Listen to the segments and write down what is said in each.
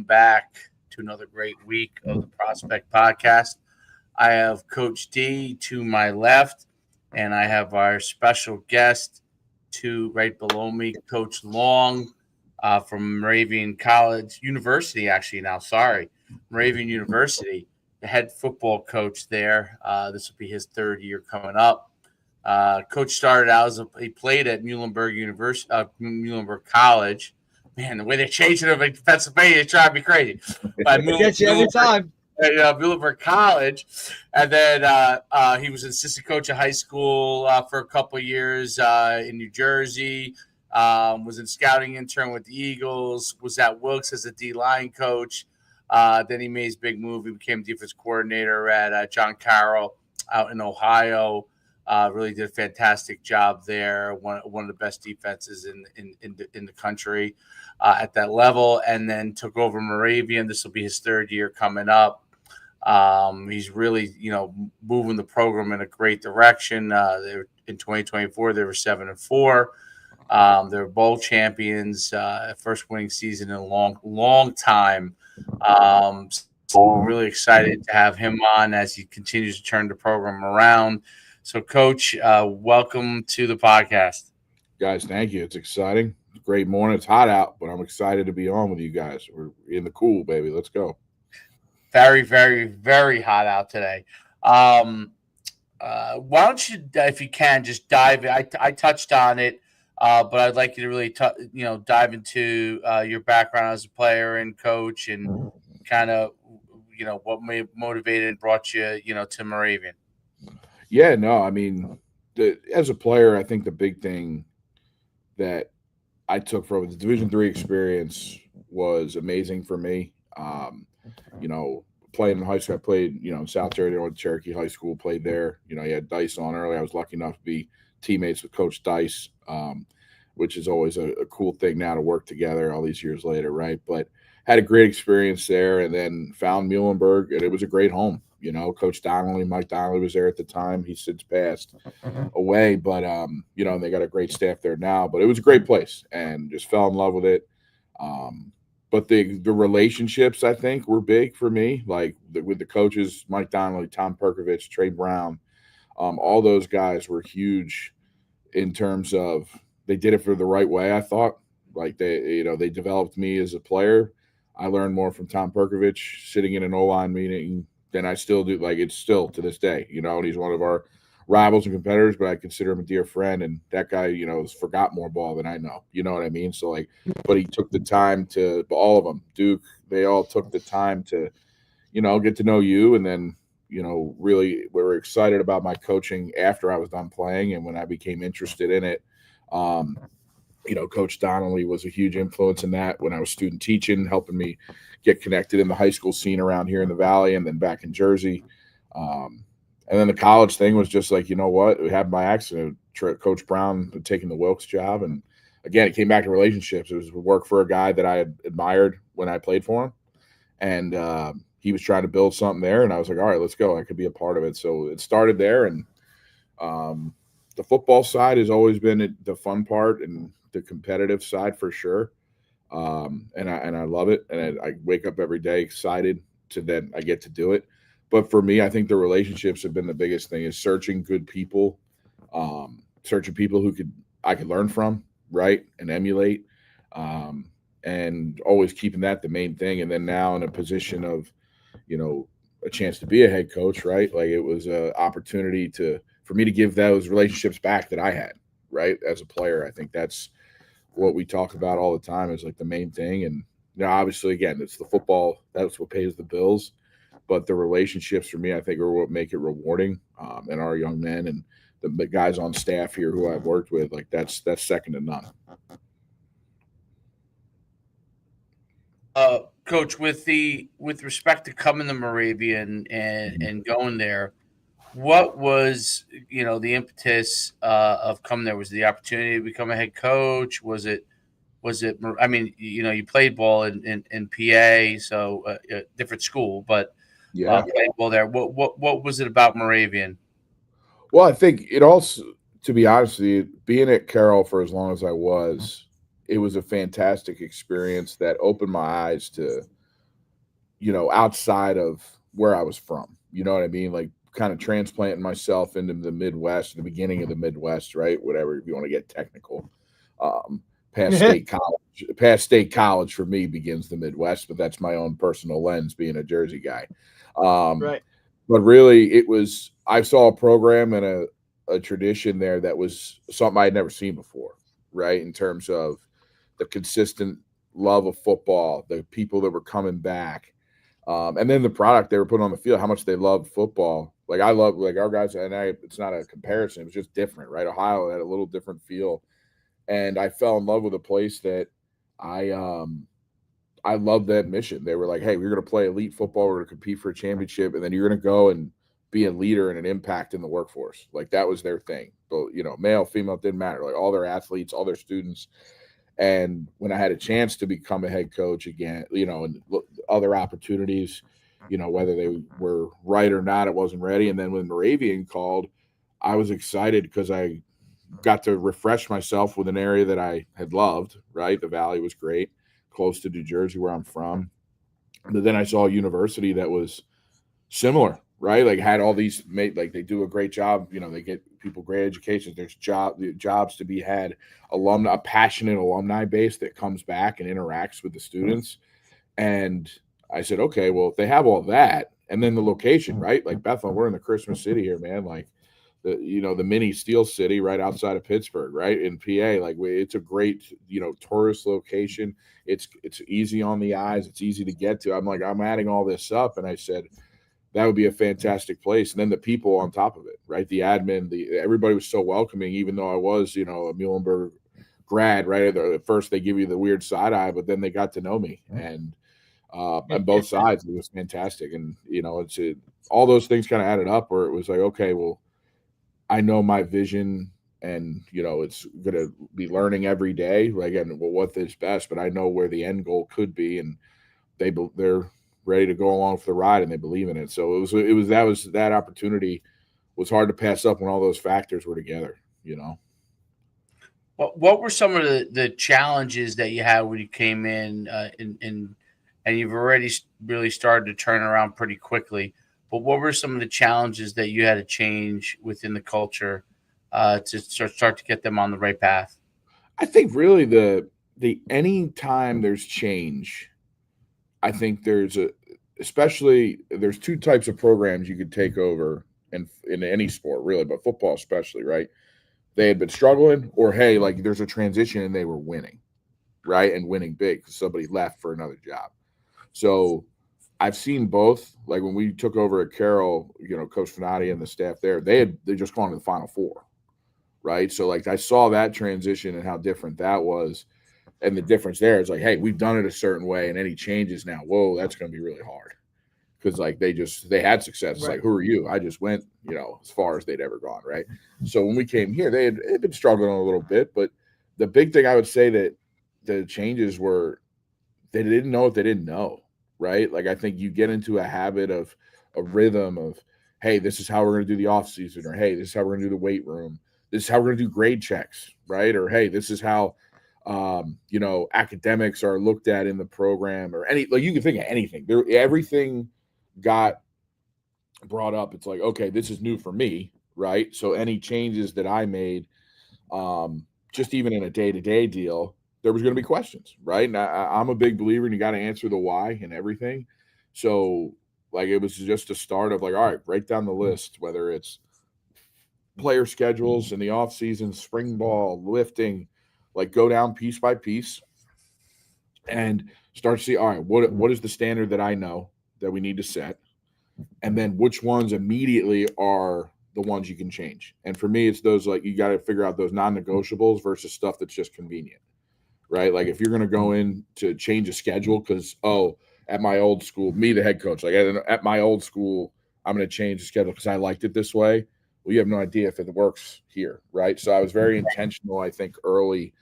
back to another great week of the Prospect Podcast. I have Coach D to my left, and I have our special guest to right below me, Coach Long from Moravian College University. Actually, now sorry, Moravian University, the head football coach there. This will be his third year coming up. Coach started out he played at Muhlenberg University, Muhlenberg College. Man, the way they changed it over in Pennsylvania, it's driving me crazy. But Gets you every time. Muhlenberg College, and then he was an assistant coach at high school for a couple of years in New Jersey. Was in scouting intern with the Eagles. Was at Wilkes as a D-line coach. Then he made his big move. He became defense coordinator at John Carroll out in Ohio. Really did a fantastic job there. One of the best defenses in the country at that level, and then took over Moravian. This will be his third year coming up. He's really, moving the program in a great direction. In 2024, they were 7-4. They were bowl champions, first winning season in a long time. So we're really excited to have him on as he continues to turn the program around. So, Coach, welcome to the podcast. Guys, thank you. It's exciting. It's a great morning. It's hot out, but I'm excited to be on with you guys. We're in the cool, baby. Let's go. Very, very, very hot out today. Why don't you, if you can, just dive in? I touched on it, but I'd like you to really, dive into your background as a player and coach, and kind of, what motivated and brought you, to Moravian. Yeah, no, I mean, as a player, I think the big thing that I took from the Division III experience was amazing for me. Playing in high school, I played, in South Jersey, I went to Cherokee High School, played there. He had Dice on early. I was lucky enough to be teammates with Coach Dice, which is always a cool thing now to work together all these years later, right? But had a great experience there, and then found Muhlenberg, and it was a great home. Coach Mike Donnelly was there at the time. He's since passed away, but they got a great staff there now. But it was a great place, and just fell in love with it. But the relationships, I think, were big for me. Like with the coaches, Mike Donnelly, Tom Perkovich, Trey Brown, all those guys were huge in terms of they did it for the right way. I thought, like they developed me as a player. I learned more from Tom Perkovich sitting in an O-line meeting than I still do. Like it's still to this day, and he's one of our rivals and competitors, but I consider him a dear friend. And that guy, has forgot more ball than I know. You know what I mean? So but he took the time to, all of them, Duke, they all took the time to, get to know you. And then, really we were excited about my coaching after I was done playing. And when I became interested in it, Coach Donnelly was a huge influence in that when I was student teaching, helping me get connected in the high school scene around here in the Valley and then back in Jersey. And then the college thing was just like, it happened by accident. Coach Brown had taken the Wilkes job. And again, it came back to relationships. It was work for a guy that I had admired when I played for him. And he was trying to build something there. And I was like, all right, let's go. I could be a part of it. So it started there. And the football side has always been the fun part and the competitive side for sure. And I love it. And I wake up every day excited that I get to do it. But for me, I think the relationships have been the biggest thing, is searching good people, searching people I could learn from, right, and emulate, and always keeping that the main thing. And then now in a position of, a chance to be a head coach, right? Like it was an opportunity for me to give those relationships back that I had, right, as a player. I think that's what we talk about all the time is like the main thing. And obviously, again, it's the football. That's what pays the bills. But the relationships for me, I think, are what make it rewarding. And our young men and the guys on staff here who I've worked with, like that's second to none. Coach, with respect to coming to Moravian and going there, what was the impetus of coming there? Was it the opportunity to become a head coach? Was it? I mean, you played ball in PA, so different school, but. Yeah, playing ball there. What was it about Moravian? Well, I think it also, to be honest with you, being at Carroll for as long as I was, it was a fantastic experience that opened my eyes to outside of where I was from. You know what I mean? Like kind of transplanting myself into the Midwest, the beginning of the Midwest, right? Whatever, if you want to get technical. Um, past state college for me begins the Midwest, but that's my own personal lens being a Jersey guy. Um, Right. but really I saw a program and a tradition there that was something I had never seen before, right? In terms of the consistent love of football, the people that were coming back, and then the product they were putting on the field, how much they loved football. Like I love, like our guys, and it's not a comparison, it was just different, right? Ohio had a little different feel, and I fell in love with a place that I I love that mission. They were like, hey, we're going to play elite football. We're going to compete for a championship. And then you're going to go and be a leader and an impact in the workforce. Like that was their thing. But, male, female, didn't matter. Like all their athletes, all their students. And when I had a chance to become a head coach again, and other opportunities, whether they were right or not, it wasn't ready. And then when Moravian called, I was excited because I got to refresh myself with an area that I had loved, right? The Valley was great, close to New Jersey, where I'm from. But then I saw a university that was similar, right? Like had all these like they do a great job. They get people great educations. There's jobs to be had, a passionate alumni base that comes back and interacts with the students. And I said, okay, well, if they have all that, and then the location, right? Like Bethel, we're in the Christmas city here, man. Like the mini steel city right outside of Pittsburgh, right in PA. Like it's a great, tourist location. It's easy on the eyes. It's easy to get to. I'm adding all this up. And I said, that would be a fantastic place. And then the people on top of it, right? The admin, everybody was so welcoming, even though I was, a Muhlenberg grad, right? At first they give you the weird side eye, but then they got to know me. And on both sides, it was fantastic. And, all those things kind of added up where it was like, okay, well, I know my vision and, it's going to be learning every day, like, and what is best, but I know where the end goal could be. And they're ready to go along for the ride and they believe in it. So that opportunity was hard to pass up when all those factors were together, What were some of the challenges that you had when you came in, and you've already really started to turn around pretty quickly? But what were some of the challenges that you had to change within the culture to start to get them on the right path? I think really the any time there's change, I think there's two types of programs you could take over in any sport, really, but football especially, right? They had been struggling, or hey, like there's a transition and they were winning, right? And winning big because somebody left for another job. So I've seen both. Like when we took over at Carroll, Coach Finati and the staff there, they just gone to the Final Four, right? So like I saw that transition and how different that was. And the difference there is like, hey, we've done it a certain way, and any changes now, whoa, that's going to be really hard. Because like they had success. It's Right. like, who are you? I just went, as far as they'd ever gone, right? So when we came here, they had been struggling a little bit, but the big thing I would say that the changes were they didn't know what they didn't know, right? Like I think you get into a habit of a rhythm of, hey, this is how we're going to do the off season, or hey, this is how we're going to do the weight room. This is how we're going to do grade checks, right? Or hey, this is how academics are looked at in the program, or you can think of anything. Everything got brought up. It's like, okay, this is new for me, right? So any changes that I made, just even in a day-to-day deal, there was going to be questions, right? And I'm a big believer in you got to answer the why and everything. So like it was just a start of like, all right, write down the list, whether it's player schedules in the off season, spring ball, lifting, like go down piece by piece and start to see, all right, what is the standard that I know that we need to set? And then which ones immediately are the ones you can change. And for me, it's those like you got to figure out those non-negotiables versus stuff that's just convenient, right? Like if you're going to go in to change a schedule because, at my old school, me, the head coach, like at my old school, I'm going to change the schedule because I liked it this way. Well, you have no idea if it works here, right? So I was very intentional, I think, early,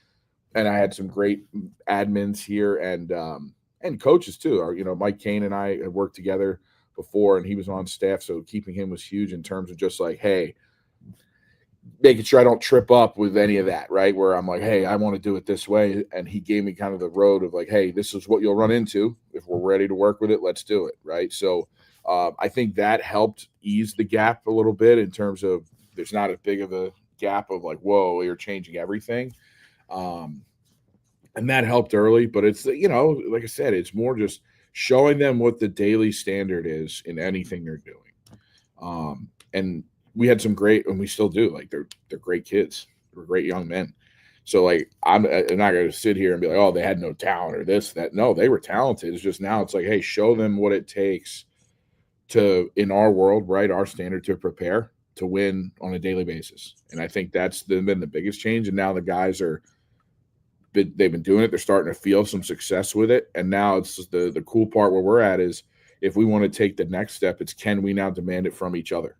and I had some great admins here and coaches too. Mike Kane and I had worked together before, and he was on staff, so keeping him was huge in terms of just like, hey, making sure I don't trip up with any of that, right? Where I'm like, hey, I want to do it this way. And he gave me kind of the road of like, hey, this is what you'll run into. If we're ready to work with it, let's do it, right? So I think that helped ease the gap a little bit in terms of there's not as big of a gap of like, whoa, you're changing everything. Um, and that helped early, but it's, like I said, it's more just showing them what the daily standard is in anything they're doing. And we had some great, and we still do, like they're great kids. They're great young men. So like I'm not going to sit here and be like, oh, they had no talent or this, that. No, they were talented. It's just now it's like, hey, show them what it takes to, in our world, right, our standard, to prepare to win on a daily basis. And I think that's been the biggest change. And now the guys they've been doing it. They're starting to feel some success with it. And now it's just the cool part where we're at is if we want to take the next step, it's can we now demand it from each other,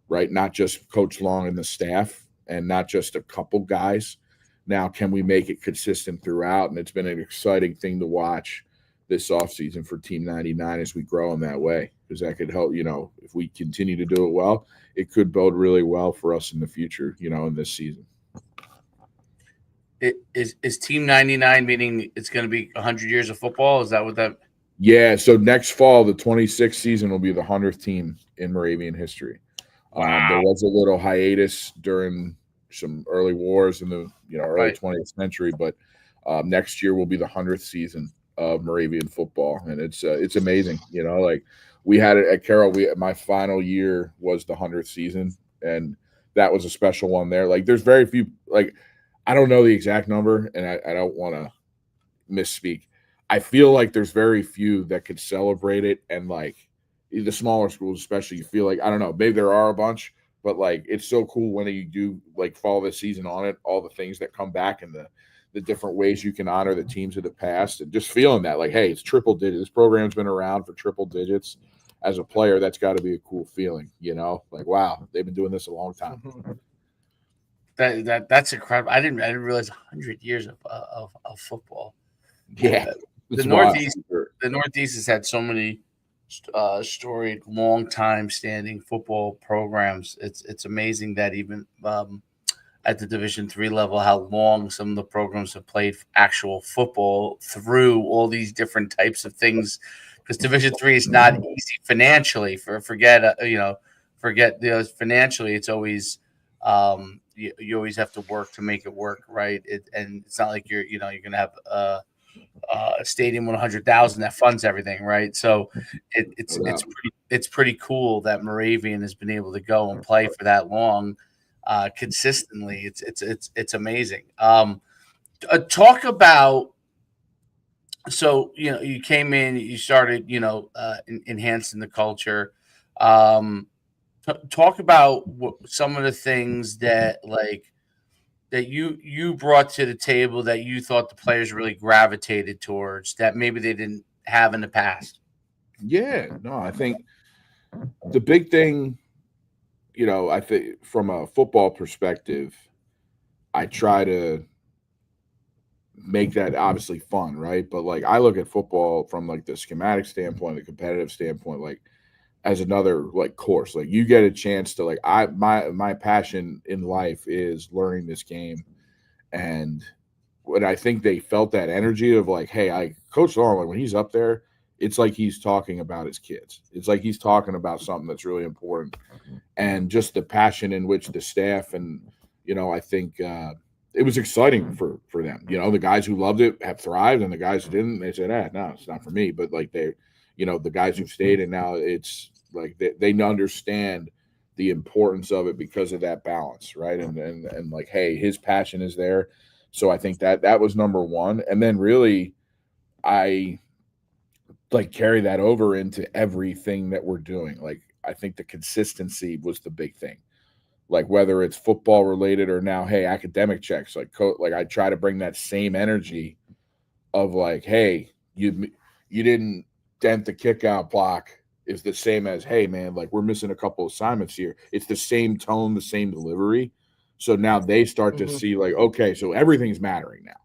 right? Not just Coach Long and the staff and not just a couple guys. Now, can we make it consistent throughout? And it's been an exciting thing to watch this offseason for Team 99 as we grow in that way, because that could help, if we continue to do it well, it could bode really well for us in the future, in this season. Is Team 99 meaning it's going to be 100 years of football? Is that what that? Yeah, so next fall, the 26th season will be the 100th team in Moravian history. Wow. There was a little hiatus during some early wars in the early 20th century, but next year will be the 100th season of Moravian football, and it's amazing. Like we had it at Carroll. My final year was the 100th season, and that was a special one there. Like there's very few, like I don't know the exact number, and I don't want to misspeak. I feel like there's very few that could celebrate it, and like the smaller schools, especially, you feel like, I don't know, maybe there are a bunch, but like it's so cool when you do like follow the season on it, all the things that come back and the different ways you can honor the teams of the past, and just feeling that like, hey, it's triple digits. This program's been around for triple digits. As a player, that's got to be a cool feeling, like, wow, they've been doing this a long time. That's incredible. I didn't realize 100 years of football. Yeah, the Northeast has had so many storied, long time standing football programs. It's amazing that even at the Division III level, how long some of the programs have played actual football through all these different types of things. Because Division III is not easy financially. Forget financially. It's always you always have to work to make it work, right? And it's not like you're going to have a stadium with 100,000 that funds everything, right? So it's pretty cool that Moravian has been able to go and play for that long consistently. It's amazing. Talk about, so you came in, you started enhancing the culture. Talk about some of the things that that you brought to the table that you thought the players really gravitated towards that maybe they didn't have in the past. Yeah, no, I think the big thing, I think from a football perspective, I try to make that obviously fun, right? But like I look at football from like the schematic standpoint, the competitive standpoint, like as another like course. Like you get a chance to my passion in life is learning this game. And when I think they felt that energy of like, hey, Coach Long, like when he's up there, it's like he's talking about his kids. It's like he's talking about something that's really important. And just the passion in which the staff and, I think it was exciting for them. The guys who loved it have thrived, and the guys who didn't, they said, no, it's not for me. But like they, the guys who've stayed, and now it's like they understand the importance of it because of that balance, right? And like, hey, his passion is there. So I think that was number one. And then really I like carry that over into everything that we're doing. Like I think the consistency was the big thing. Like whether it's football related or now, hey, academic checks, like I try to bring that same energy of like, hey, you didn't dent the kick out block is the same as, hey, man, like we're missing a couple assignments here. It's the same tone, the same delivery. So now they start to see like, okay, so everything's mattering now,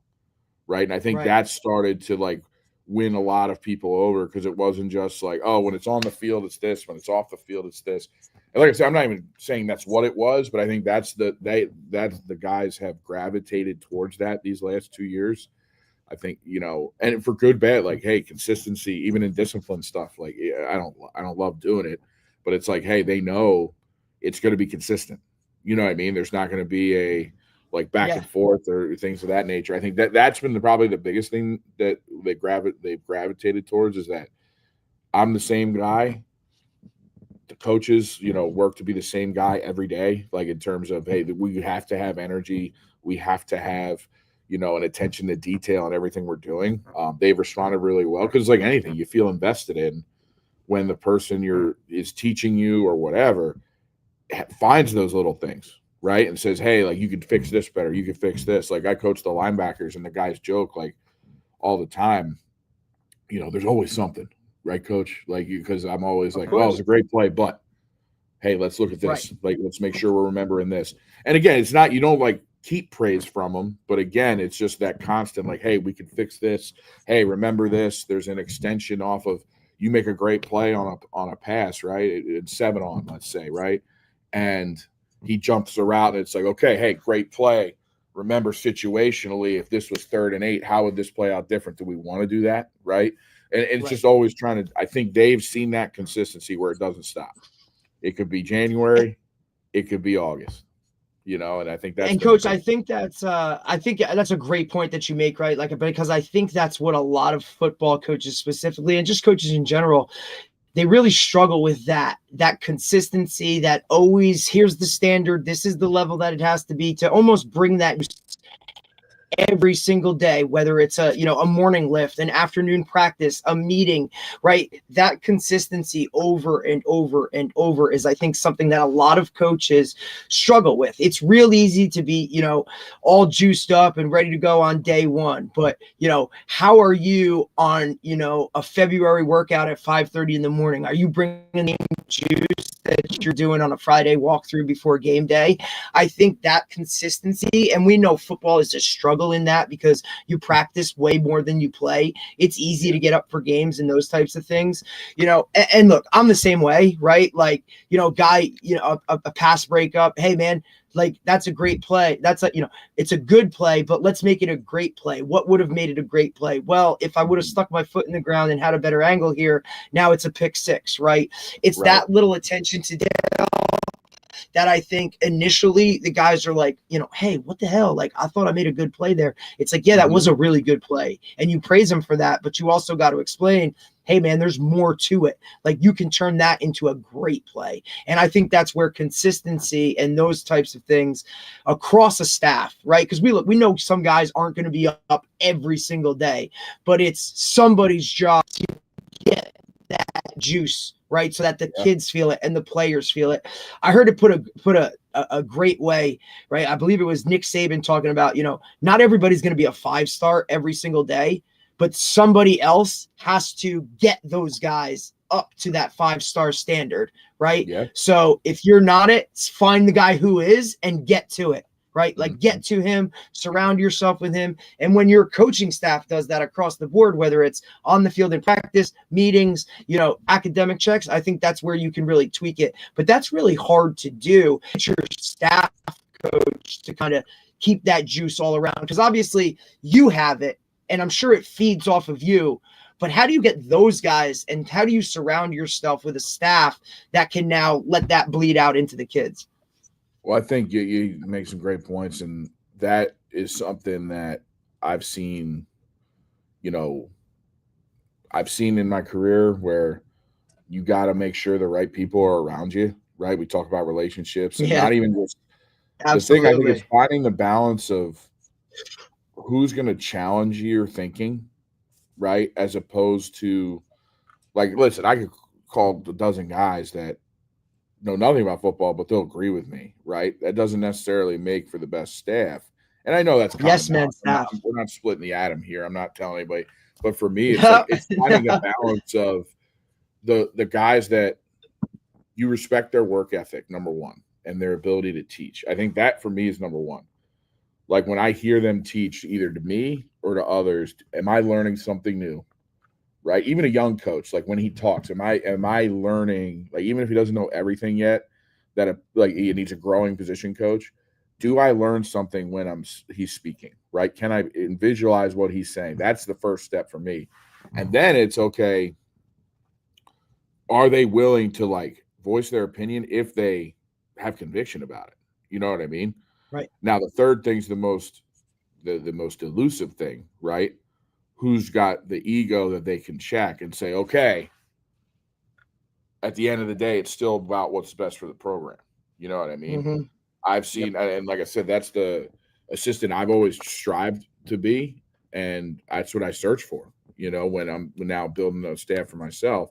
right? And I think that started to like win a lot of people over, because it wasn't just like, oh, when it's on the field, it's this. When it's off the field, it's this. And like I said, I'm not even saying that's what it was, but I think that's the guys have gravitated towards that these last 2 years. I think, and for good, bad, like, hey, consistency, even in discipline stuff. Like, I don't love doing it, but it's like, hey, they know it's going to be consistent. You know what I mean? There's not going to be a like back and forth or things of that nature. I think that's been probably the biggest thing that they've gravitated towards, is that I'm the same guy. The coaches, work to be the same guy every day. Like, in terms of, hey, we have to have energy. We have to have, an attention to detail in everything we're doing. They've responded really well, because like anything, you feel invested in when the person is teaching you or whatever finds those little things, right? And says, hey, like, you could fix this better. You could fix this. Like, I coach the linebackers, and the guys joke like all the time, there's always something, right, coach? Like, because I'm always like, well, it's a great play, but hey, let's look at this. Right. Like, let's make sure we're remembering this. And again, it's not, you don't like keep praise from them, but again, it's just that constant, like, hey, we can fix this. Hey, remember this. There's an extension off of, you make a great play on a pass, right? It's 7 on, let's say, right? And he jumps the route, and it's like, okay, hey, great play. Remember, situationally, if this was 3rd and 8, how would this play out different? Do we want to do that, right? And it's just always trying to, I think Dave's seen that consistency where it doesn't stop. It could be January, it could be August, and I think that's. And coach, I think that's a great point that you make, right? Like, because I think that's what a lot of football coaches specifically, and just coaches in general, they really struggle with that consistency, that always, here's the standard, this is the level that it has to be, to almost bring that every single day, whether it's a morning lift, an afternoon practice, a meeting, right? That consistency over and over and over is, I think, something that a lot of coaches struggle with. It's real easy to be, all juiced up and ready to go on day one. But, how are you on, a February workout at 5:30 in the morning? Are you bringing the juice that you're doing on a Friday walkthrough before game day? I think that consistency, and we know football is a struggle in that, because you practice way more than you play. It's easy to get up for games and those types of things, and look, I'm the same way, right? Like, guy, a pass breakup. Hey man, like, that's a great play. That's it's a good play, but let's make it a great play. What would have made it a great play? Well, if I would have stuck my foot in the ground and had a better angle here, now it's a pick six, right? It's that little attention to detail that I think initially the guys are like, hey, what the hell? Like, I thought I made a good play there. It's like, yeah, that was a really good play. And you praise them for that, but you also got to explain, hey man, there's more to it. Like, you can turn that into a great play. And I think that's where consistency and those types of things across a staff, right? Because we know some guys aren't going to be up every single day, but it's somebody's job to get that juice, right? So that the kids feel it and the players feel it. I heard it put a great way, right? I believe it was Nick Saban talking about, not everybody's going to be a 5-star every single day, but somebody else has to get those guys up to that 5-star standard, right? Yeah. So if you're not it, find the guy who is and get to it. Right? Like, get to him, surround yourself with him. And when your coaching staff does that across the board, whether it's on the field in practice, meetings, academic checks, I think that's where you can really tweak it. But that's really hard to do. It's your staff coach to kind of keep that juice all around, because obviously you have it, and I'm sure it feeds off of you. But how do you get those guys, and how do you surround yourself with a staff that can now let that bleed out into the kids? Well, I think you make some great points, and that is something that I've seen, I've seen in my career, where you got to make sure the right people are around you, right? We talk about relationships, and not even just the thing. I think is finding the balance of who's going to challenge your thinking, right? As opposed to, like, listen, I could call a dozen guys that know nothing about football, but they'll agree with me, right? That doesn't necessarily make for the best staff. And I know that's yes, man. We're not splitting the atom here. I'm not telling anybody, but for me, it's like, it's finding a balance of the guys that you respect their work ethic, number one, and their ability to teach. I think that for me is number one. Like, when I hear them teach either to me or to others, am I learning something new? right? Even a young coach, like when he talks, am I learning, like even if he doesn't know everything yet, that like he needs a growing position coach, do I learn something when he's speaking, right? Can I visualize what he's saying? That's the first step for me. And then it's okay, are they willing to like voice their opinion if they have conviction about it? You know what I mean? Right. Now the third thing's the most elusive thing, right? Who's got the ego that they can check and say, okay, at the end of the day, it's still about what's best for the program. You know what I mean? Mm-hmm. I've seen, and like I said, that's the assistant I've always strived to be, and that's what I search for. You know, when I'm now building a staff for myself,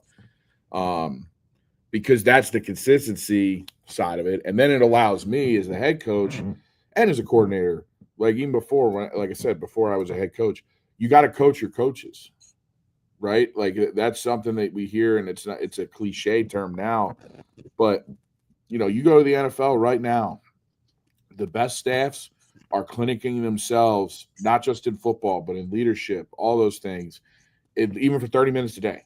because that's the consistency side of it, and then it allows me as the head coach and as a coordinator, like even before, like I said, before I was a head coach, you got to coach your coaches, right? Like that's something that we hear, and it's a cliche term now, but you know, you go to the NFL right now, the best staffs are clinicking themselves, not just in football, but in leadership, all those things, even for 30 minutes a day.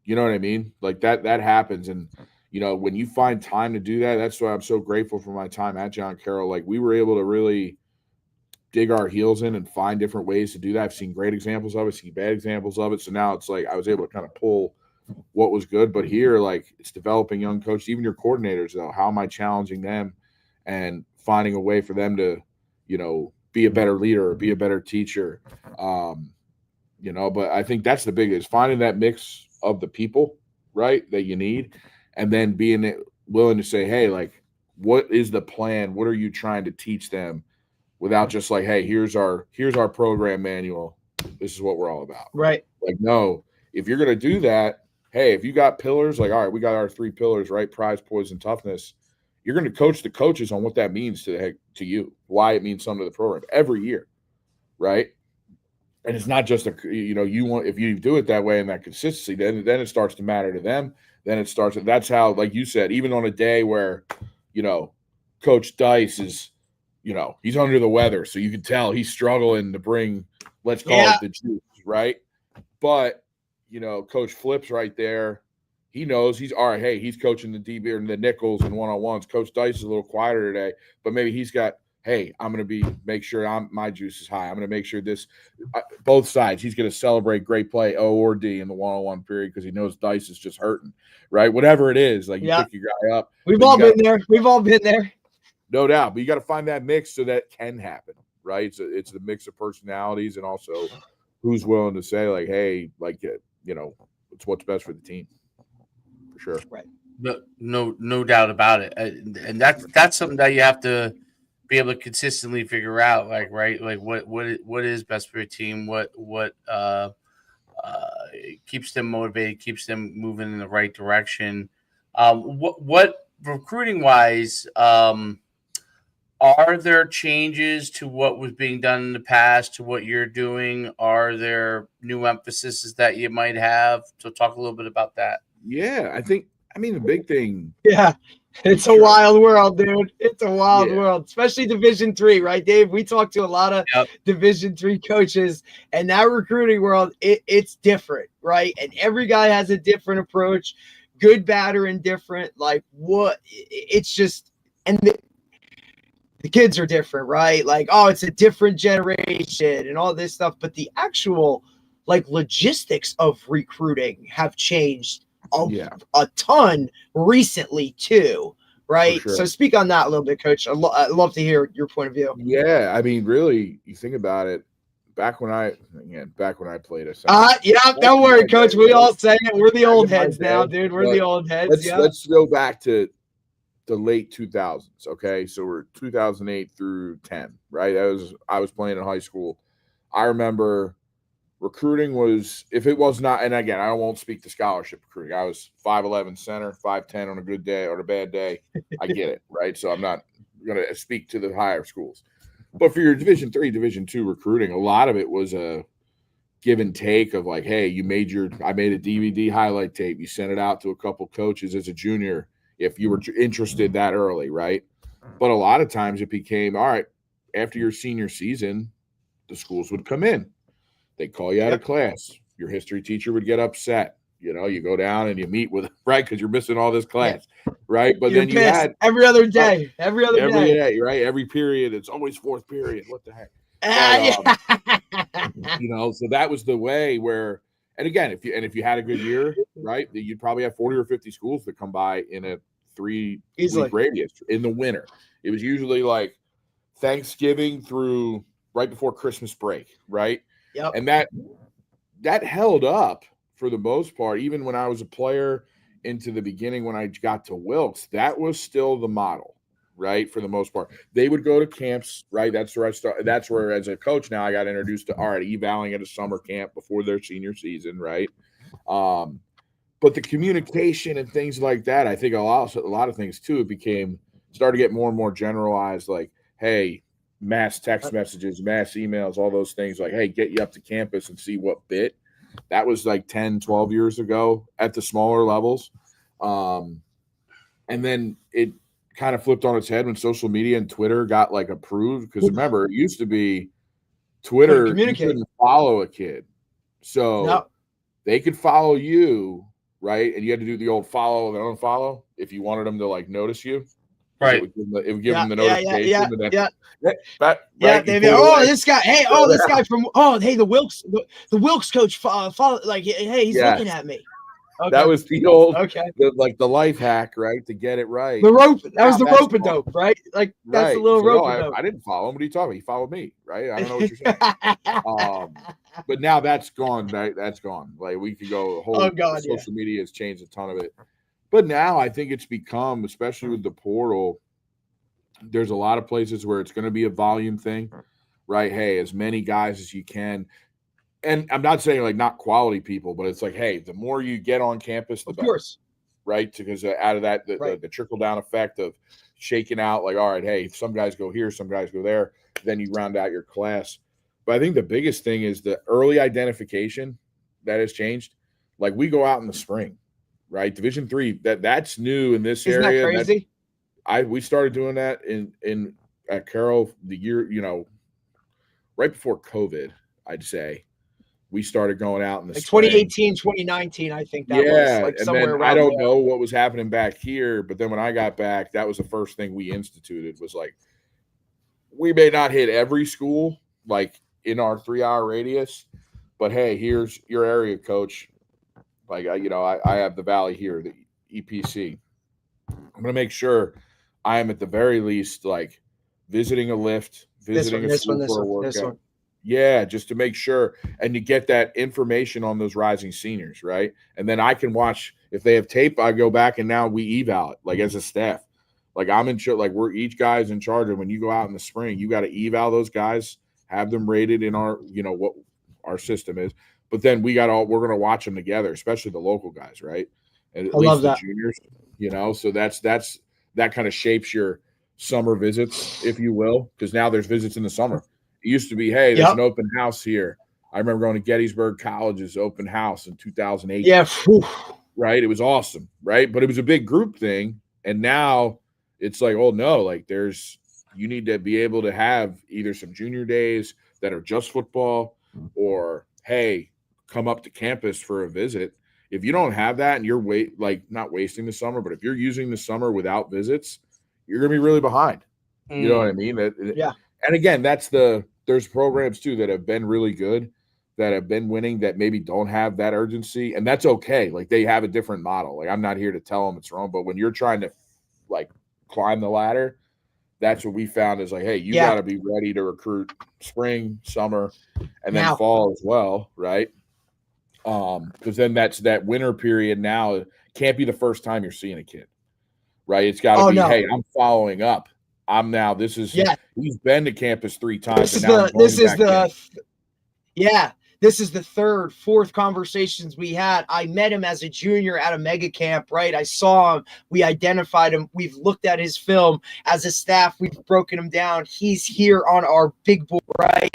You know what I mean? Like that happens. And, you know, when you find time to do that, that's why I'm so grateful for my time at John Carroll. Like we were able to really dig our heels in and find different ways to do that. I've seen great examples of it, seen bad examples of it. So now it's like I was able to kind of pull what was good. But here, like it's developing young coaches, even your coordinators, though. How am I challenging them and finding a way for them to, you know, be a better leader or be a better teacher? You know, but I think that's the biggest, finding that mix of the people, right, that you need, and then being willing to say, hey, like, what is the plan? What are you trying to teach them without just like, hey, here's our program manual. This is what we're all about. Right. Like, no, if you're going to do that, hey, if you got pillars, like, all right, we got our 3 pillars, right? Prize, poise, and toughness. You're going to coach the coaches on what that means to you, why it means something to the program every year, right? And it's not just you want, if you do it that way and that consistency, then it starts to matter to them. Then it starts. That's how, like you said, even on a day where, you know, Coach Dice is, you know, he's under the weather, so you can tell he's struggling to bring, let's call it the juice, right? But you know, Coach Flip's right there. He knows he's all right. Hey, he's coaching the DB and the nickels and one-on-ones. Coach Dice is a little quieter today, but maybe he's got, hey, I'm going to make sure my juice is high. I'm going to make sure this, both sides, he's going to celebrate great play, O or D, in the one-on-one period because he knows Dice is just hurting, right? Whatever it is, like you pick your guy up. We've all been there. We've all been there. No doubt. But you got to find that mix so that can happen, right? It's the mix of personalities and also who's willing to say, like, hey, like, you know, it's what's best for the team. For sure. Right. No doubt about it. And that's something that you have to be able to consistently figure out, like, right, like what is best for your team, what keeps them motivated, keeps them moving in the right direction. What recruiting wise, are there changes to what was being done in the past to what you're doing? Are there new emphases that you might have? So talk a little bit about that. Yeah, I mean the big thing. Yeah. It's a wild world, dude. It's a wild world, especially Division III, right, Dave? We talk to a lot of Division III coaches, and that recruiting world, it's different, right? And every guy has a different approach, good, bad, or indifferent. Like it's just, and the kids are different, right? Like, oh, it's a different generation and all this stuff. But the actual, like, logistics of recruiting have changed a ton recently too, right? Sure. So speak on that a little bit, Coach. I'd love to hear your point of view. Yeah, I mean, really, you think about it. Back when I played a don't worry, Coach. We all say it. We're the old heads now, dude. We're the old heads. Let's go back to the late 2000s. Okay, so we're 2008 through 10, right? I was playing in high school. I remember recruiting was, if it was not, and again, I won't speak to scholarship recruiting. I was 5'11" center, 5'10" on a good day or a bad day. I get it, right? So I'm not going to speak to the higher schools. But for your Division III, Division II recruiting, a lot of it was a give and take of like, hey, I made a DVD highlight tape. You sent it out to a couple coaches as a junior if you were interested that early, right? But a lot of times it became, all right, after your senior season, the schools would come in. They call you out of class. Your history teacher would get upset. You know, you go down and you meet with, right, because you're missing all this class, right? But You're then you pissed had every other day, every other day, right? Every period, it's always fourth period. What the heck? You know, so that was the way where, and again, if you had a good year, right, you'd probably have 40 or 50 schools that come by in a 3-week radius in the winter. It was usually like Thanksgiving through right before Christmas break, right? Yep. And that held up for the most part. Even when I was a player into the beginning, when I got to Wilkes, that was still the model, right? For the most part, they would go to camps, right? That's where I started. That's where, as a coach now, I got introduced to evaling at a summer camp before their senior season, right? But the communication and things like that, I think a lot of things too, started to get more and more generalized. Like, hey, mass text messages, mass emails, all those things. Like, hey, get you up to campus and see what bit. That was like 10, 12 years ago at the smaller levels. And then it kind of flipped on its head when social media and Twitter got like approved. Because remember, it used to be Twitter, you couldn't follow a kid. So they could follow you, right? And you had to do the old follow and unfollow if you wanted them to like notice you. Right. It would give them the notification. This guy. Hey, this guy from. Hey, the Wilkes coach. Follow. Like, hey, he's looking at me. Okay. That was the old, the life hack, right? To get it right. The rope. That was the rope and dope, right? Like that's the little rope and dope. I didn't follow him. What are you talking about? He followed me, right? I don't know what you're saying. But now that's gone. Right? That's gone. Like we could go. Social media has changed a ton of it. But now I think it's become, especially with the portal, there's a lot of places where it's going to be a volume thing, right? Hey, as many guys as you can. And I'm not saying like not quality people, but it's like, hey, the more you get on campus, the better. Of course. Right? Because out of that, the trickle-down effect of shaking out, like, all right, hey, some guys go here, some guys go there, then you round out your class. But I think the biggest thing is the early identification that has changed. Like we go out in the spring. Right, Division III. That's new in this area. Isn't that crazy? We started doing that in at Carroll the year, right before COVID. I'd say we started going out in the spring. 2018, 2019. I think that was like somewhere around. I don't know what was happening back here, but then when I got back, that was the first thing we instituted. Was like we may not hit every school like in our 3-hour radius, but hey, here's your area coach. Like, I have the Valley here, the EPC. I'm going to make sure I am at the very least like visiting a lift, visiting a school for a workout. Yeah, just to make sure and to get that information on those rising seniors, right? And then I can watch if they have tape. I go back and now we eval it like as a staff. Like I'm in charge. Like each guy's in charge. And when you go out in the spring, you got to eval those guys, have them rated in our what our system is. But then we're going to watch them together, especially the local guys, right? And at least the juniors, so that kind of shapes your summer visits, if you will, because now there's visits in the summer. It used to be, hey, there's an open house here. I remember going to Gettysburg College's open house in 2008. Yeah. Right? It was awesome, right? But it was a big group thing. And now it's like, oh, no, like you need to be able to have either some junior days that are just football or, hey, come up to campus for a visit. If you don't have that and you're not wasting the summer, but if you're using the summer without visits, you're going to be really behind. You know what I mean? Yeah. And again, there's programs too that have been really good, that have been winning, that maybe don't have that urgency, and that's okay. Like they have a different model. Like I'm not here to tell them it's wrong, but when you're trying to like climb the ladder, that's what we found is like, hey, you got to be ready to recruit spring, summer, and then fall as well, right? Because then that winter period now can't be the first time you're seeing a kid, right? It's got to be, hey, I'm following up. He's been to campus 3 times. This is the third, fourth conversations we had. I met him as a junior at a mega camp, right? I saw him. We identified him. We've looked at his film as a staff. We've broken him down. He's here on our big board, right?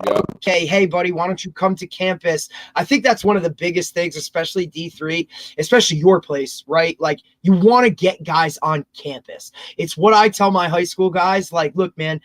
Yep. Okay, hey, buddy, why don't you come to campus? I think that's one of the biggest things, especially D3, especially your place, right? Like, you want to get guys on campus. It's what I tell my high school guys. Like, look, man,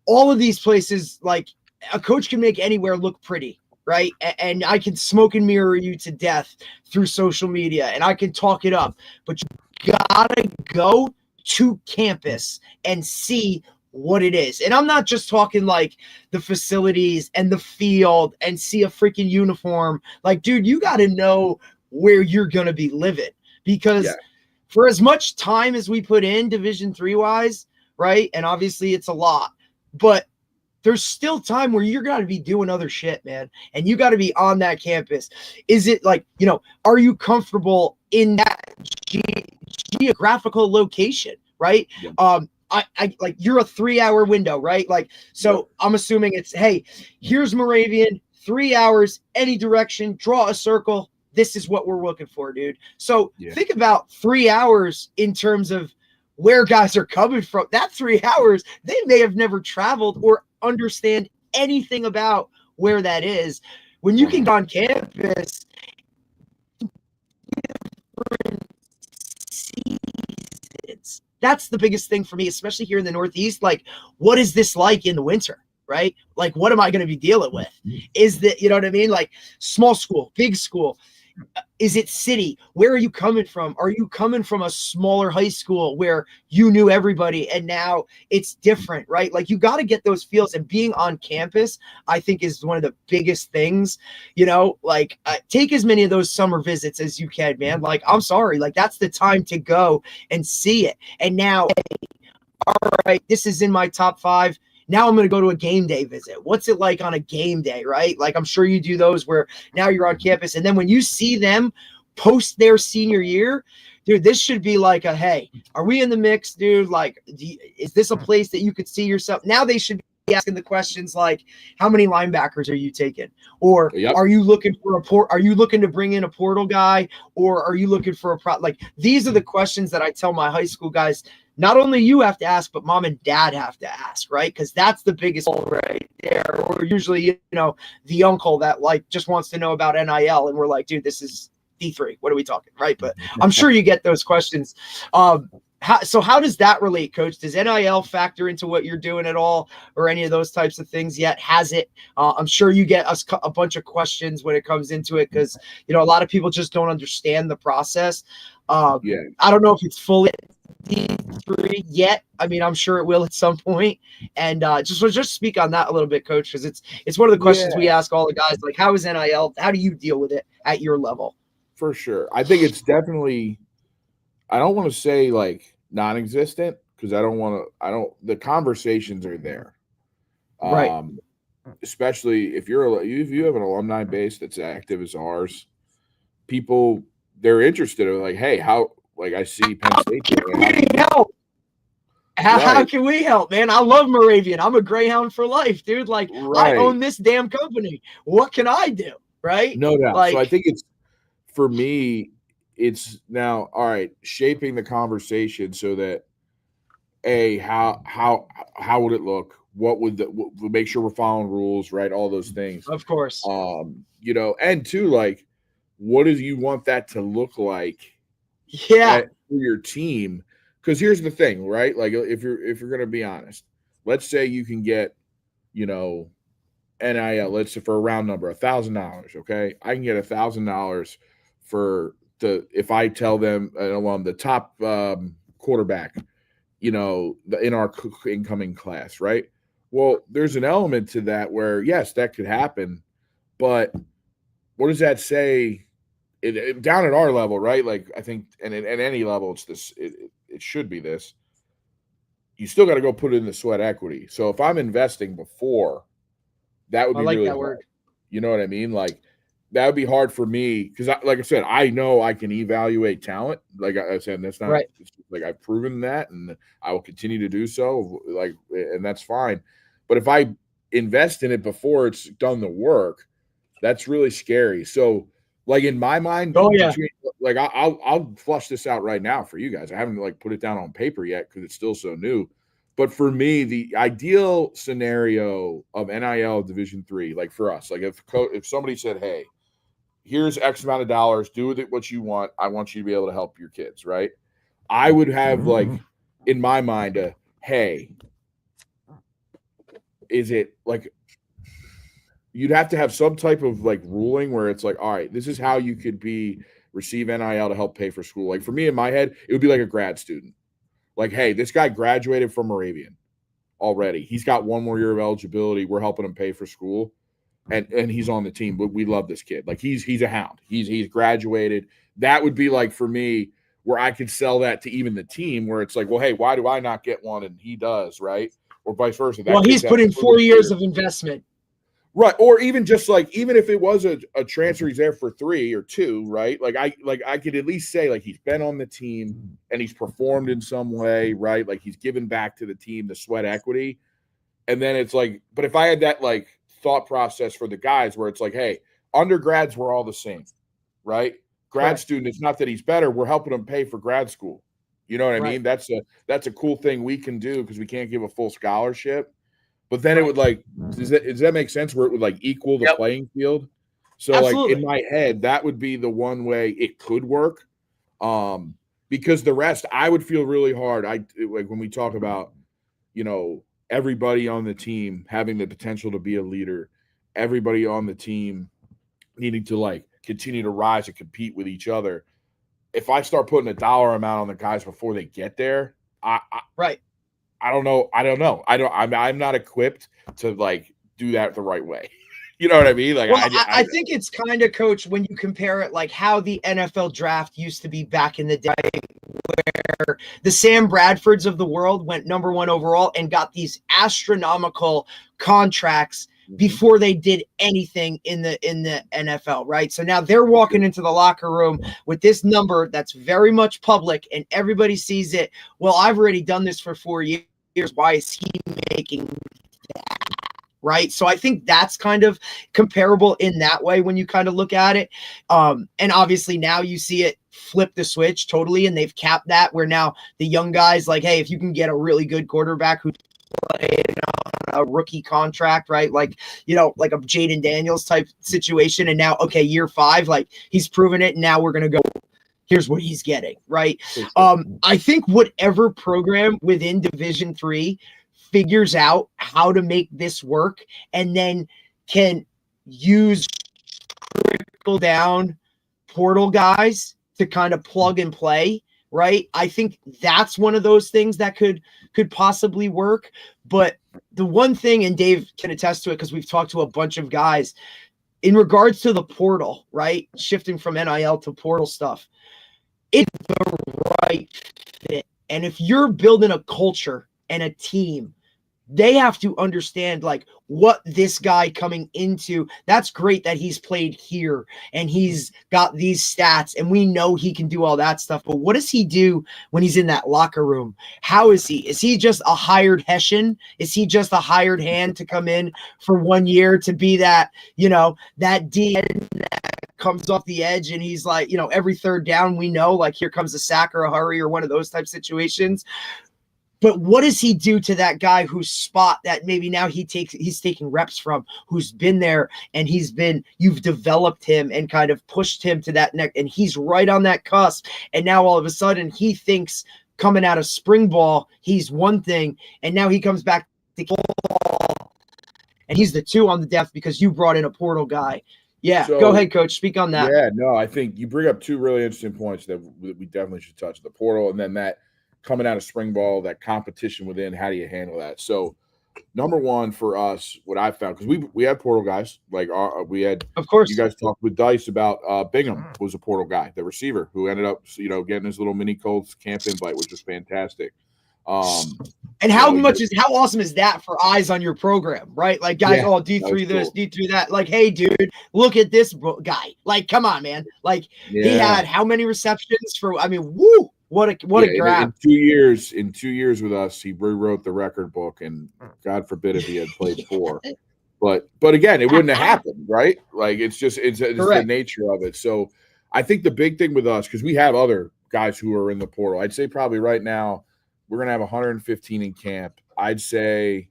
all of these places, like, a coach can make anywhere look pretty, right? And I can smoke and mirror you to death through social media, and I can talk it up, but you gotta go to campus and see what it is. And I'm not just talking like the facilities and the field and see a freaking uniform. Like, dude, you got to know where you're going to be living, because for as much time as we put in Division 3 wise, right? And obviously it's a lot, but there's still time where you're got to be doing other shit, man. And you got to be on that campus. Is it like, are you comfortable in that geographical location, right? Yeah. I like, you're a 3-hour window, right? Like, so I'm assuming it's, hey, here's Moravian, 3 hours, any direction, draw a circle. This is what we're looking for, dude. So think about 3 hours in terms of where guys are coming from. That 3 hours, they may have never traveled or understand anything about where that is. When you can go on campus, that's the biggest thing for me, especially here in the Northeast. Like, what is this like in the winter, right? Like, what am I going to be dealing with? Is that, you know what I mean? Like, small school, big school. Is it city? Where are you coming from? Are you coming from a smaller high school where you knew everybody and now it's different, right? Like, you got to get those feels, and being on campus, I think, is one of the biggest things, like, take as many of those summer visits as you can, man. Like, I'm sorry, like, that's the time to go and see it. And now, all right, this is in my top 5. Now I'm going to go to a game day visit. What's it like on a game day, right? Like, I'm sure you do those where now you're on campus. And then when you see them post their senior year, dude, this should be like a, hey, are we in the mix, dude? Like, is this a place that you could see yourself? Now they should be asking the questions like, how many linebackers are you taking? Or are you looking for are you looking to bring in a portal guy? Or are you looking for like, these are the questions that I tell my high school guys. Not only you have to ask, but mom and dad have to ask, right? Because that's the biggest hole right there. Or usually, the uncle that like just wants to know about NIL, and we're like, dude, this is D3. What are we talking, right? But I'm sure you get those questions. How does that relate, Coach? Does NIL factor into what you're doing at all, or any of those types of things yet? Has it? I'm sure you get a bunch of questions when it comes into it, because a lot of people just don't understand the process. I don't know if it's fully D3 yet. I mean, I'm sure it will at some point. And just speak on that a little bit, Coach, because it's one of the questions we ask all the guys. Like, how is NIL? How do you deal with it at your level? For sure, I think it's definitely. I don't want to say like non-existent, because the conversations are there. Right. Especially if you have an alumni base that's active as ours, people, they're interested. They're like, hey, how, like, I see Penn State. How can we help, man? I love Moravian. I'm a Greyhound for life, dude. Like, I own this damn company. What can I do? Right. No doubt. Like, so I think for me, it's now, all right, shaping the conversation so that how would it look? What would we'll make sure we're following rules, right? All those things. Of course. And two, like, what do you want that to look like? Yeah. For your team. Because here's the thing, right? Like, if you're going to be honest, let's say you can get, NIL, let's say for a round number, $1,000. Okay. I can get $1,000 if I tell them the top quarterback, in our incoming class, right? Well, there's an element to that where, yes, that could happen, but what does that say down at our level, right? Like, I think, and at any level, it's this, it should be this. You still got to go put it in the sweat equity. So if I'm investing before, that would be really hard. Word. You know what I mean? Like, that would be hard for me because, like I said, I know I can evaluate talent. Like I said, that's not right. Like, I've proven that, and I will continue to do so. Like, and that's fine. But if I invest in it before it's done the work, that's really scary. So, like, in my mind, I'll flush this out right now for you guys. I haven't like put it down on paper yet because it's still so new. But for me, the ideal scenario of NIL Division III, like for us, like if somebody said, "Hey, here's X amount of dollars, do with it what you want. I want you to be able to help your kids," right? I would have, like, in my mind, hey, is it like you'd have to have some type of like ruling where it's like, all right, this is how you could receive NIL to help pay for school. Like for me in my head, it would be like a grad student. Like, hey, this guy graduated from Moravian already. He's got one more year of eligibility. We're helping him pay for school. And he's on the team, but we love this kid. Like he's a hound. He's graduated. That would be like for me where I could sell that to even the team where it's like, well, hey, why do I not get one and he does, right? Or vice versa. Well, he's put in 4 years of investment. Right. Or even just like, even if it was a transfer, he's there for 3 or 2, right? Like I could at least say like he's been on the team and he's performed in some way, right? Like he's given back to the team the sweat equity. And then it's like, but if I had that like thought process for the guys where it's like, hey, undergrads were all the same, right? Grad student, it's not that he's better. We're helping him pay for grad school. You know what I mean? That's a cool thing we can do because we can't give a full scholarship. But then it would like, does that make sense where it would like equal the playing field? So like in my head, that would be the one way it could work. Because the rest, I would feel really hard. Like when we talk about, everybody on the team having the potential to be a leader, everybody on the team needing to like continue to rise and compete with each other. If I start putting a dollar amount on the guys before they get there, I don't know. I'm not equipped to like do that the right way. You know what I mean? Like, well, I think it's kind of, Coach, when you compare it like how the NFL draft used to be back in the day, where the Sam Bradfords of the world went number 1 overall and got these astronomical contracts before they did anything in the NFL, right? So now they're walking into the locker room with this number that's very much public and everybody sees it. Well, I've already done this for 4 years. Why is he making that? Right. So I think that's kind of comparable in that way when you kind of look at it. And obviously now you see it flip the switch totally, and they've capped that where now the young guys like, hey, if you can get a really good quarterback who's playing on a rookie contract, right? Like, like a Jaden Daniels type situation. And now, okay, year 5, like he's proven it. And now we're going to go, here's what he's getting. Right. I think whatever program within Division III figures out how to make this work and then can use trickle down portal guys to kind of plug and play, right? I think that's one of those things that could possibly work. But the one thing, and Dave can attest to it because we've talked to a bunch of guys in regards to the portal, right? Shifting from NIL to portal stuff, it's the right fit. And if you're building a culture and a team, they have to understand like what this guy coming into, that's great that he's played here and he's got these stats and we know he can do all that stuff. But what does he do when he's in that locker room? How is he? Is he just a hired Hessian? Is he just a hired hand to come in for 1 year to be that, that D that comes off the edge and he's like, every third down we know like here comes a sack or a hurry or one of those type situations. But what does he do to that guy whose spot that maybe now he's taking reps from, who's been there and you've developed him and kind of pushed him to that neck and he's right on that cusp. And now all of a sudden he thinks coming out of spring ball, he's one thing. And now he comes back to ball and he's the 2 on the depth because you brought in a portal guy. Yeah. So, go ahead, Coach. Speak on that. Yeah, no, I think you bring up 2 really interesting points that we definitely should touch: the portal and then that coming out of spring ball, that competition within. How do you handle that? So number 1 for us, what I found, because we had portal guys, like we had, of course, you guys talked with Dice about Bingham was a portal guy, the receiver who ended up, getting his little mini Colts camp invite, which was fantastic. And how awesome is that for eyes on your program, right? Like guys, D3 this, cool. D3 that. Like, hey, dude, look at this guy. Like, come on, man. Like he had how many receptions for? I mean, woo. What a grab! In 2 years with us, he rewrote the record book, and God forbid if he had played 4. But again, it wouldn't have happened, right? Like it's the nature of it. So I think the big thing with us, because we have other guys who are in the portal, I'd say probably right now we're gonna have 115 in camp. I'd say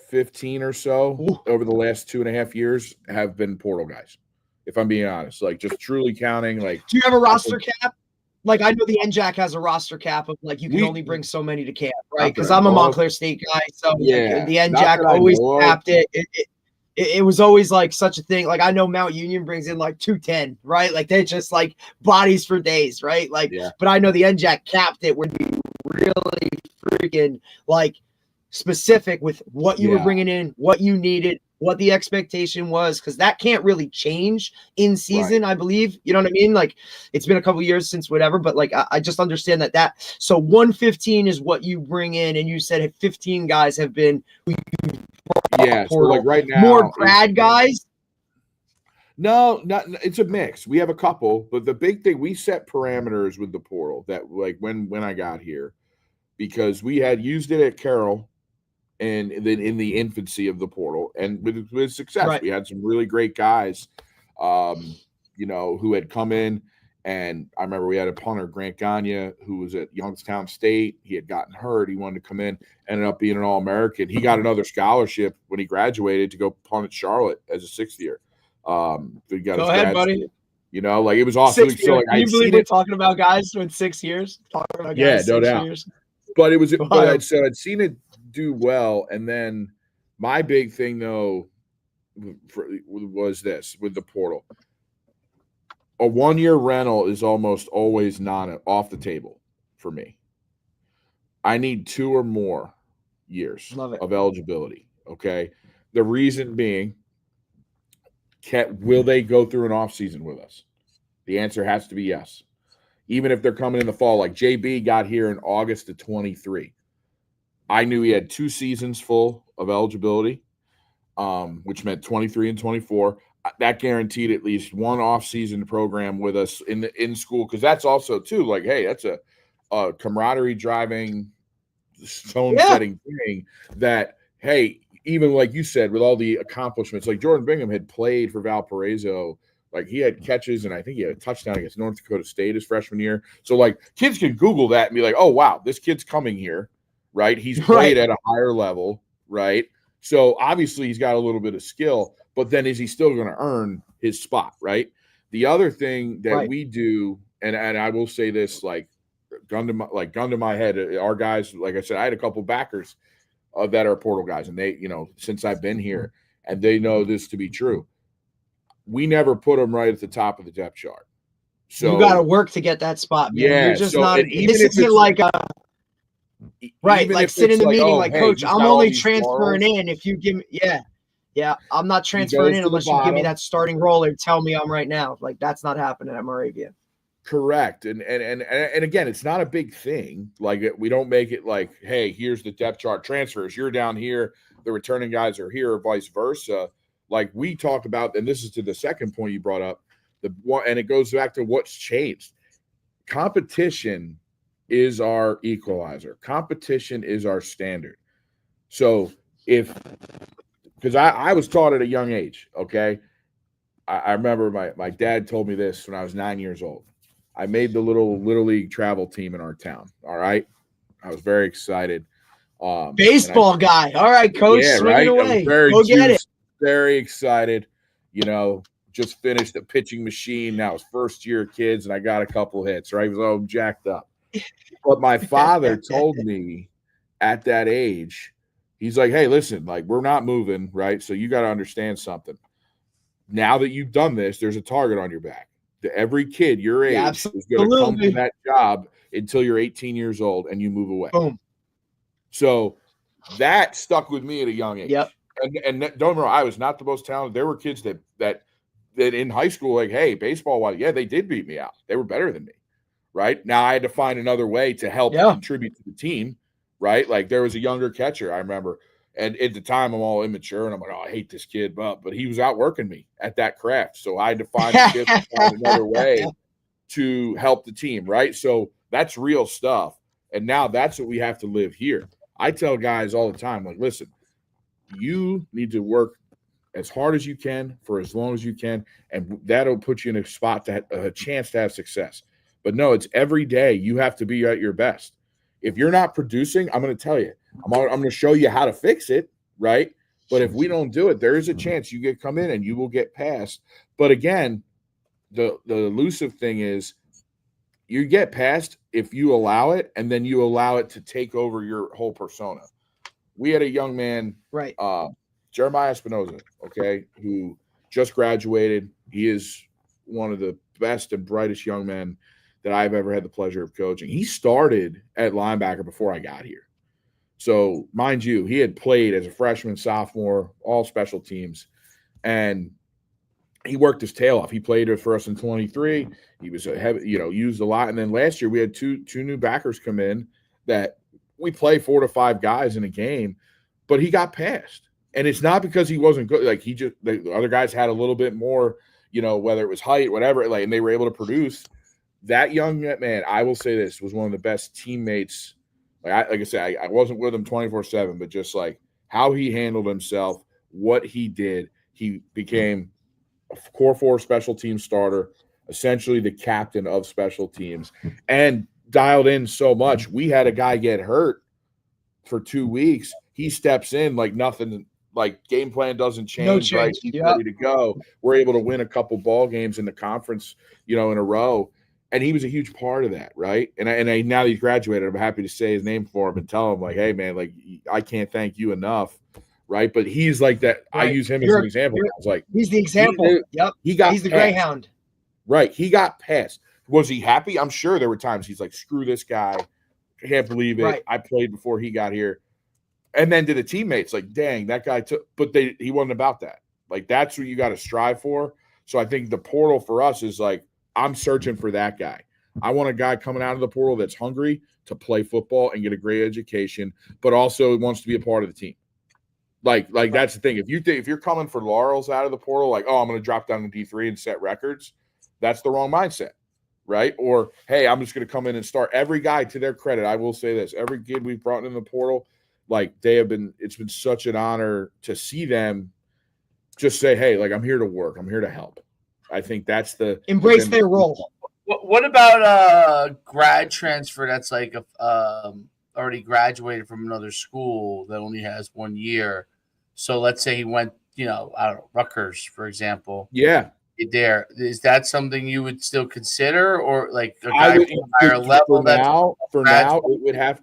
15 or so over the last 2.5 years have been portal guys. If I'm being honest, like just truly counting, like, do you have a roster cap? Like, I know the NJAC has a roster cap of, like, you can only bring so many to camp, right? Because I'm a Montclair State guy, so the NJAC always capped it. it was always like such a thing. Like I know Mount Union brings in like 210, right? Like they're just like bodies for days, right? Like, but I know the NJAC capped it would be really freaking like specific with what you were bringing in, what you needed, what the expectation was, because that can't really change in season, I believe. You know what I mean? Like it's been a couple years since whatever, but like I just understand that. So 115 is what you bring in, and you said 15 guys have been so like right now more grad guys. No, it's a mix. We have a couple, but the big thing, we set parameters with the portal that like when I got here, because we had used it at Carroll and then in the infancy of the portal, and with success. We had some really great guys, who had come in. And I remember we had a punter, Grant Gagne, who was at Youngstown State. He had gotten hurt. He wanted to come in, ended up being an All-American. He got another scholarship when he graduated to go punt at Charlotte as a sixth year. He got Go ahead, buddy. Like it was awesome. So like, can you believe we're talking about guys with 6 years? Talking about guys no 6 doubt. years. But it was, I'd seen it do well. And then my big thing though was this with the portal. A 1-year rental is almost always not off the table for me. I need 2 or more years of eligibility. Okay. The reason being, will they go through an off season with us? The answer has to be yes. Even if they're coming in the fall, like JB got here in August of 23. I knew he had 2 seasons full of eligibility, which meant 23 and 24. That guaranteed at least one off-season program with us in school, because that's also too like, hey, that's a camaraderie driving, tone setting thing. That hey, even like you said, with all the accomplishments, like Jordan Bingham had played for Valparaiso, like he had catches, and I think he had a touchdown against North Dakota State his freshman year. So like kids can Google that and be like, oh wow, this kid's coming here, right? He's played at a higher level, right? So obviously he's got a little bit of skill. But then is he still going to earn his spot, right? The other thing that we do, and I will say this, like gun to my head, our guys, like I said, I had a couple backers that are portal guys, and they, since I've been here, and they know this to be true. We never put them right at the top of the depth chart. So you got to work to get that spot, man. You're just not. This isn't like a like sit in the meeting, like coach, I'm only transferring in if you give me, Yeah, I'm not transferring in unless you give me that starting role or tell me I'm right now. Like that's not happening at Moravian. Correct. And again, it's not a big thing. Like we don't make it like, hey, here's the depth chart transfers. You're down here, the returning guys are here, or vice versa. Like we talked about, and this is to the second point you brought up, and it goes back to what's changed. Competition is our equalizer. Competition is our standard. So because I was taught at a young age, okay? I remember my dad told me this when I was 9 years old. I made the little league travel team in our town, all right? I was very excited. Baseball guy. All right, coach, swing it away. Go get it. Very excited. Just finished a pitching machine. Now it's first year kids, and I got a couple hits, right? I was all jacked up. But my father told me at that age, he's like, hey, listen, like we're not moving, right? So you got to understand something. Now that you've done this, there's a target on your back. Every kid your age is going to come to that job until you're 18 years old and you move away. Boom. So that stuck with me at a young age. Yep. And don't get me wrong, I was not the most talented. There were kids that in high school, like, hey, baseball-wise, they did beat me out. They were better than me, right? Now I had to find another way to help contribute to the team. Right? Like there was a younger catcher, I remember. And at the time I'm all immature and I'm like, oh, I hate this kid, but he was outworking me at that craft. So I had to find another way to help the team, right? So that's real stuff. And now that's what we have to live here. I tell guys all the time, like, listen, you need to work as hard as you can for as long as you can, and that'll put you in a spot to have a chance to have success. But no, it's every day you have to be at your best. If you're not producing, I'm going to tell you, I'm going to show you how to fix it, right? But if we don't do it, there is a chance you come in and you will get passed. But again, the elusive thing is you get passed if you allow it, and then you allow it to take over your whole persona. We had a young man, right? Jeremiah Espinoza, okay, who just graduated. He is one of the best and brightest young men that I've ever had the pleasure of coaching. He started at linebacker before I got here. So, mind you, he had played as a freshman, sophomore, all special teams, and he worked his tail off. He played for us in 23. He was used a lot. And then last year we had two new backers come in that we play 4 to 5 guys in a game, but he got passed. And it's not because he wasn't good. Like the other guys had a little bit more, whether it was height, whatever, and they were able to produce. That young man, I will say this, was one of the best teammates. Like I said, I wasn't with him 24/7, but just like how he handled himself, what he did, he became a core 4 special team starter, essentially the captain of special teams, and dialed in so much. We had a guy get hurt for 2 weeks. He steps in like nothing, like game plan doesn't change. No change. Right? He's ready to go. We're able to win a couple ball games in the conference, in a row. And he was a huge part of that, right? And I now that he's graduated, I'm happy to say his name for him and tell him, like, hey, man, like, I can't thank you enough, right? But he's like that. Right. I use him as an example. I was like, he's the example. He's the Greyhound. Right. He got passed. Was he happy? I'm sure there were times he's like, screw this guy. I can't believe it. Right. I played before he got here. And then to the teammates, like, dang, that guy took – but he wasn't about that. Like, that's what you got to strive for. So I think the portal for us is like, I'm searching for that guy. I want a guy coming out of the portal that's hungry to play football and get a great education, but also wants to be a part of the team. Like that's the thing. If you're coming for laurels out of the portal, like, oh, I'm going to drop down to D3 and set records, that's the wrong mindset, right? Or, hey, I'm just going to come in and start. Every guy, to their credit, I will say this, every kid we've brought in the portal, like it's been such an honor to see them just say, hey, like, I'm here to work. I'm here to help. I think that's embrace their role. What about a grad transfer that's like already graduated from another school that only has 1 year? So let's say he went, I don't know, Rutgers, for example. Yeah. There is that something you would still consider, or like a guy from a higher level? For now, it would have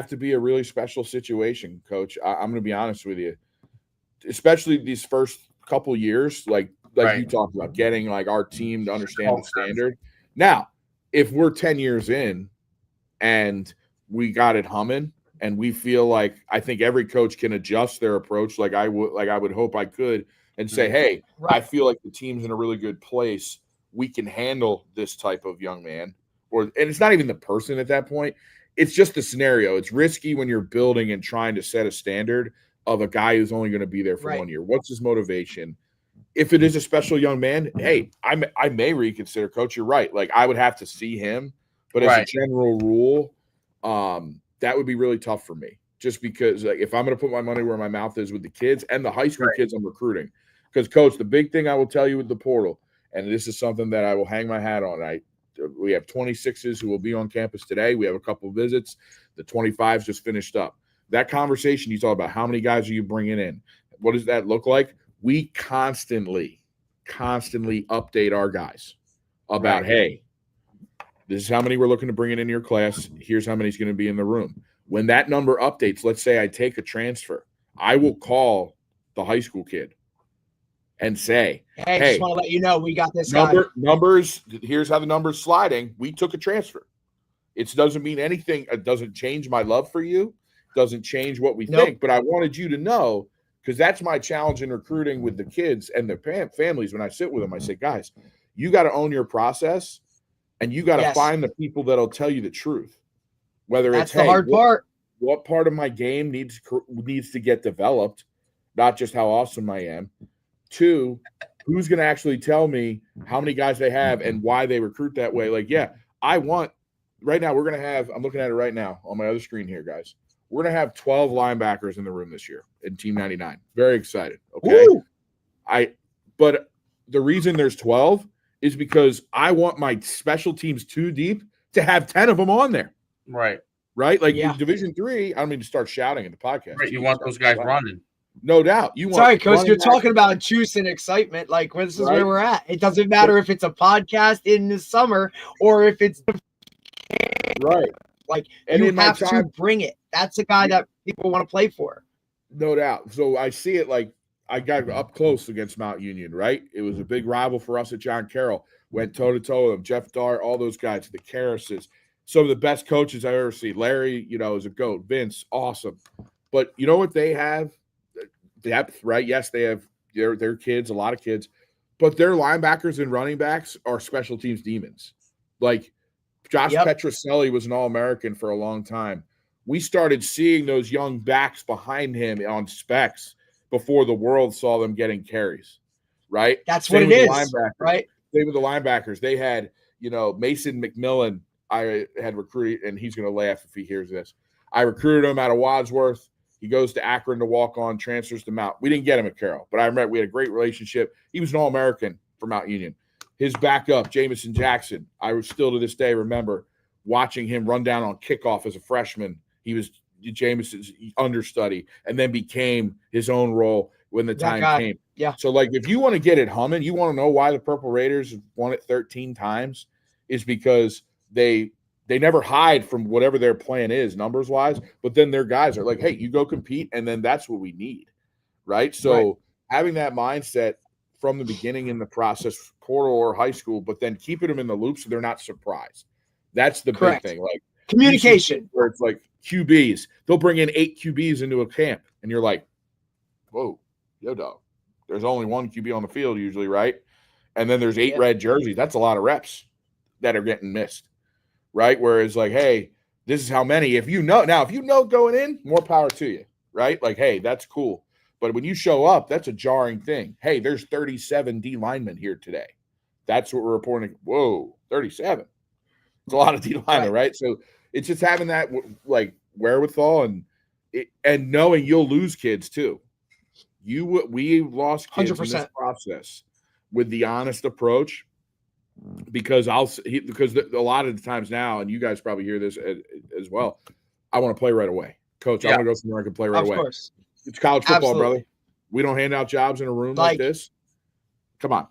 to be a really special situation, Coach. I'm going to be honest with you, especially these first couple years, like right. You talked about getting like our team to understand the standard. Now, if we're 10 years in and we got it humming and we feel like, I think every coach can adjust their approach. Like I would hope I could, and say, hey, right. I feel like the team's in a really good place. We can handle this type of young man. And it's not even the person at that point. It's just the scenario. It's risky when you're building and trying to set a standard of a guy who's only going to be there for 1 year. What's his motivation? If it is a special young man, hey, I may reconsider. Coach, you're right. Like, I would have to see him. But as a general rule, that would be really tough for me. Just because, like, if I'm going to put my money where my mouth is with the kids and the high school kids I'm recruiting. Because, Coach, the big thing I will tell you with the portal, and this is something that I will hang my hat on. We have 26s who will be on campus today. We have a couple of visits. The 25s just finished up. That conversation you talk about, how many guys are you bringing in? What does that look like? We constantly update our guys about, hey, this is how many we're looking to bring in your class. Here's how many's going to be in the room. When that number updates, let's say I take a transfer, I will call the high school kid and say, hey, just want to let you know we got this numbers. Here's how the number's sliding. We took a transfer. It doesn't mean anything. It doesn't change my love for you. Doesn't change what we think. But I wanted you to know, because that's my challenge in recruiting with the kids and their families. When I sit with them, I say, guys, you got to own your process, and you got to find the people that'll tell you the truth. Whether that's the hard part. What part of my game needs to get developed, not just how awesome I am. 2, who's going to actually tell me how many guys they have and why they recruit that way? Like, I want right now. We're going to have. I'm looking at it right now on my other screen here, guys. We're going to have 12 linebackers in the room this year in Team 99. Very excited. Okay. Woo! But the reason there's 12 is because I want my special teams 2 deep to have 10 of them on there. Right. Like in Division III, I don't mean to start shouting in the podcast. Right. You want those guys running. No doubt. Sorry, Coach, you're talking about juice and excitement. Like, this is where we're at. It doesn't matter if it's a podcast in the summer or if it's right. Like, and you have to bring it. That's a guy that people want to play for. No doubt. So I see it like I got up close against Mount Union, right? It was a big rival for us at John Carroll. Went toe-to-toe with them. Jeff Dart, all those guys, the Karrases, some of the best coaches I've ever seen. Larry, is a GOAT. Vince, awesome. But you know what they have? Depth, right? Yes, they have their kids, a lot of kids. But their linebackers and running backs are special teams demons. Like Josh Petroselli was an All-American for a long time. We started seeing those young backs behind him on specs before the world saw them getting carries, right? That's what it is, right? Same with the linebackers. They had, Mason McMillan, I had recruited, and he's going to laugh if he hears this. I recruited him out of Wadsworth. He goes to Akron to walk on, transfers to Mount. We didn't get him at Carroll, but I remember we had a great relationship. He was an All-American for Mount Union. His backup, Jamison Jackson, I was still to this day remember watching him run down on kickoff as a freshman. He was Jamison's understudy and then became his own role when the time came. Yeah. So, like, if you want to get it humming, you want to know why the Purple Raiders have won it 13 times is because they never hide from whatever their plan is numbers-wise, but then their guys are like, hey, you go compete, and then that's what we need, right? So having that mindset from the beginning in the process, portal or high school, but then keeping them in the loop so they're not surprised. That's the big thing. Like communication. Where it's like QBs. They'll bring in 8 QBs into a camp, and you're like, whoa, yo, dog. There's only one QB on the field usually, right? And then there's 8 red jerseys. That's a lot of reps that are getting missed. Right? Whereas like, hey, this is how many. If you know going in, more power to you, right? Like, hey, that's cool. But when you show up, that's a jarring thing. Hey, there's 37 D linemen here today. That's what we're reporting. Whoa, 37. It's a lot of D linemen, right? So it's just having that like wherewithal and knowing you'll lose kids too. We lost kids 100%. In this process with the honest approach. Because a lot of the times now, and you guys probably hear this as well, I want to play right away. Coach, I want to go somewhere I can play right away. Of course. It's college football, brother. We don't hand out jobs in a room like this. Come on.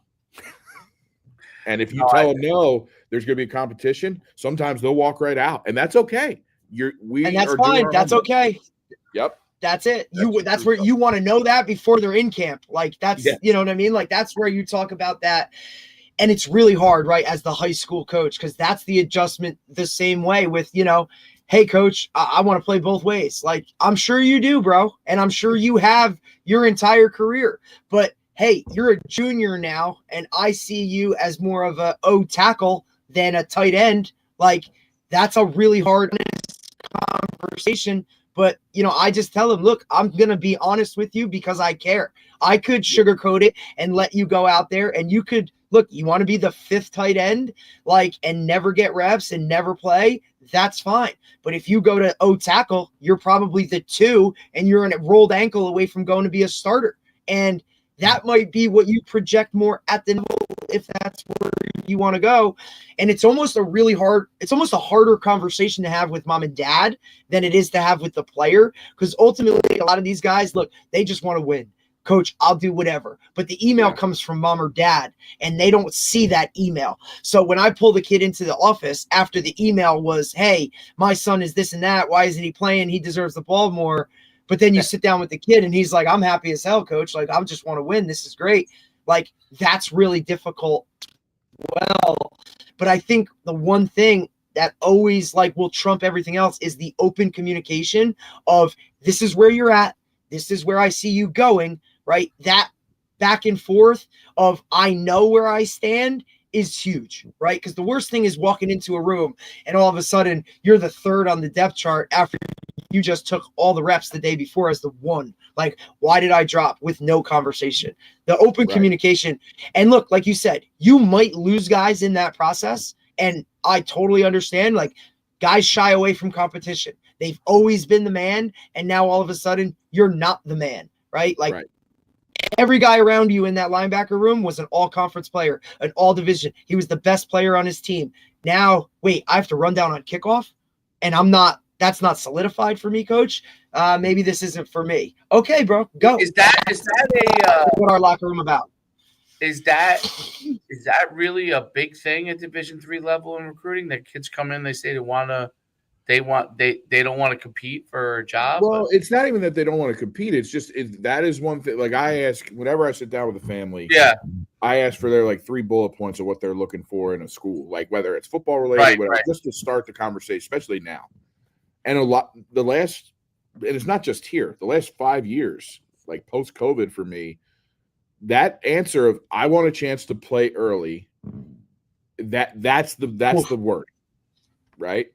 And if you tell them no, there's going to be a competition. Sometimes they'll walk right out, and that's okay. And that's fine. That's okay. Yep. That's it. That's where you want to know that before they're in camp. Like that's you know what I mean? Like that's where you talk about that. And it's really hard, right, as the high school coach, because that's the adjustment the same way with, hey, coach, I want to play both ways. Like, I'm sure you do, bro. And I'm sure you have your entire career. But, hey, you're a junior now, and I see you as more of a O tackle than a tight end. Like, that's a really hard conversation. But, I just tell him, look, I'm going to be honest with you because I care. I could sugarcoat it and let you go out there, and you could – look, you want to be the 5th tight end, and never get reps and never play, that's fine. But if you go to O tackle, you're probably the 2 and you're a rolled ankle away from going to be a starter. And that might be what you project more at the level if that's where you want to go. And it's almost a harder conversation to have with mom and dad than it is to have with the player. Because ultimately, a lot of these guys, look, they just want to win. Coach, I'll do whatever. But the email comes from mom or dad, and they don't see that email. So when I pull the kid into the office after the email was, hey, my son is this and that. Why isn't he playing? He deserves the ball more. But then you sit down with the kid, and he's like, I'm happy as hell, coach. Like, I just want to win. This is great. Like, that's really difficult. Well, but I think the one thing that always, will trump everything else is the open communication of this is where you're at. This is where I see you going. Right? That back and forth of I know where I stand is huge, right? Because the worst thing is walking into a room and all of a sudden you're the 3rd on the depth chart after you just took all the reps the day before as the 1. Like, why did I drop with no conversation? The open communication. And look, like you said, you might lose guys in that process. And I totally understand. Like, guys shy away from competition. They've always been the man. And now all of a sudden you're not the man, right? Like, every guy around you in that linebacker room was an all-conference player, an all-division. He was the best player on his team. Now, wait, I have to run down on kickoff, and that's not solidified for me, coach. Maybe this isn't for me. Okay, bro, go. Is that what our locker room about? Is that really a big thing at Division III level in recruiting? That kids come in, they say they want to they don't want to compete for a job. Well, it's not even that they don't want to compete. It's just that is one thing. Like I ask whenever I sit down with a family, I ask for their like 3 bullet points of what they're looking for in a school, like whether it's football related, whatever, just to start the conversation, especially now. And it's not just here. The last 5 years, like post COVID for me, that answer of I want a chance to play early, that's the word, right?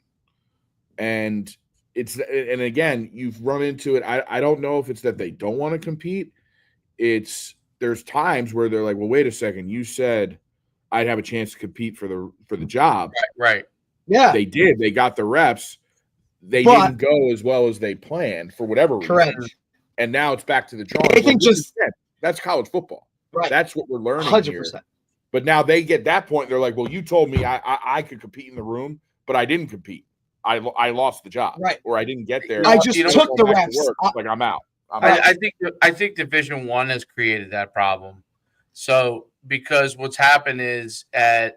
And again, you've run into it. I don't know if it's that they don't want to compete. There's times where they're like, well, wait a second, you said I'd have a chance to compete for the job. Right. Yeah. They did. They got the reps. They didn't go as well as they planned for whatever reason. Correct. And now it's back to the drawing board. I think that's college football. Right. That's what we're learning 100%. here. But now they get that point. They're like, well, you told me I could compete in the room, but I didn't compete. I lost the job, right? Or I didn't get there. I just took the reps. Like I'm out. I think Division I has created that problem. So because what's happened is I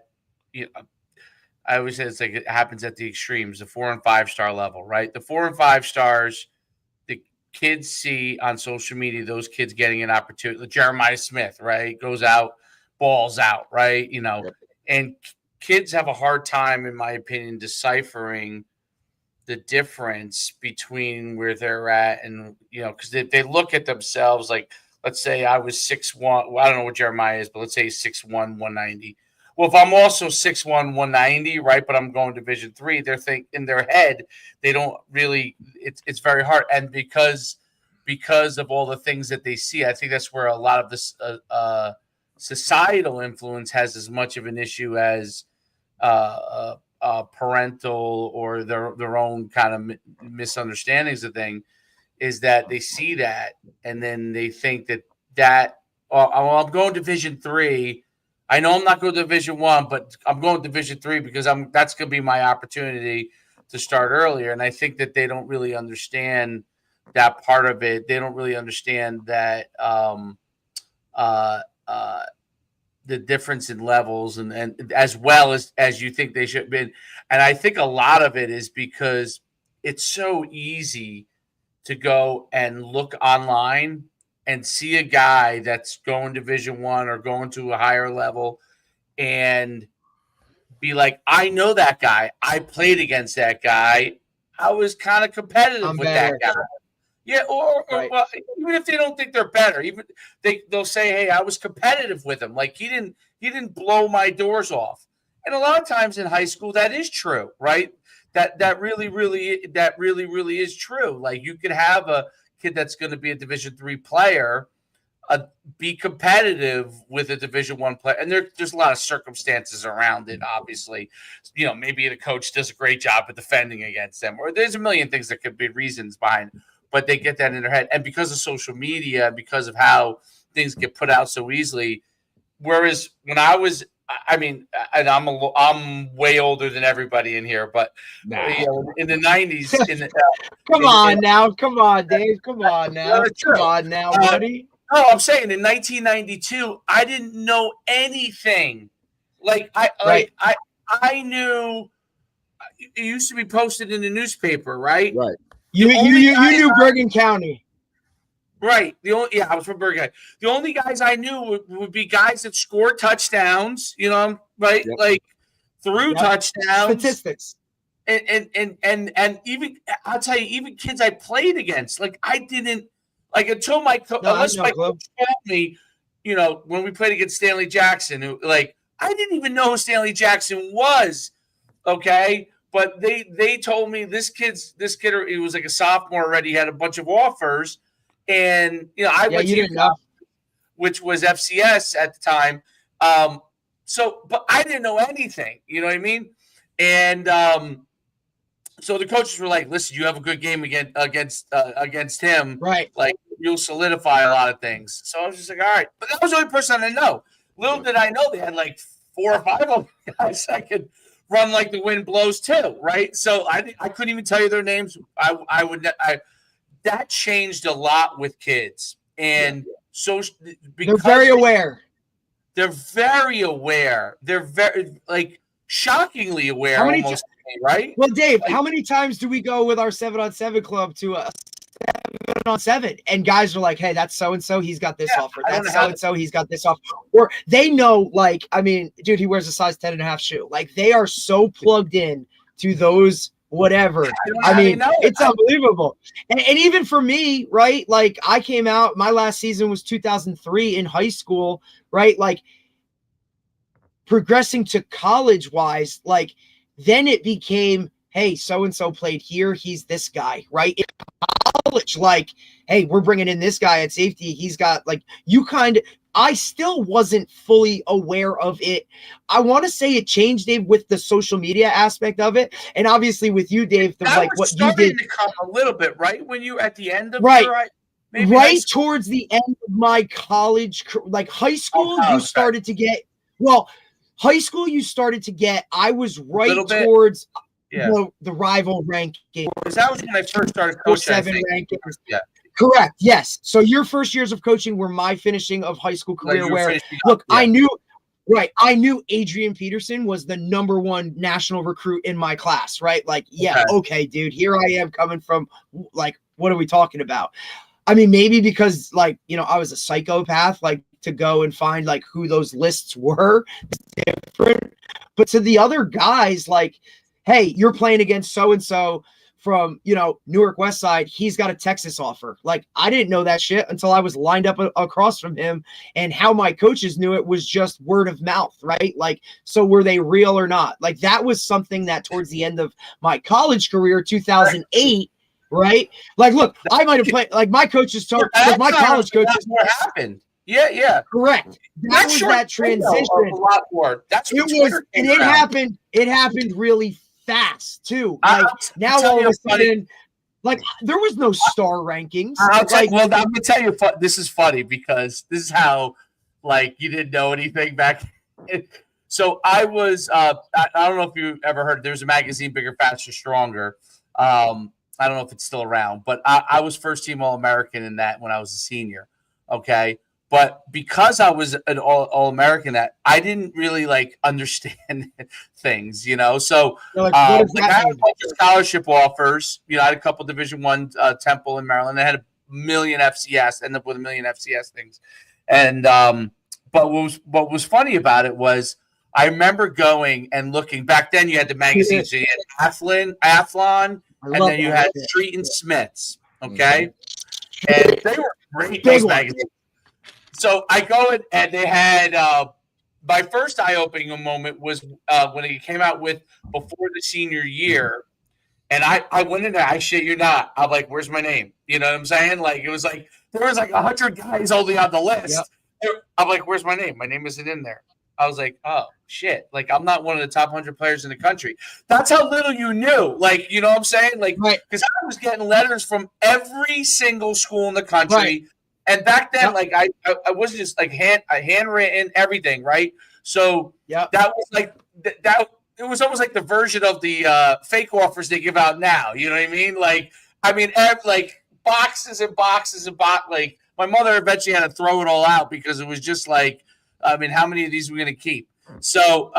always say it's like it happens at the extremes, the 4 and 5 star level, right? The 4 and 5 stars, the kids see on social media those kids getting an opportunity. Like Jeremiah Smith, right, goes out, balls out, right? And kids have a hard time, in my opinion, deciphering the difference between where they're at and, because they look at themselves like, let's say I was 6'1". Well, I don't know what Jeremiah is, but let's say he's 6'1", 190. Well, if I'm also 6'1", 190, right, but I'm going Division III, they're in their head, they don't really, it's very hard. And because of all the things that they see, I think that's where a lot of this societal influence has as much of an issue as parental or their own kind of misunderstandings of things, is that they see that and then they think that I'm going Division III. I know I'm not going to Division I, but I'm going Division III because that's going to be my opportunity to start earlier. And I think that they don't really understand that part of it. They don't really understand that the difference in levels and as well as you think they should have been. And I think a lot of it is because it's so easy to go and look online and see a guy that's going Division I or going to a higher level and be like, I know that guy. I played against that guy. I was kind of competitive with that guy. Yeah, or well, even if they don't think they're better, even they'll say, "Hey, I was competitive with him. Like he didn't blow my doors off." And a lot of times in high school, that is true, right? That really is true. Like you could have a kid that's going to be a Division III player, be competitive with a Division I player, and there's a lot of circumstances around it. Obviously, maybe the coach does a great job of defending against them, or there's a million things that could be reasons behind it. But they get that in their head. And because of social media, because of how things get put out so easily, whereas when I was, and I'm way older than everybody in here, but in the 90s, come on, Dave, come on now, buddy. No, I'm saying in 1992, I didn't know anything. I knew it used to be posted in the newspaper, right? Right. You knew Bergen County. Right. I was from Bergen County. The only guys I knew would be guys that scored touchdowns, right? Yep. Like threw touchdowns. Statistics. And even I'll tell you, even kids I played against, like I didn't until my coach told me, when we played against Stanley Jackson, I didn't even know who Stanley Jackson was. Okay. But they told me this kid, he was like a sophomore already, had a bunch of offers. And, I went to which was FCS at the time. But I didn't know anything, you know what I mean? And so the coaches were like, listen, you have a good game against him. Right. Like, you'll solidify a lot of things. So I was just like, all right. But that was the only person I didn't know. Little did I know they had like 4 or 5 of them guys I could run like the wind blows too, right? So I couldn't even tell you their names. That changed a lot with kids, and so they're very aware. They're very aware. They're very shockingly aware How many almost, right? Well, Dave, how many times do we go with our 7-on-7 club to a 7-on-7 and guys are like, hey, that's so-and-so, he's got this offer. That's so-and-so, he's got this offer. Or they know, like, I mean, dude, he wears a size 10.5 shoe. Like, they are so plugged in to those whatever. I mean, it's unbelievable. And even for me, right, like, I came out, my last season was 2003 in high school, right? Like, progressing to college-wise, like, then it became, hey, so-and-so played here. He's this guy, right? In college, like, hey, we're bringing in this guy at safety. He's got, like, I still wasn't fully aware of it. I want to say it changed, Dave, with the social media aspect of it. And obviously with you, Dave, like what you did. To come a little bit, right? When you at the end of right. Right towards the end of my college, like high school, you started to get, high school, you started to get, I was right towards the rival ranking. Because that was when I first started coaching. 7 rankings. Yeah. Correct. Yes. So your first years of coaching were my finishing of high school career where, look, I knew Adrian Peterson was the #1 national recruit in my class, right? Like, okay, dude, here I am coming from, like, what are we talking about? I mean, maybe because, like, you know, I was a psychopath, like, to go and find, like, who those lists were. Different. But to the other guys, like, hey, you're playing against so-and-so from, you know, Newark West Side. He's got a Texas offer. Like, I didn't know that shit until I was lined up across from him, and how my coaches knew it was just word of mouth, right? Like, so were they real or not? Like, that was something that towards the end of my college career, 2008, right? Like, look, I might have played, like, my coaches told, my college coaches. What happened? Yeah. Correct. That was that transition. A lot more. That's what it was, and it happened. It happened really fast too. Like, now all of a sudden, like, there was no star rankings. I'm gonna tell you, this is funny because this is how, like, you didn't know anything back. So I was, I don't know if you ever heard. There's a magazine, Bigger, Faster, Stronger. I don't know if it's still around, but I was first team All-American in that when I was a senior. Okay. But because I was an All-American, that I didn't really, like, understand things, you know. So I had a bunch of scholarship offers. You know, I had a couple Division I Temple in Maryland. I had a million FCS, ended up with a million FCS things. And but what was funny about it was I remember going and looking. Back then, you had the magazines. So you had Athlon, and then you had Street and Smiths. Okay, and they were great. Those magazines. So I go in, and they had my first eye-opening moment was when it came out with before the senior year, and I went in there. I shit you not. I'm like, "Where's my name?" You know what I'm saying? Like, it was like there was like 100 guys only on the list. Yep. I'm like, "Where's my name? My name isn't in there." I was like, "Oh shit!" Like, I'm not one of the top 100 players in the country. That's how little you knew. Like, you know what I'm saying? Like, because I was getting letters from every single school in the country. Right. And back then, like, I wasn't just like handwritten everything, right? So that was like that. It was almost like the version of the fake offers they give out now. You know what I mean? Like, like boxes and boxes and like my mother eventually had to throw it all out because it was just like, I mean, how many of these are we going to keep? So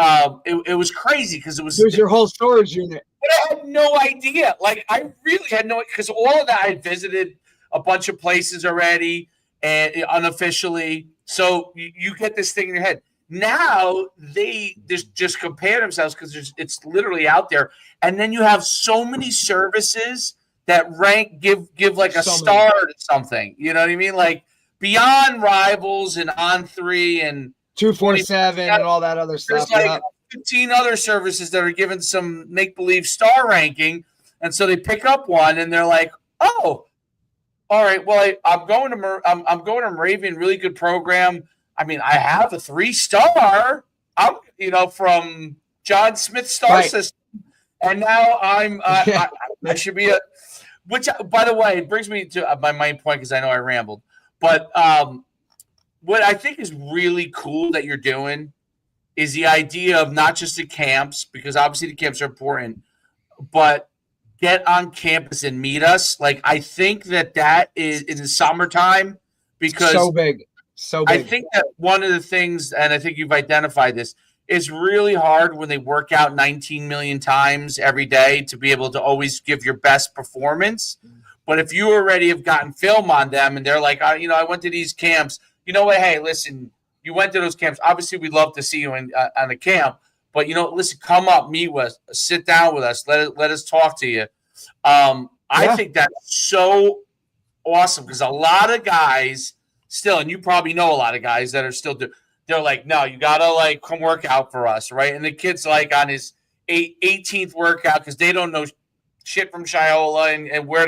it was crazy because it was your whole storage unit. But I had no idea. Like, I really had no, because all of that I had visited a bunch of places already. And unofficially, so you get this thing in your head. Now they just compare themselves because it's literally out there, and then you have so many services that give like a star to something. You know what I mean? Like beyond Rivals and On3 and 247 and all that other stuff. There's like 15 other services that are given some make believe star ranking, and so they pick up one and they're like, oh. All right. Well, I'm going to Moravian, really good program. I mean, I have a 3-star. I'm, you know, from John Smith Star System, and now I should be which, by the way, it brings me to my main point because I know I rambled. But what I think is really cool that you're doing is the idea of not just the camps, because obviously the camps are important, but get on campus and meet us. Like, I think that is in the summertime, because so big. I think that one of the things, and I think you've identified this, it's really hard when they work out 19 million times every day to be able to always give your best performance. But if you already have gotten film on them and they're like, I went to these camps, you know what? Hey, listen, you went to those camps. Obviously, we'd love to see you on a camp. But, listen, come up, meet with us, sit down with us, let us talk to you. I think that's so awesome because a lot of guys still, and you probably know a lot of guys that are still they're like, no, you got to, come work out for us, right? And the kid's, on his 18th workout because they don't know shit from Shiola and where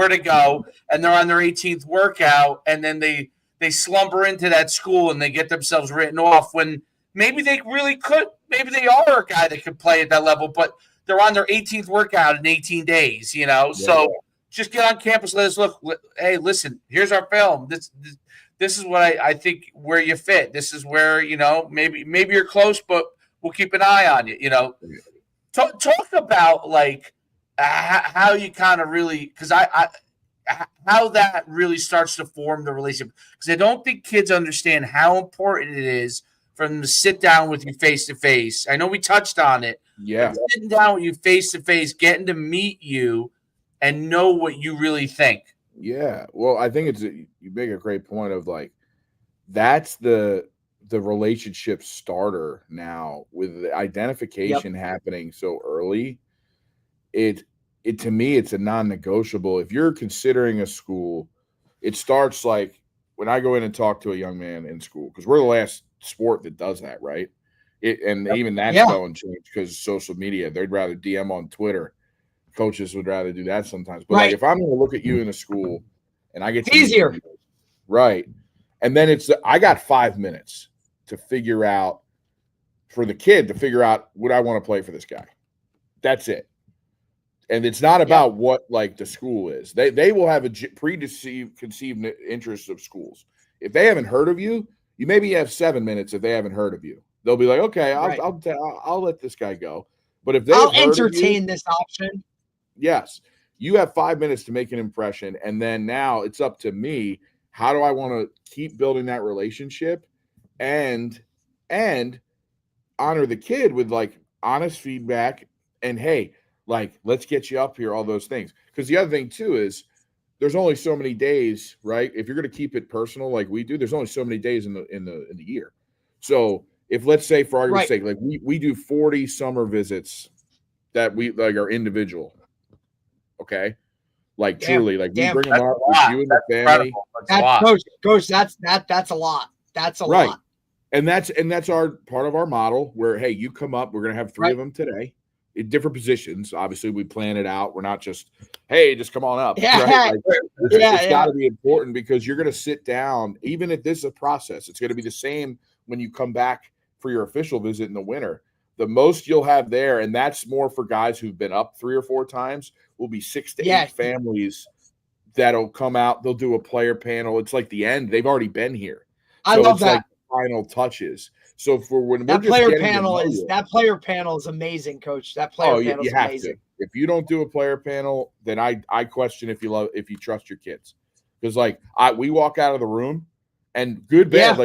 to go, and they're on their 18th workout, and then they slumber into that school and they get themselves written off when maybe they really could. Maybe they are a guy that could play at that level, but they're on their 18th workout in 18 days, Yeah. So just get on campus. Let us look. Hey, listen, here's our film. This is what I think where you fit. This is where, maybe you're close, but we'll keep an eye on you, Talk about, how you kind of really – because how that really starts to form the relationship. Because I don't think kids understand how important it is for them to sit down with you face-to-face. I know we touched on it. Yeah. Sitting down with you face-to-face, getting to meet you and know what you really think. Yeah. Well, I think you make a great point of, that's the relationship starter now with the identification happening so early. It to me, it's a non-negotiable. If you're considering a school, it starts when I go in and talk to a young man in school, because we're the last sport that does that, right? Even that's going to change because social media. They'd rather DM on Twitter. Coaches would rather do that sometimes. But if I'm going to look at you in a school and I get to easier, you, right? And then I got 5 minutes to figure out for the kid to figure out would I want to play for this guy. That's it. And it's not about what the school is. They will have a conceived interest of schools. If they haven't heard of you, you maybe have 7 minutes. If they haven't heard of you, they'll be like, okay, I'll let this guy go. But if I'll entertain this option. Yes, you have 5 minutes to make an impression, and then now it's up to me. How do I want to keep building that relationship, and honor the kid with honest feedback and hey. Let's get you up here, all those things. Because the other thing, too, is there's only so many days, right? If you're going to keep it personal like we do, there's only so many days in the year. So if, let's say, for argument's sake, we do 40 summer visits that we are individual, okay? Truly, we bring them up with you and the family. Coach, that's a lot. That's a lot. And that's our part of our model where, hey, you come up, we're going to have 3 of them today. In different positions. Obviously, we plan it out. We're not just, hey, just come on up. Yeah. Right? It's got to be important because you're going to sit down. Even if this is a process, it's going to be the same when you come back for your official visit in the winter. The most you'll have there, and that's more for guys who've been up 3 or 4 times, will be 6 to 8 families that'll come out. They'll do a player panel. It's like the end. They've already been here. I love that. Final touches. So for when that player panel is amazing, Coach. That player panel is amazing. To. If you don't do a player panel, then I question if you trust your kids, because we walk out of the room and good bad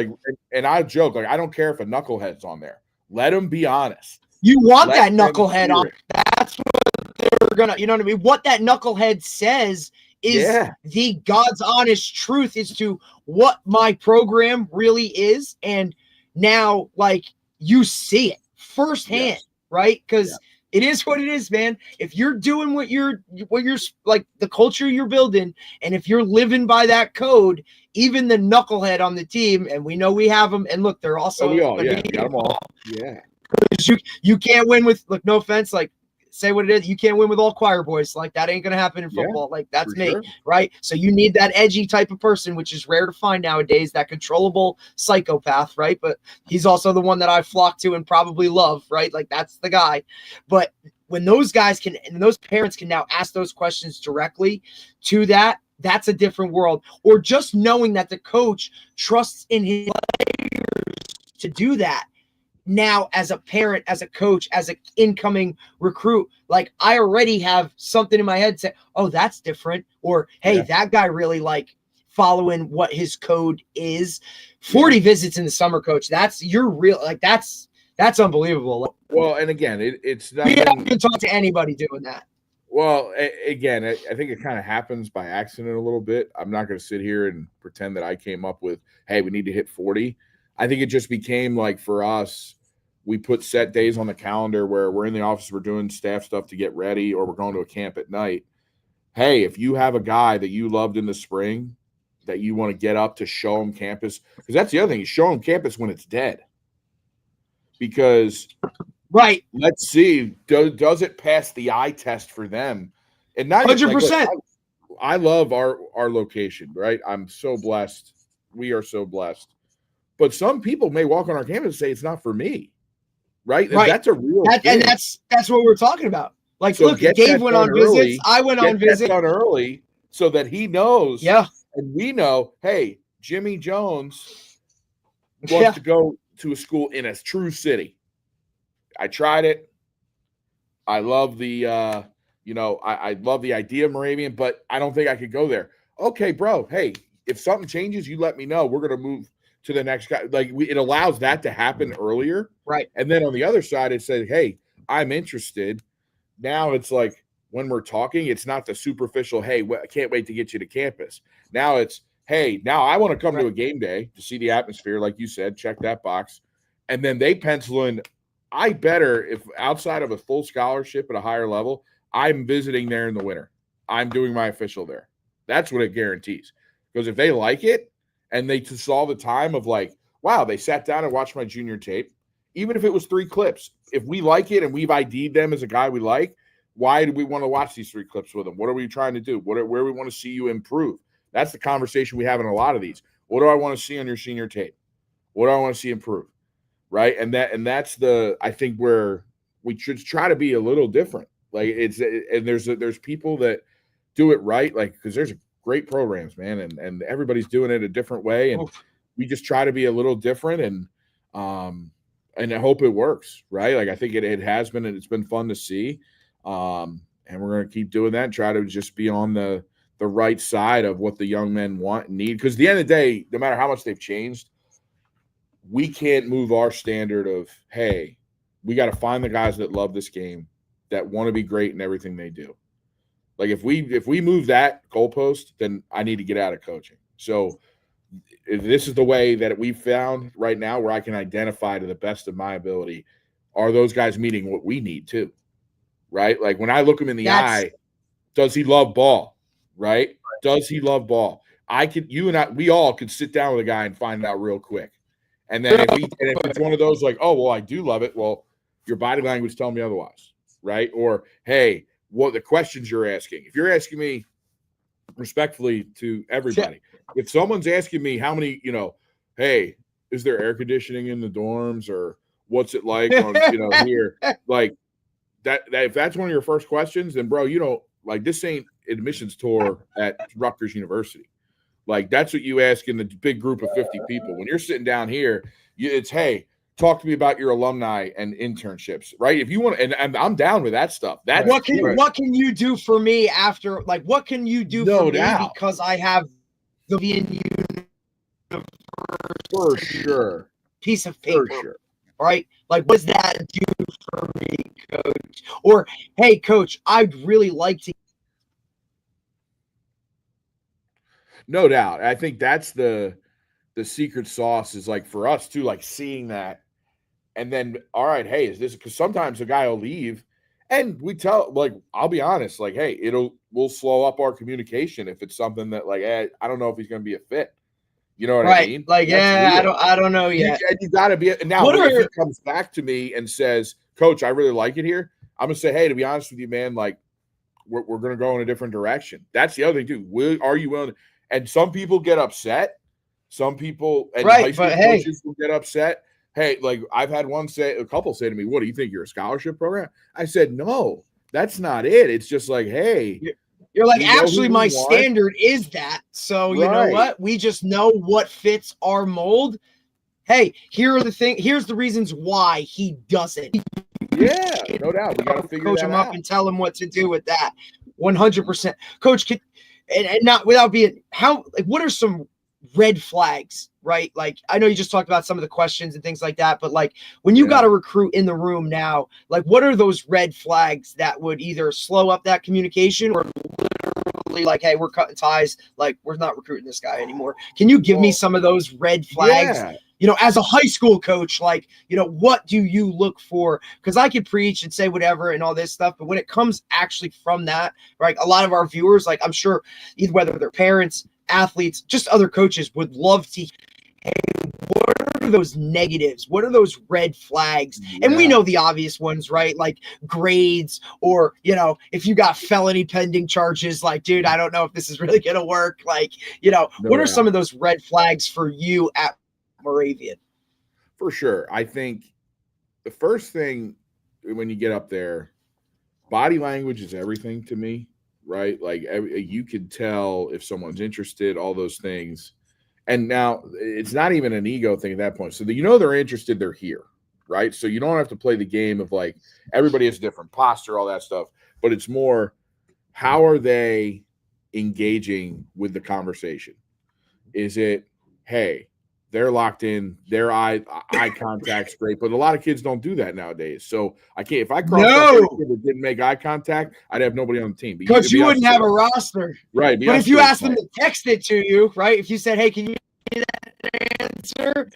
and I joke I don't care if a knucklehead's on there. Let them be honest. You want that knucklehead on. That's what they're gonna. You know what I mean? What that knucklehead says is the God's honest truth as to what my program really is, and now you see it firsthand, right? Because it is what it is, man. If you're doing what you're the culture you're building, and if you're living by that code, even the knucklehead on the team, and we know we have them, and look, they're also we got them all. You can't win with no offense, say what it is. You can't win with all choir boys. That ain't gonna happen in football. That's me, right? So you need that edgy type of person, which is rare to find nowadays. That controllable psychopath, right? But he's also the one that I flock to and probably love, right? That's the guy. But when those guys can, and those parents can now ask those questions directly to that's a different world. Or just knowing that the coach trusts in his players to do that. Now, as a parent, as a coach, as an incoming recruit, I already have something in my head say, oh, that's different. Or, hey, that guy really following what his code is. 40 visits in the summer, Coach. That's your real, that's That's unbelievable. Well, and again, it's We nothing. haven't talked to anybody doing that. Well, again, I think it kind of happens by accident a little bit. I'm not going to sit here and pretend that I came up with, hey, we need to hit 40. I think it just became like for us, we put set days on the calendar where we're in the office, we're doing staff stuff to get ready, or we're going to a camp at night. Hey, if you have a guy that you loved in the spring that you want to get up to show him campus, because that's the other thing, you show him campus when it's dead. Because right, let's see, does it pass the eye test for them? And not 100%. Like, I love our location, right? I'm so blessed. We are so blessed. But some people may walk on our campus and say it's not for me, right? And that's a real thing. And that's what we're talking about. Like, so look, Dave went on visits. I went on visits. Get that done early so that he knows. Yeah. And we know, hey, Jimmy Jones wants to go to a school in a true city. I tried it. I love the, I love the idea of Moravian, but I don't think I could go there. Okay, bro. Hey, if something changes, you let me know. We're going to move to the next guy. Like it allows that to happen earlier. Right. And then on the other side, it says, hey, I'm interested. Now it's like when we're talking, it's not the superficial, hey, I can't wait to get you to campus. Now it's, hey, now I want to come to a game day to see the atmosphere, like you said, check that box. And then they pencil in, I better, if outside of a full scholarship at a higher level, I'm visiting there in the winter. I'm doing my official there. That's what it guarantees. Because if they like it and they saw the time of like, wow, they sat down and watched my junior tape, even if it was 3 clips, if we like it and we've ID'd them as a guy we like, why do we want to watch these 3 clips with them? What are we trying to do? where we want to see you improve? That's the conversation we have in a lot of these. What do I want to see on your senior tape? What do I want to see improve? Right. And that's I think where we should try to be a little different. Like and there's people that do it right. Like, cause there's great programs, man. And everybody's doing it a different way. And we just try to be a little different and I hope it works. Right. Like I think it has been, and it's been fun to see. And we're going to keep doing that and try to just be on the right side of what the young men want and need. Cause at the end of the day, no matter how much they've changed, we can't move our standard of, hey, we got to find the guys that love this game, that want to be great in everything they do. Like if we move that goalpost, then I need to get out of coaching. So if this is the way that we've found right now where I can identify to the best of my ability, are those guys meeting what we need too? Right? Like when I look him in the eye, does he love ball? Right? Does he love ball? We all could sit down with a guy and find out real quick. And then if it's one of those like, oh, well, I do love it. Well, your body language telling me otherwise, right? Or, hey, what the questions you're asking. If you're asking me respectfully to everybody, if someone's asking me how many, hey, is there air conditioning in the dorms or what's it like on, here, like that if that's one of your first questions, then bro, like this ain't admissions tour at Rutgers University. Like that's what you ask in the big group of 50 people. When you're sitting down here, it's, hey, talk to me about your alumni and internships, right? If you want, and I'm down with that stuff. That's what can you do for me after? Like, what can you do for me because I have the Universe for sure piece of paper, for sure. Right? Like, what does that do for me, coach? Or, hey, coach, I'd really like to. No doubt. I think that's the secret sauce is like for us too, like seeing that. And then, all right, hey, is this because sometimes a guy will leave and we tell, like, I'll be honest, like, hey, we'll slow up our communication if it's something that like, I don't know if he's going to be a fit. You know what I mean? Like, I don't know yet. You got to be now. If he comes back to me and says, Coach, I really like it here, I'm going to say, hey, to be honest with you, man, like we're going to go in a different direction. That's the other thing too. Are you willing to? And some people get upset. Some people and high school coaches will get upset. Hey, like I've had a couple say to me, what do you think, you're a scholarship program? I said, no, that's not it. It's just like, hey, you're like, actually my standard is that. So you know what? We just know what fits our mold. Hey, here's the reasons why he doesn't. Yeah, no doubt. We got to figure coach that him out. Up and tell him what to do with that. 100%. Coach, and not without being what are some red flags, right? Like, I know you just talked about some of the questions and things like that, but like when you got a recruit in the room now, like what are those red flags that would either slow up that communication or literally like, hey, we're cutting ties, like we're not recruiting this guy anymore? Can you give me some of those red flags? You know, as a high school coach, like, you know, what do you look for? Because I could preach and say whatever and all this stuff, but when it comes actually from that, right, a lot of our viewers, like I'm sure either whether they're parents, athletes, just other coaches would love to, hey, what are those negatives? What are those red flags? And we know the obvious ones, right? Like grades, or, you know, if you got felony pending charges, like, dude, I don't know if this is really going to work. Like, you know, what are some of those red flags for you at Moravian? For sure. I think the first thing when you get up there, body language is everything to me, right? Like you could tell if someone's interested, all those things. And now it's not even an ego thing at that point. So you know they're interested, they're here, right? So you don't have to play the game of like everybody has different posture, all that stuff. But it's more, how are they engaging with the conversation? Is it, hey, they're locked in, their eye contact's great, but a lot of kids don't do that nowadays. So I can't, if I crossed up a kid that didn't make eye contact, I'd have nobody on the team. Because you wouldn't have a roster. Right. But if you asked them to text it to you, right? If you said, hey, can you give me that answer?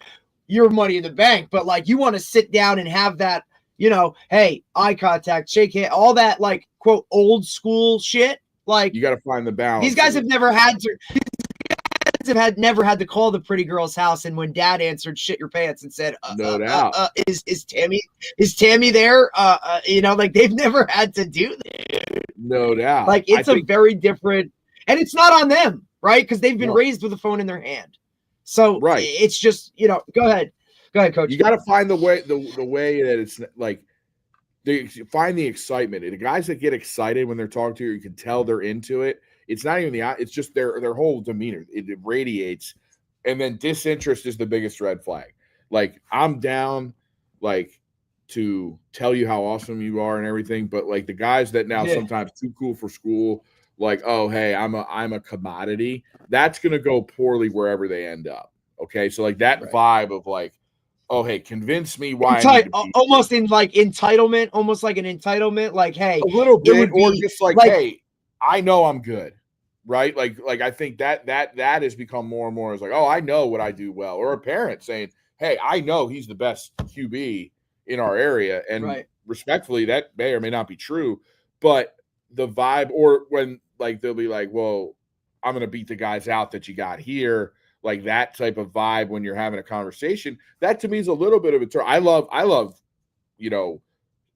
You're money in the bank. But like you want to sit down and have that, you know, hey, eye contact, shake hand, all that like quote old school shit. Like you got to find the balance. These guys have never had to. Never had to call the pretty girl's house, and when dad answered, shit your pants and said, no doubt, is Tammy there? You know, like they've never had to do that. No doubt. Like it's a very different, and it's not on them, right? Because they've been raised with a phone in their hand. So it's just, you know, go ahead, coach. You got to find the way that it's like they find the excitement. And the guys that get excited when they're talking to you can tell they're into it. It's not even it's just their whole demeanor. It radiates. And then disinterest is the biggest red flag. Like I'm down like to tell you how awesome you are and everything, but like the guys that now sometimes too cool for school, like, oh, hey, I'm a commodity. That's going to go poorly wherever they end up. Okay? So like that vibe of like, oh, hey, convince me why I need to be almost in like entitlement, almost like an entitlement, like, hey, a little bit, or just like, hey, I know I'm good, right? Like I think that has become more and more as like, oh, I know what I do well, or a parent saying, hey, I know he's the best QB in our area, and respectfully, that may or may not be true, but the vibe, or when like they'll be like, well, I'm gonna beat the guys out that you got here, like that type of vibe when you're having a conversation. That to me is a little bit of a turn. I love, you know,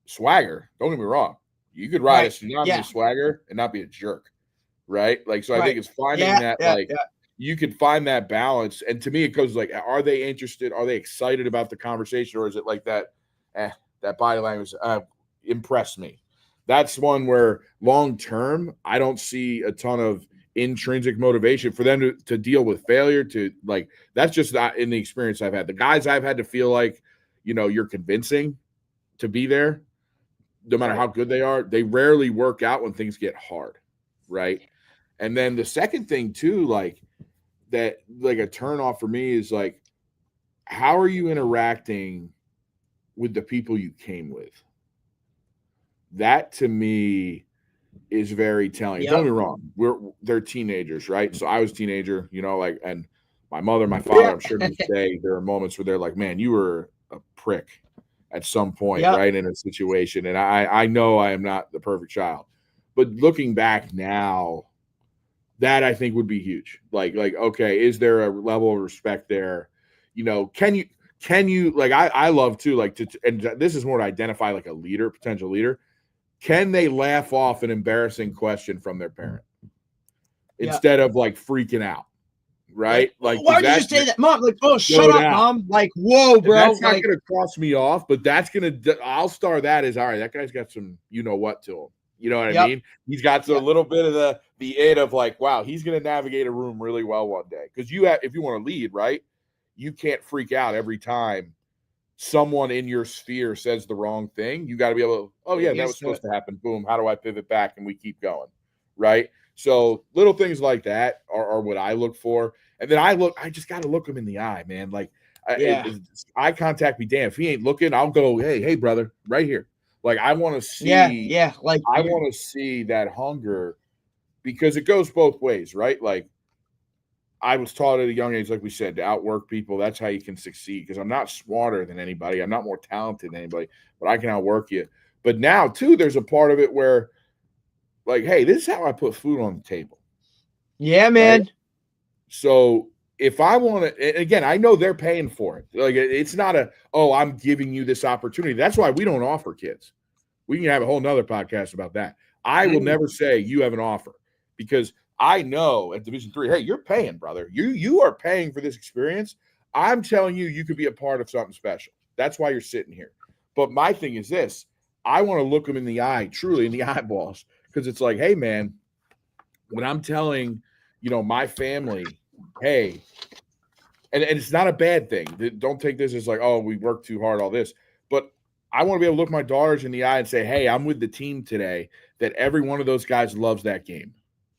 swagger. Don't get me wrong. You could ride a tsunami swagger and not be a jerk, right? Like, so I think it's finding you could find that balance. And to me, it goes like, are they interested? Are they excited about the conversation? Or is it like that, that body language impressed me? That's one where long-term, I don't see a ton of intrinsic motivation for them to deal with failure. To like, that's just not in the experience I've had. The guys I've had to feel like, you know, you're convincing to be there, no matter how good they are, they rarely work out when things get hard, right? And then the second thing too, like that, like a turnoff for me is like, how are you interacting with the people you came with? That to me is very telling. Don't get me wrong, they're teenagers, right? So I was a teenager, you know, like, and my mother, my father, I'm sure to this day, there are moments where they're like, man, you were a prick at some point, right, in a situation. And I know I am not the perfect child. But looking back now, that I think would be huge. Like, okay, is there a level of respect there? You know, can you like I love too, like and this is more to identify like a leader, potential leader. Can they laugh off an embarrassing question from their parent instead of like freaking out? Right? Like, why did you just say that, mom? Like, oh, shut up, mom. Like, whoa, bro. That's not going to cross me off, but that's going to, I'll star that as, all right, that guy's got some, you know what to him. You know what I mean? He's got a little bit of the id of like, wow, he's going to navigate a room really well one day. Because if you want to lead, right, you can't freak out every time someone in your sphere says the wrong thing. You got to be able to, oh yeah, that was supposed to happen. Boom. How do I pivot back? And we keep going. Right. So little things like that are what I look for. And then I just got to look him in the eye, man. Like, Yeah. eye contact be damned. If he ain't looking, I'll go, hey, brother, right here. Like, I want to see, yeah. Like, I want to see that hunger, because it goes both ways, right? Like, I was taught at a young age, like we said, to outwork people. That's how you can succeed, because I'm not smarter than anybody. I'm not more talented than anybody, but I can outwork you. But now, too, there's a part of it where, like, hey, this is how I put food on the table. yeah, man. Right? So if I want to, again, I know they're paying for it. Like, it's not I'm giving you this opportunity. That's why we don't offer kids. We can have a whole nother podcast about that. I will never say you have an offer, because I know at Division III, hey, you're paying, brother. You are paying for this experience. I'm telling you, you could be a part of something special. That's why you're sitting here. But my thing is this: I want to look them in the eye, truly in the eyeballs, because it's like, hey, man, when I'm telling, my family, hey, and it's not a bad thing. Don't take this as like, oh, we worked too hard, all this. But I want to be able to look my daughters in the eye and say, hey, I'm with the team today, that every one of those guys loves that game.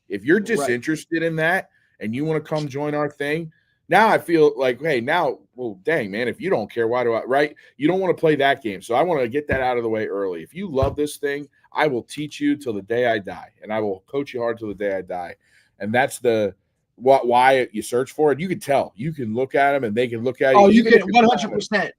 If you're disinterested in that and you want to come join our thing, now I feel like, hey, well, dang, man, if you don't care, why do I, right? You don't want to play that game. So I want to get that out of the way early. If you love this thing, I will teach you till the day I die, and I will coach you hard till the day I die. And that's why you search for it. You can tell. You can look at them, and they can look at you. Oh, you can 100%.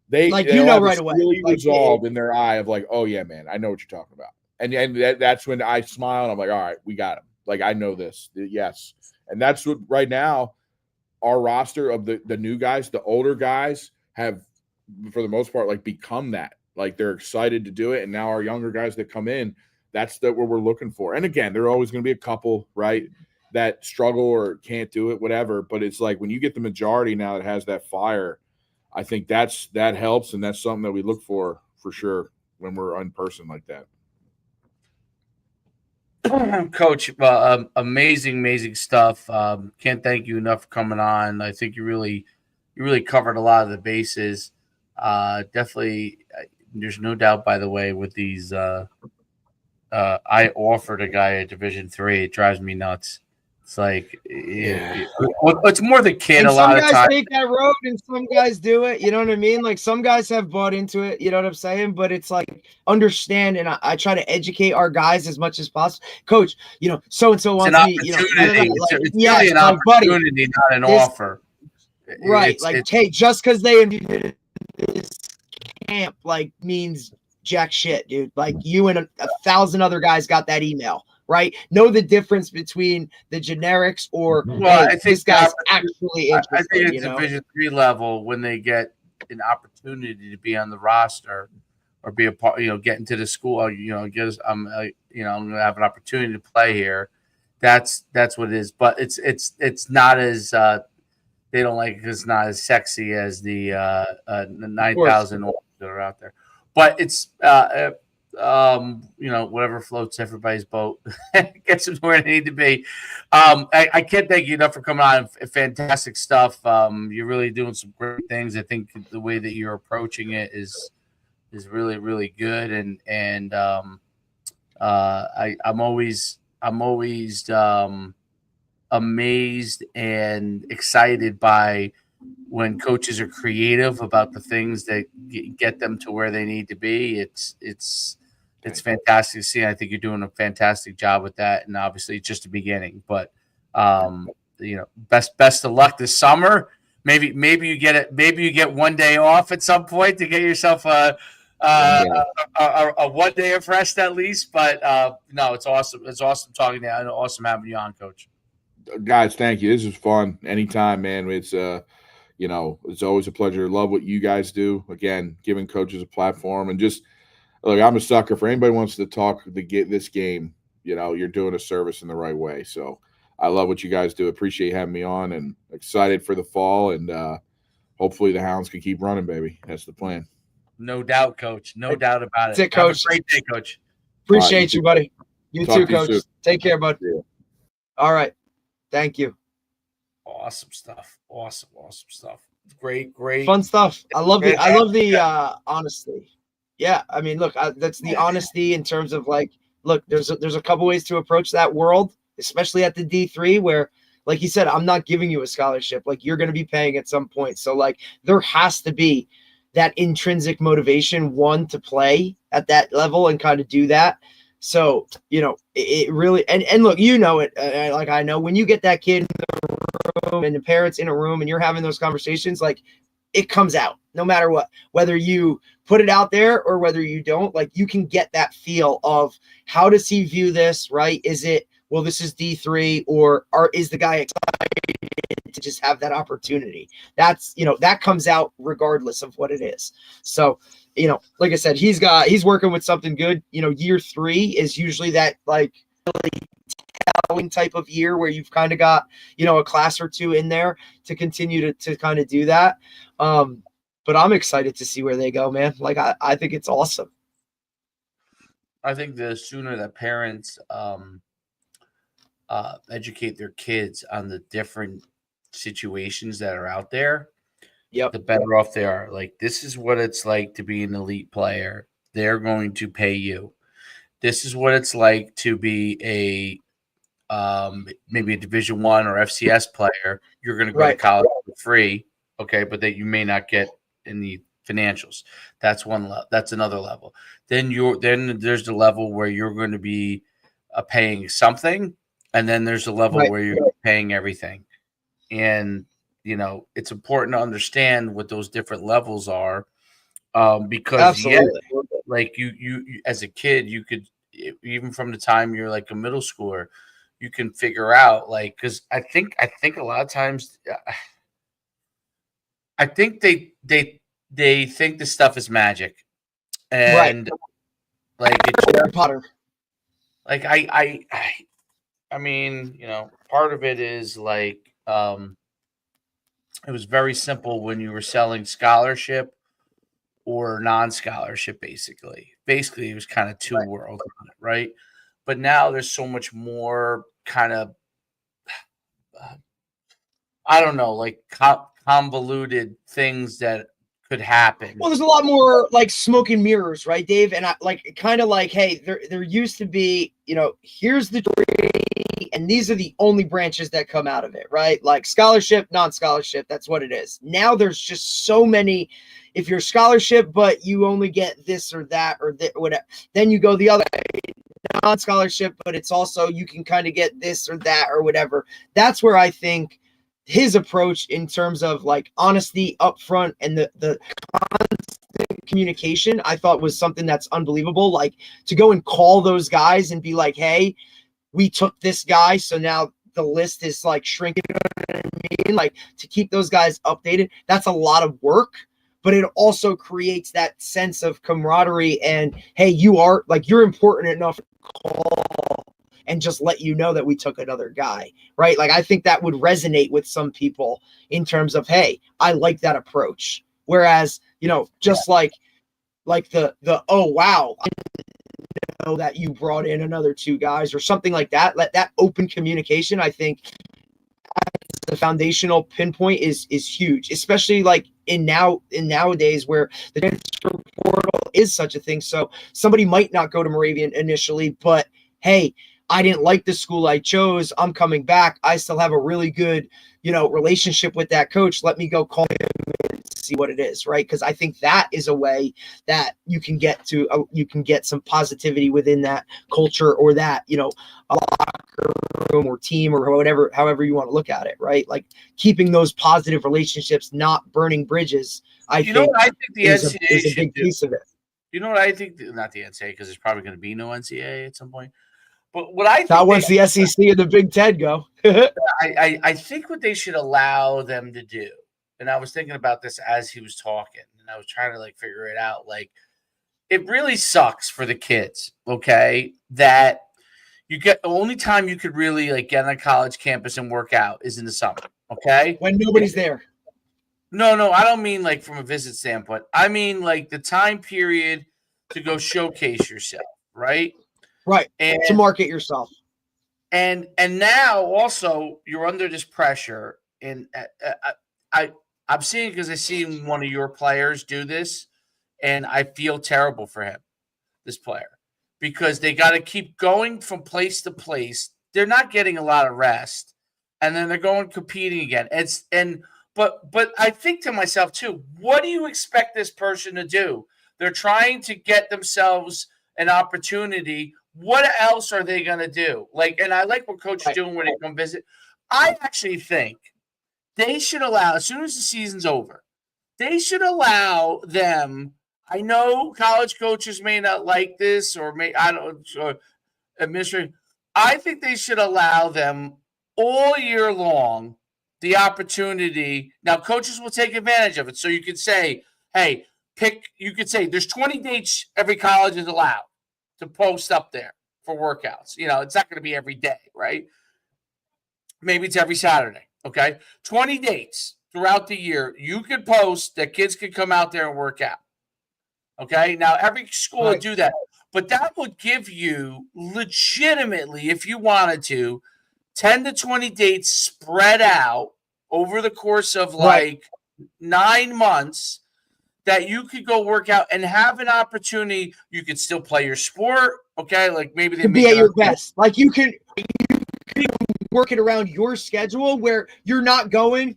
They like, right away. Really resolved in their eye of like, oh yeah, man, I know what you're talking about. And that's when I smile and I'm like, all right, we got him. Like, I know this. Yes. And that's what right now our roster of the new guys, the older guys, have, for the most part, like, become that. Like, they're excited to do it. And now our younger guys that come in, that's what we're looking for. And again, there are always going to be a couple, right, that struggle or can't do it, whatever. But it's like, when you get the majority now that has that fire, I think that helps. And that's something that we look for sure when we're in person like that. Coach, amazing stuff. Can't thank you enough for coming on. I think you really covered a lot of the bases. Definitely, there's no doubt, by the way, with these. I offered a guy at Division III. It drives me nuts. It's like, it's more the kid. And a lot of times, some guys take that road, and some guys do it. You know what I mean? Like, some guys have bought into it. You know what I'm saying? But it's like, understand, and I try to educate our guys as much as possible. Coach, so and so wants me. It's really an opportunity, not an offer. Right? Hey, just because they invited this camp, like, means jack shit, dude. Like, you and a 1,000 other guys got that email. Right? Know the difference between the generics or, I think this guy's actually interested. I think it's Division III level, when they get an opportunity to be on the roster or be a part, get into the school, I'm going to have an opportunity to play here. That's what it is. But it's not as they don't like it because it's not as sexy as the 9,000 that are out there. But it's whatever floats everybody's boat gets them where they need to be. I can't thank you enough for coming on. Fantastic stuff. You're really doing some great things. I think the way that you're approaching it is really, really good. And I'm always amazed and excited by when coaches are creative about the things that get them to where they need to be. It's fantastic to see. I think you're doing a fantastic job with that, and obviously it's just the beginning. But best of luck this summer. Maybe you get it. Maybe you get one day off at some point to get yourself a 1 day of rest at least. But no, it's awesome. It's awesome talking to you. And awesome having you on, Coach. Guys, thank you. This is fun. Anytime, man. It's it's always a pleasure. Love what you guys do. Again, giving coaches a platform, and just look, I'm a sucker for anybody who wants to talk this game. You're doing a service in the right way. So I love what you guys do. Appreciate having me on, and excited for the fall. And hopefully the Hounds can keep running, baby. That's the plan. No doubt, Coach. No doubt about it. That's it, Coach. Have a great day, Coach. Appreciate you, buddy. You too, Coach. Take care, bud. Yeah. All right. Thank you. Awesome stuff. Awesome stuff. Great. Fun stuff. I love the honesty. Yeah. I mean, look, that's the honesty in terms of, like, look, there's a couple ways to approach that world, especially at the D3, where, like he said, I'm not giving you a scholarship. Like, you're going to be paying at some point. So like there has to be that intrinsic motivation, one, to play at that level and kind of do that. So, it really, and look, it, like I know when you get that kid in the room and the parents in a room and you're having those conversations, like it comes out no matter what, whether you put it out there or whether you don't, like you can get that feel of how does he view this, right? Is it, well, this is D3, or is the guy excited to just have that opportunity? That's, that comes out regardless of what it is. So, like I said, he's working with something good. Year 3 is usually that like really telling type of year where you've kind of got, a class or two in there to continue to kind of do that. But I'm excited to see where they go, man. Like, I think it's awesome. I think the sooner that parents educate their kids on the different situations that are out there, the better off they are. Like, this is what it's like to be an elite player. They're going to pay you. This is what it's like to be a maybe a Division 1 or FCS player. You're going to go to college for free, okay, but that you may not get in the financials. That's one level. That's another level. Then there's the level where you're going to be paying something, and then there's the level where you're paying everything. And it's important to understand what those different levels are, because absolutely, like you as a kid, you could, even from the time you're like a middle schooler, you can figure out, like, because I think a lot of times, I think they think this stuff is magic, and like it's Harry Potter. Like I mean, part of it is like it was very simple when you were selling scholarship or non-scholarship. Basically, it was kind of two worlds on it, right? But now there's so much more kind of I don't know, like convoluted things that could happen. Well, there's a lot more like smoke and mirrors, right, Dave? And I like kind of like, hey, there used to be, here's the degree, and these are the only branches that come out of it, right? Like scholarship, non-scholarship, that's what it is. Now there's just so many. If you're scholarship, but you only get this or that or whatever, then you go the other way. Non-scholarship, but it's also you can kind of get this or that or whatever. That's where I think his approach in terms of like honesty upfront and the constant communication, I thought was something that's unbelievable. Like to go and call those guys and be like, hey, we took this guy, so now the list is like shrinking. You know what I mean? Like to keep those guys updated, that's a lot of work, but it also creates that sense of camaraderie and, hey, you're important enough to call and just let you know that we took another guy, right? Like, I think that would resonate with some people in terms of, hey, I like that approach. Whereas, just like the, oh, wow, I didn't know that you brought in another 2 guys or something like that. Let that open communication, I think the foundational pinpoint is huge, especially like in nowadays where the transfer portal is such a thing. So somebody might not go to Moravian initially, but hey, I didn't like the school I chose. I'm coming back. I still have a really good, relationship with that coach. Let me go call him and see what it is, right? Because I think that is a way that you can get some positivity within that culture or that, a locker room or team or whatever, however you want to look at it, right? Like keeping those positive relationships, not burning bridges. I think the NCAA is a big piece of it. You know what I think? Not the NCAA, because there's probably going to be no NCAA at some point. But what I think, not once the SEC and the Big Ten go. I think what they should allow them to do, and I was thinking about this as he was talking, and I was trying to like figure it out. Like, it really sucks for the kids, okay, that you get the only time you could really like get on a college campus and work out is in the summer, okay, when nobody's there. No, I don't mean like from a visit standpoint. I mean like the time period to go showcase yourself, right? Right, and to market yourself. And now also you're under this pressure, and I'm seeing, because I seen one of your players do this, and I feel terrible for him, this player, because they got to keep going from place to place. They're not getting a lot of rest, and then they're going competing again. But I think to myself too, what do you expect this person to do? They're trying to get themselves an opportunity. What else are they going to do? Like, and I like what Coach is doing when they come visit. I actually think they should allow, as soon as the season's over, they should allow them. I know college coaches may not like this, or administration. I think they should allow them all year long the opportunity. Now, coaches will take advantage of it. So you could say, hey, you could say there's 20 dates every college is allowed to post up there for workouts. It's not going to be every day, right? Maybe it's every Saturday, okay? 20 dates throughout the year. You could post that kids could come out there and work out, okay? Now, every school would do that. But that would give you legitimately, if you wanted to, 10 to 20 dates spread out over the course of 9 months that you could go work out and have an opportunity. You could still play your sport, okay? Like maybe they to be at your best. Like you can work it around your schedule where you're not going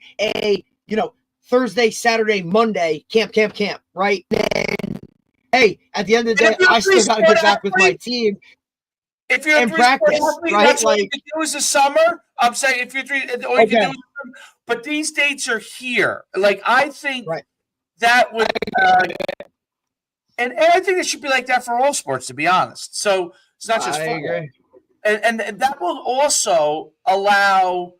Thursday, Saturday, Monday, camp, right? And hey, at the end of the day, I still got to get back with my team. If you're in practice, right? That's what you can do is the summer. I'm saying if you're all you can do is but these dates are here. Like I think that would, and I think it should be like that for all sports, to be honest. So it's not just football. And that will also allow,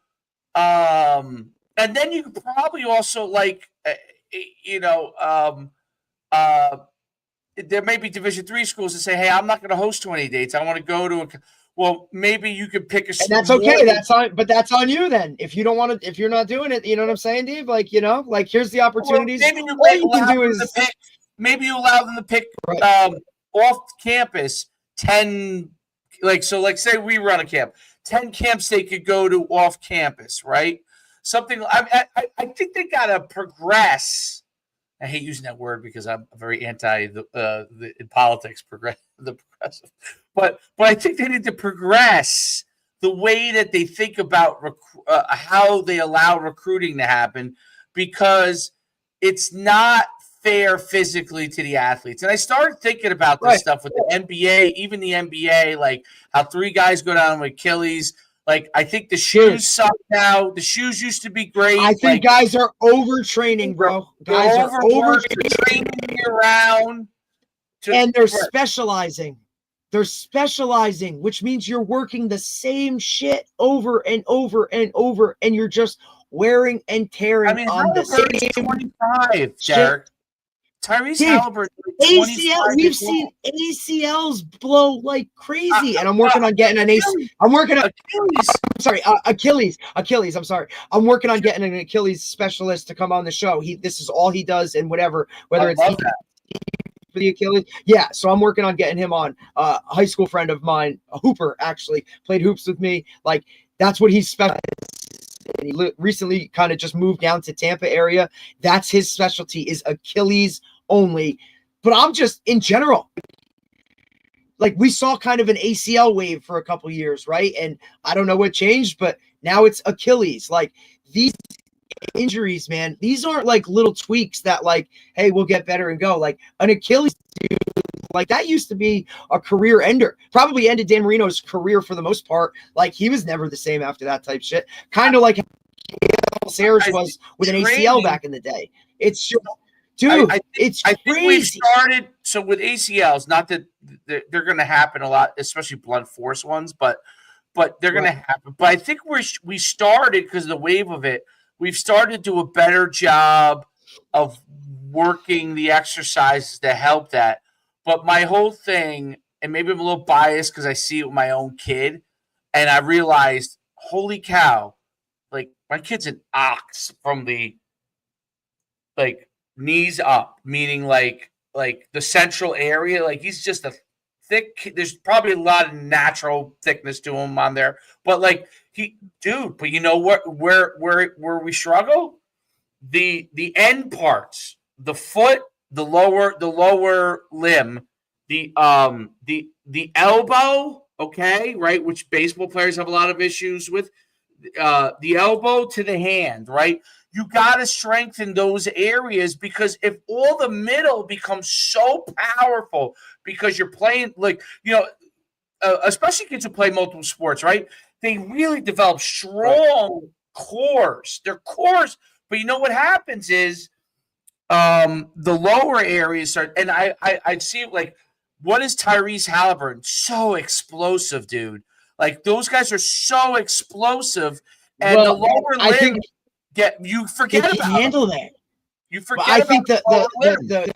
and then you could probably also there may be Division III schools that say, hey, I'm not going to host 20 dates. I want to go to well, maybe you could pick a. And that's okay. That's on you then. If you don't want to, if you're not doing it, you know what I'm saying, Dave? Here's the opportunities. Well, maybe you allow them to pick off campus 10. Say we run a camp, 10 camps they could go to off campus, right? Something. I think they got to progress. I hate using that word because I'm very anti in politics, the progressive. But I think they need to progress the way that they think about how they allow recruiting to happen, because it's not fair physically to the athletes. And I started thinking about this stuff with the NBA, even the NBA, like how 3 guys go down with Achilles. Like, I think the shoes suck now. The shoes used to be great. I think guys are overtraining, bro. Guys are overtraining around. And they're specializing. They're specializing, which means you're working the same shit over and over and over, and you're just wearing and tearing on the same 25, Derek. Tyrese Halliburton. ACL. We've seen ACLs blow like crazy, and I'm working on getting an ACL. I'm working on Achilles. Achilles. I'm sorry. I'm working on getting an Achilles specialist to come on the show. This is all he does, and whether it's for the Achilles. Yeah, so I'm working on getting him on. A high school friend of mine, a hooper, actually played hoops with me. Like, that's what he's special. And he recently kind of just moved down to Tampa area. That's his specialty, is Achilles only. But I'm just, in general, like, we saw kind of an ACL wave for a couple years, right? And I don't know what changed, but now it's Achilles. Like, these injuries, man, these aren't like little tweaks that like, hey, we'll get better and go. Like, an Achilles, dude, like, that used to be a career ender. Probably ended Dan Marino's career for the most part. Like, he was never the same after that type shit. Kind of like Sayers was with an ACL back in the day. It's just, dude, it's crazy. I think we started, so with ACLs, not that they're going to happen a lot, especially blunt force ones, but they're going to happen. But I think we started, because of the wave of it, we've started to do a better job of working the exercises to help that. But my whole thing, and maybe I'm a little biased because I see it with my own kid, and I realized, holy cow, like, my kid's an ox from the, like, knees up, meaning like the central area. Like, he's just a thick, there's probably a lot of natural thickness to him on there. But like, but you know what, where we struggle? The end parts, the foot, the lower limb, the elbow, okay, right, which baseball players have a lot of issues with. the elbow to the hand, right? You got to strengthen those areas, because if all the middle becomes so powerful because you're playing, like, especially kids who play multiple sports, right? They really develop strong cores. Their cores, but you know what happens is the lower areas start, and I'd see, like, what is Tyrese Halliburton? So explosive, dude. Like, those guys are so explosive, and the lower I limb, think you they forget can about handle them. that. You But forget I about think that the lower limb.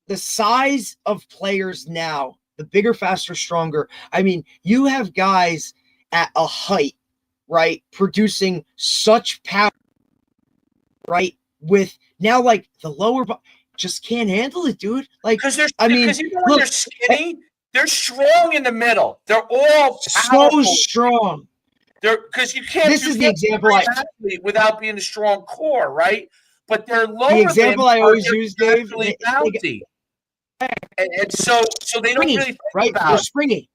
the size of players now, the bigger, faster, stronger. I mean, you have guys at a height, right, producing such power, right, with now, like, the lower just can't handle it, dude. Like, Because even when look, they're skinny, they're strong in the middle. They're all so powerful. strong. Because you can't. This is the example without being a strong core, right? But their lower the example limbs I always use, Dave. bouncy, and so they don't really think right. about. They're springy.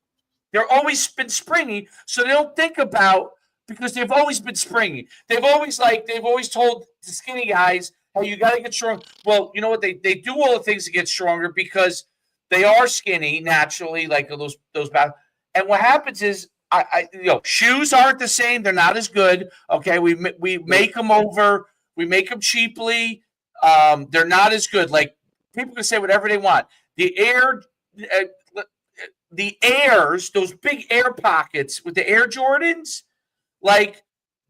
They're always been springy, so they don't think about, because they've always been springy. They've always told the skinny guys, "Hey, you got to get strong." Well, you know what? They do all the things to get stronger because they are skinny naturally, like those back. And what happens is, shoes aren't the same. They're not as good. Okay, we make them over. We make them cheaply. They're not as good. Like, people can say whatever they want. The airs, those big air pockets with the Air Jordans, like,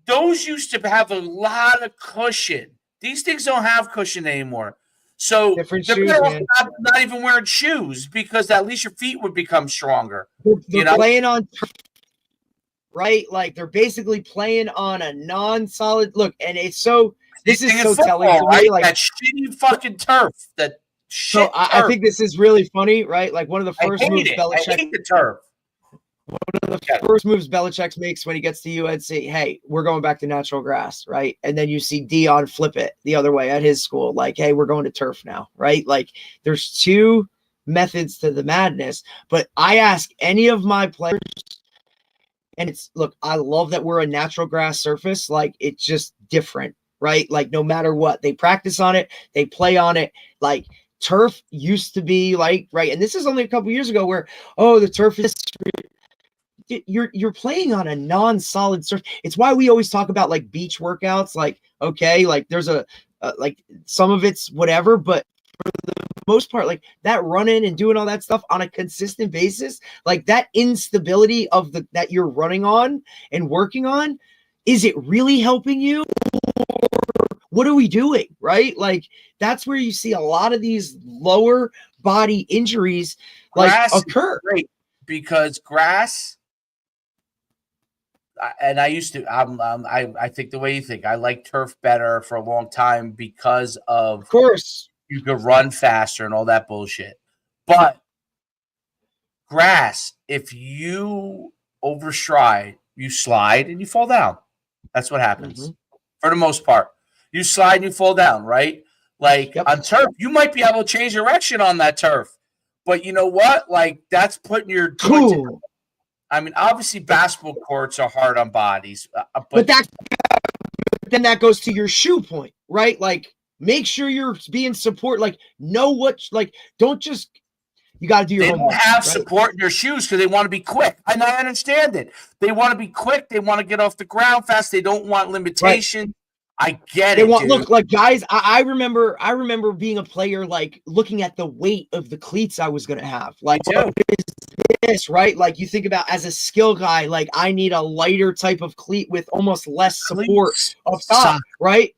those used to have a lot of cushion. These things don't have cushion anymore. So different they're shoes, better man. off not even wearing shoes, because at least your feet would become stronger. They're playing on, right? Like, they're basically playing on a non-solid look, and it's so. This is so football, telling to me, right? like, that shitty fucking turf. That shit. So I think this is really funny, right? Like, one of the first moves Belichick. I hate the turf. One of the first moves Belichick makes when he gets to UNC, hey, we're going back to natural grass, right? And then you see Dion flip it the other way at his school, like, hey, we're going to turf now, right? Like, there's two methods to the madness. But I ask any of my players, and it's, look, I love that we're a natural grass surface. Like, it's just different, right? Like, no matter what, they practice on it, they play on it. Like, turf used to be like, right, and this is only a couple years ago where, oh, the turf is, you're playing on a non-solid surface. It's why we always talk about, like, beach workouts. Like, okay, like, there's like, some of it's whatever, but for the most part, like, that running and doing all that stuff on a consistent basis, like, that instability of that you're running on and working on, is it really helping you? What are we doing, right? Like, that's where you see a lot of these lower body injuries occur. Great, because grass, and I used to, I think the way you think, I like turf better for a long time because of course, you could run faster and all that bullshit. But grass, if you overstride, you slide and you fall down. That's what happens for the most part. You slide and you fall down, right? Like, on turf, you might be able to change direction on that turf. But you know what? Like, that's putting your joints in. I mean, obviously, basketball courts are hard on bodies. But then that goes to your shoe point, right? Like, make sure you're being support. Like, know what, like, don't just, you got to do your homework. They don't have support in their shoes because they want to be quick. And I understand it. They want to be quick. They want to get off the ground fast. They don't want limitation. Right. I get it. Dude. Look, like, guys, I remember being a player, like, looking at the weight of the cleats I was going to have. Like, what is this, right? Like, you think about, as a skill guy, like, I need a lighter type of cleat with almost less support up top, right?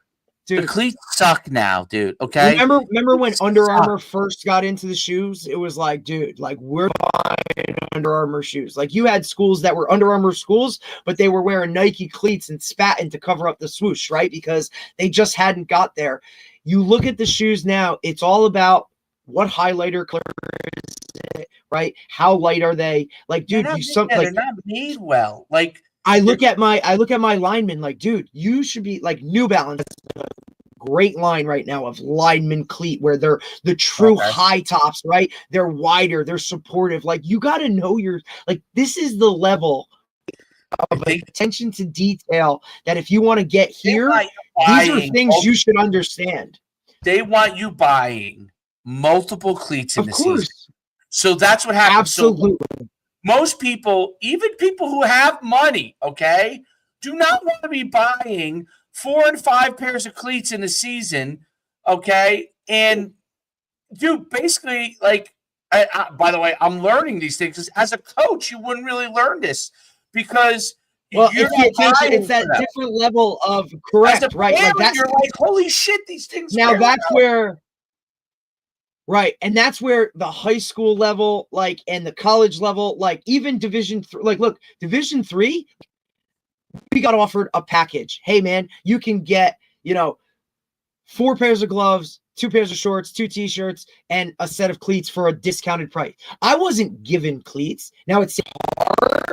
Dude, the cleats suck now, dude. Okay. Remember when Under Armour first got into the shoes? It was like, dude, like, we're buying Under Armour shoes. Like, you had schools that were Under Armour schools, but they were wearing Nike cleats and spatting to cover up the swoosh, right? Because they just hadn't got there. You look at the shoes now, it's all about what highlighter color is it, right? How light are they? Like, dude, they're not made well. Like, I look at my linemen, like, dude, you should be like New Balance. Great line right now of lineman cleat where they're the true high tops, right? They're wider, they're supportive. Like, you got to know this is the level of attention to detail that if you want to get here, want these are things you should understand. They want you buying multiple cleats in Of the course. season. So that's what happens. Absolutely. So most people, even people who have money, okay, do not want to be buying 4 and 5 pairs of cleats in the season, okay? And dude, basically, like, by the way, I'm learning these things. As a coach, you wouldn't really learn this because it's that different level of correct, right? Like that, you're like, holy shit, these things. Now that's where, right, and that's where the high school level, like, and the college level, like, even Division 3, like, look, Division 3, we got offered a package. Hey, man, you can get, 4 pairs of gloves, 2 pairs of shorts, 2 t-shirts, and a set of cleats for a discounted price. I wasn't given cleats. Now it's hard.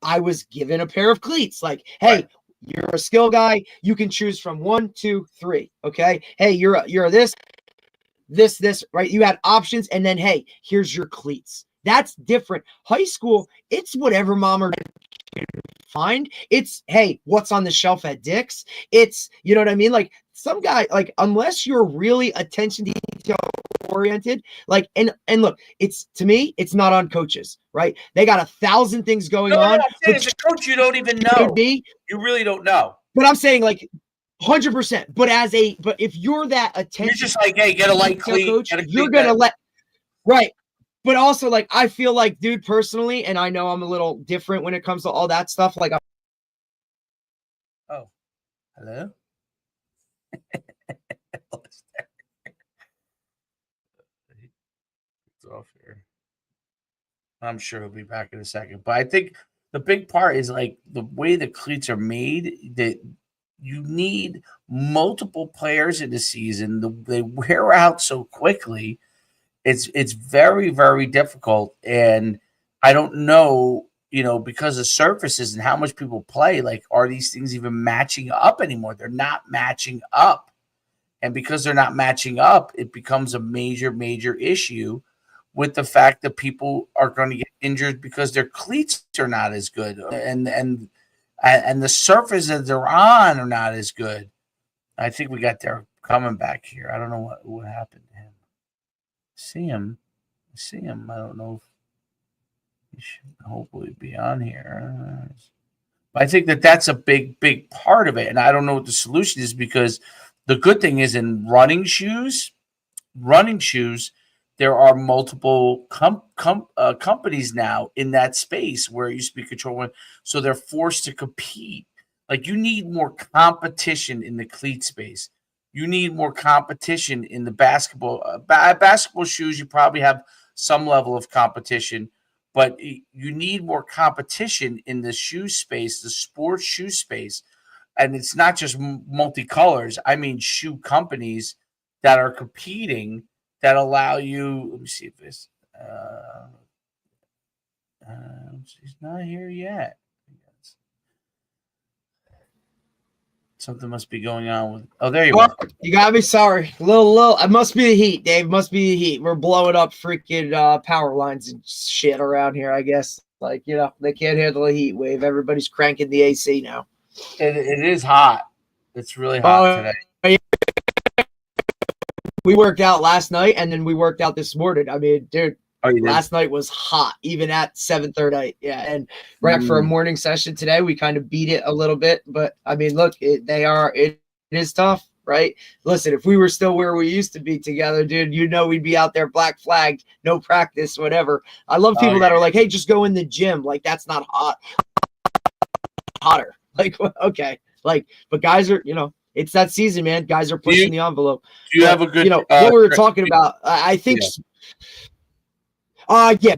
I was given a pair of cleats. Like, hey, right, you're a skill guy. You can choose from 1, 2, 3. Okay. Hey, you're this, right? You had options, and then, hey, here's your cleats. That's different. High school, it's whatever mom or find. It's, hey, what's on the shelf at Dick's? It's, you know what I mean? Like, some guy, like, unless you're really attention to detail oriented, like, and look, it's, to me, it's not on coaches, right? They got 1,000 things going on. No, as a coach, you don't even know. You really don't know. But I'm saying, like, 100%. But if you're that attention, you're just like, hey, get a light cleat, coach, you're gonna let, right. But also, like, I feel like, dude, personally, and I know I'm a little different when it comes to all that stuff. Like, oh, hello. It's off here. I'm sure he'll be back in a second. But I think the big part is, like, the way the cleats are made, that you need multiple players in the season. They wear out so quickly. It's very, very difficult. And I don't know, because of surfaces and how much people play, like, are these things even matching up anymore? They're not matching up. And because they're not matching up, it becomes a major, major issue with the fact that people are going to get injured because their cleats are not as good. And the surfaces they're on are not as good. I think we got Derek coming back here. I don't know what happened to him. See him. I don't know if he should hopefully be on here. But I think that's a big, big part of it. And I don't know what the solution is, because the good thing is, in running shoes, there are multiple companies now in that space where it used to be controlled. So they're forced to compete. Like, you need more competition in the cleat space. You need more competition in the basketball. Basketball shoes, you probably have some level of competition, but you need more competition in the shoe space, the sports shoe space. And it's not just multicolors. I mean, shoe companies that are competing that allow you. Let me see if this. He's not here yet. Something must be going on with. Oh, there you are. You gotta be sorry. A little. It must be the heat, Dave. Must be the heat. We're blowing up freaking power lines and shit around here, I guess. Like, they can't handle a heat wave. Everybody's cranking the AC now. It is hot. It's really hot today. We worked out last night, and then we worked out this morning. I mean, dude, last night was hot, even at 7:30. Yeah, and right for a morning session today, we kind of beat it a little bit. But I mean, look, it is tough, right? Listen, if we were still where we used to be together, dude, we'd be out there black flagged, no practice, whatever. I love people that are like, hey, just go in the gym. Like, that's not hot. Hotter. Like, okay. Like, but guys are, it's that season, man. Guys are pushing the envelope. Do you have a good, what we were talking about? I think,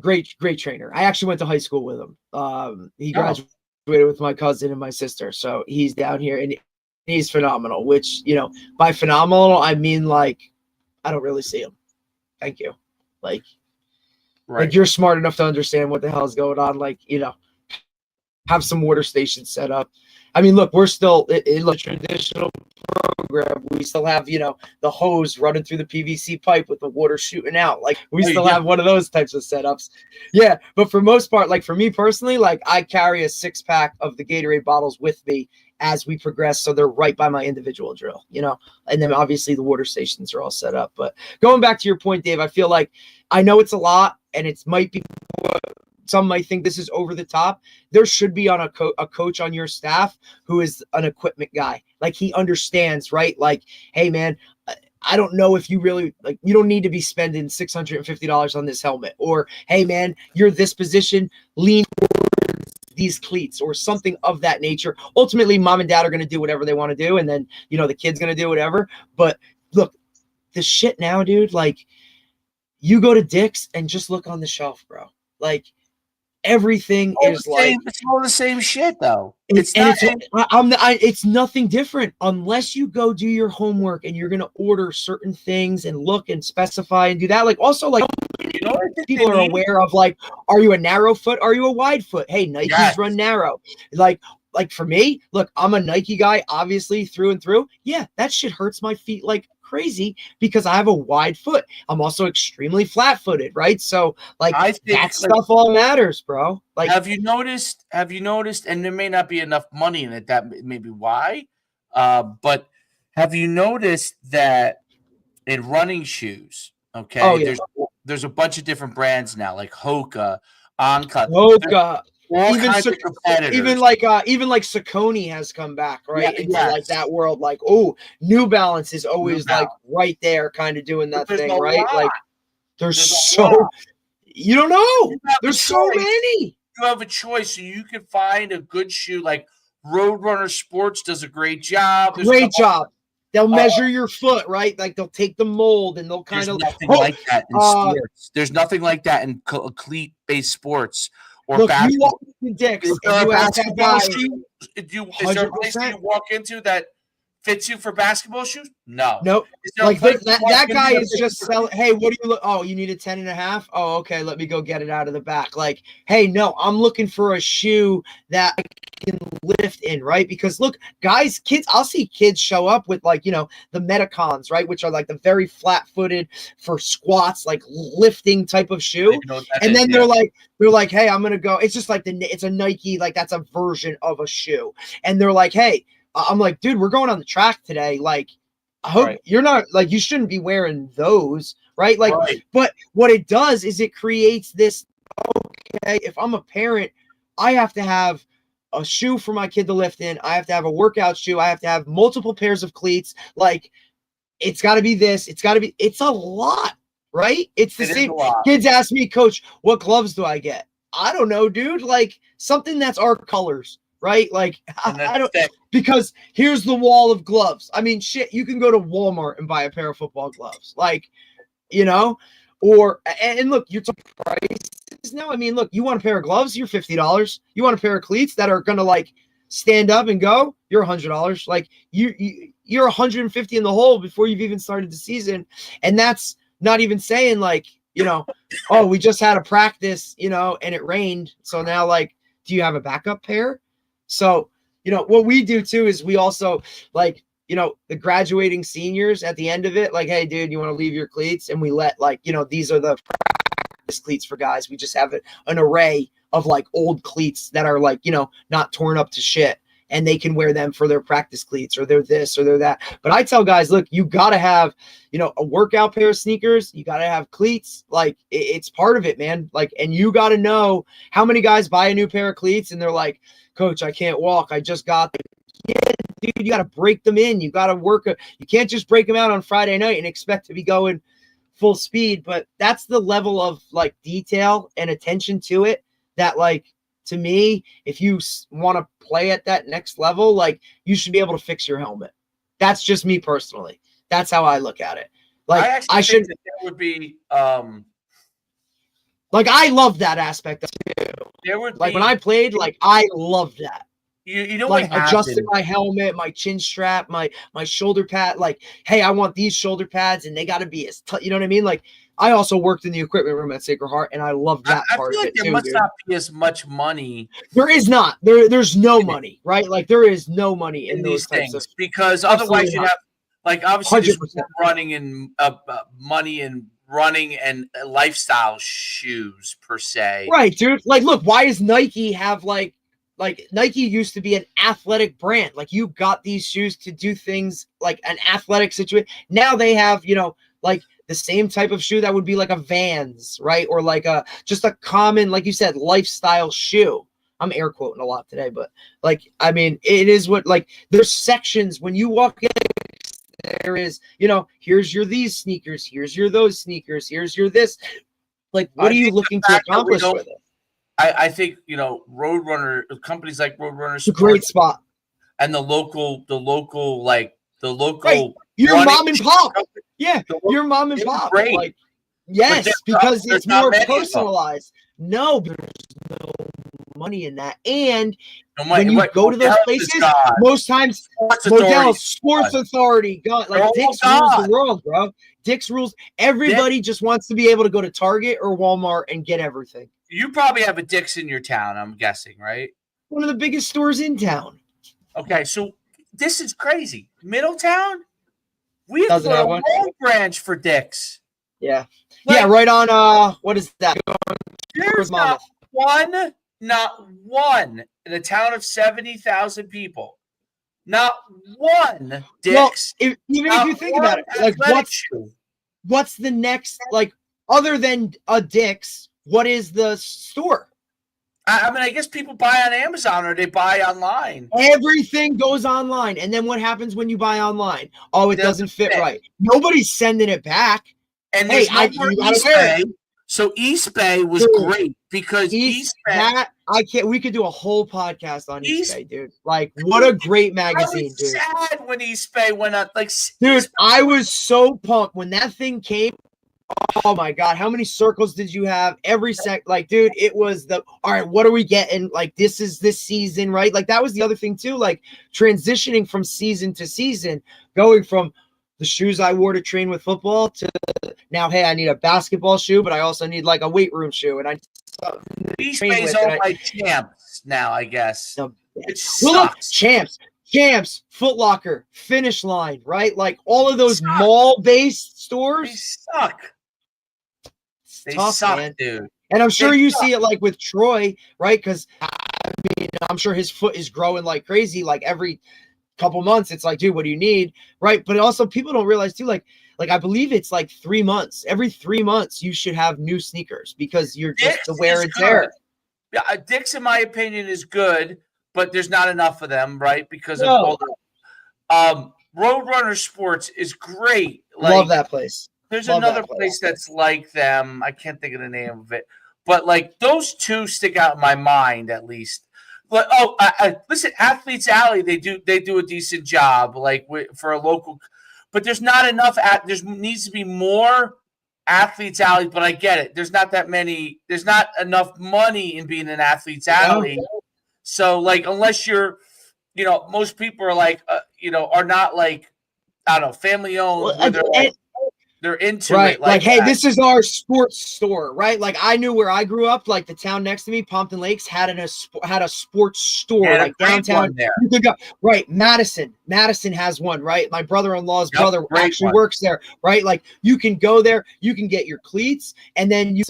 great trainer. I actually went to high school with him. He graduated with my cousin and my sister. So he's down here and he's phenomenal, which, by phenomenal, I mean, like, I don't really see him. Thank you. Like, like, you're smart enough to understand what the hell is going on. Like, have some water stations set up. I mean, look, we're still in a traditional program, we still have, the hose running through the PVC pipe with the water shooting out. Like we still have one of those types of setups. Yeah. But for most part, like for me personally, like I carry a 6-pack of the Gatorade bottles with me as we progress. So they're right by my individual drill, and then obviously the water stations are all set up. But going back to your point, Dave, I feel like I know it's a lot and it might be some might think this is over the top. There should be on a coach on your staff who is an equipment guy. Like he understands, right? Like, hey man, I don't know if you really like, you don't need to be spending $650 on this helmet, or, hey man, you're this position, lean towards these cleats or something of that nature. Ultimately, mom and dad are going to do whatever they want to do. And then, the kid's going to do whatever. But look, the shit now, dude, like you go to Dick's and just look on the shelf, bro. Like, everything is like it's all the same shit though. It's nothing different unless you go do your homework and you're gonna order certain things and look and specify and do that. Like also like people are aware of like, are you a narrow foot? Are you a wide foot? Hey, Nikes run narrow. Like for me, look, I'm a Nike guy, obviously through and through. Yeah, that shit hurts my feet like crazy because I have a wide foot. I'm also extremely flat-footed, right? So like that stuff all matters, bro. Like have you noticed, and there may not be enough money in it, that may be why, but have you noticed that in running shoes, there's a bunch of different brands now, like Hoka, Onka, even like Saucony has come back, right? Into like that world, like, oh, New Balance is always like right there, kind of doing that thing, right? Like there's you don't know. There's so many. You have a choice, so you can find a good shoe. Like Roadrunner Sports does a great job. Great job. They'll measure your foot, right? Like they'll take the mold and they'll kind of like that in sports. There's nothing like that in cleat-based sports. Or look, you walk into Dick's and you ask that guy, is there a place you walk into that fits you for basketball shoes? No. Nope. Like that guy is just selling. Hey, what do you look? Oh, you need a 10.5? Oh, okay. Let me go get it out of the back. Like, hey, no, I'm looking for a shoe that I can lift in, right? Because look, guys, kids, I'll see kids show up with like, the Metacons, right? Which are like the very flat-footed for squats, like lifting type of shoe. And then they're like, hey, I'm going to go. It's just like it's a Nike, like that's a version of a shoe. And they're like, hey, I'm like, dude, we're going on the track today. Like, I hope you're not like, you shouldn't be wearing those, right? Like, but what it does is it creates this, okay, if I'm a parent, I have to have a shoe for my kid to lift in. I have to have a workout shoe. I have to have multiple pairs of cleats. Like, it's got to be this. It's a lot, right? It's the same. Kids ask me, Coach, what gloves do I get? I don't know, dude. Like, something that's our colors. Right? Like, I don't, because here's the wall of gloves. I mean, shit, you can go to Walmart and buy a pair of football gloves. Like, and look, you're talking prices now. I mean, look, you want a pair of gloves, you're $50. You want a pair of cleats that are going to like stand up and go, you're $100. Like you're 150 in the hole before you've even started the season. And that's not even saying like, oh, we just had a practice, and it rained. So now like, do you have a backup pair? So, what we do too is we also like, the graduating seniors at the end of it, like, hey, dude, you want to leave your cleats? And we let like, these are the practice cleats for guys. We just have an array of like old cleats that are like, not torn up to shit. And they can wear them for their practice cleats or they're this or they're that. But I tell guys, look, you got to have, a workout pair of sneakers. You got to have cleats. Like it's part of it, man. Like, and you got to know how many guys buy a new pair of cleats and they're like, Coach, I can't walk. I just got them. Yeah, dude, you got to break them in. You got to work. You can't just break them out on Friday night and expect to be going full speed. But that's the level of like detail and attention to it that like, to me, if you want to play at that next level, like you should be able to fix your helmet. That's just me personally. That's how I look at it. Like I should. There would be. Like I love that aspect of it. There would like when I played, like I loved that. You know like what adjusting happened? my helmet, my chin strap, my shoulder pad. Like, hey, I want these shoulder pads, and they got to be as you know what I mean? Like, I also worked in the equipment room at Sacred Heart, and I love that I part feel of like it there too, must dude. not be as much money There is not. There's no money, right? Like, there is no money in in those these types of. things because Absolutely otherwise you'd not. have like obviously there's 100%. more running and money and running and lifestyle shoes per se. Right, dude. Like, look, why does Nike have like Nike used to be an athletic brand? Like, you got these shoes to do things like an athletic situation. Now they have, like the same type of shoe that would be like a Vans, right? Or like a just a common, like you said, lifestyle shoe. I'm air quoting a lot today, but like, I mean, it is what like there's sections when you walk in. There is, here's your these sneakers, here's your those sneakers, here's your this. Like, what I are you think the looking to fact that we accomplish don't with it? I think Roadrunner companies like Roadrunner It's a great Sports spot. and the local Right. Your running mom and pop. company, Yeah. Your mom and they're pop. great. Like, But yes, because there's it's not more many of them. personalized. No, there's no money in that. And No, when you go to those Modell's is places, gone. most times Sports Modell, Authority's Sports gone. Authority, God, They're like all Dick's rules the gone. world, bro. Dick's rules. Everybody just wants to be able to go to Target or Walmart and get everything. You probably have a Dick's in your town, I'm guessing, right? One of the biggest stores in town. Okay, so this is crazy. Middletown, we have Doesn't put have a one. whole branch for Dick's. Yeah. Like, Yeah, right on what is that? There's not one in a town of 70,000 people. Not one Dick's. Well, even if you think about it, like what's the next, like, other than a Dick's, what is the store? I mean, I guess people buy on Amazon or they buy online. Everything goes online. And then what happens when you buy online? Oh, it doesn't fit right. Nobody's sending it back. And there's hey, East Bay. So East Bay was great because East Bay. We could do a whole podcast on East Bay, dude. Like, what a great magazine, dude. I was sad when East Bay went up. Like, dude, I was so pumped when that thing came. Oh my God, how many circles did you have? Every like, dude, it was all right, what are we getting? Like, this is this season, right? Like, that was the other thing too, like transitioning from season to season, going from the shoes I wore to train with football to now, hey, I need a basketball shoe, but I also need like a weight room shoe. And East Bay's owned by Champs now, I guess. It sucks. Champs, Foot Locker, Finish Line, right? Like all of those mall-based stores. They suck. They suck, man. Dude. And I'm sure you see it like with Troy, right? Because I mean, I'm sure his foot is growing like crazy. Like every couple months, it's like, dude, what do you need, right? But also, people don't realize too, like I believe it's like 3 months. Every 3 months, you should have new sneakers because you're just the wear and tear. Yeah, Dick's, in my opinion, is good, but there's not enough of them, right? Because of all the Roadrunner Sports is great. Like, love that place. There's another place that's like them. I can't think of the name of it, but like those two stick out in my mind at least. But listen, Athletes Alley, they do a decent job, like for a local. But there's not enough. There needs to be more Athletes Alley. But I get it. There's not that many. There's not enough money in being an Athletes Alley. So like, unless you're, most people are like, are not like, I don't know, family owned. They're into right. it. Like, hey, this is our sports store, right? Like, I knew where I grew up, like the town next to me, Pompton Lakes, had a sports store, like downtown. There. You could go, right. Madison has one, right? My brother-in-law's brother actually works there, right? Like, you can go there, you can get your cleats, and then you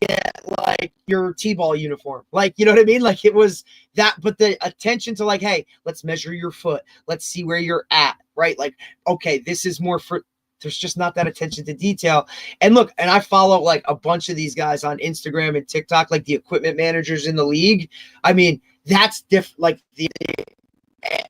get like your T-ball uniform. Like, you know what I mean? Like, it was that, but the attention to like, hey, let's measure your foot. Let's see where you're at, right? Like, okay, this is more for. There's just not that attention to detail. And look, and I follow like a bunch of these guys on Instagram and TikTok, like the equipment managers in the league. I mean, that's different. Like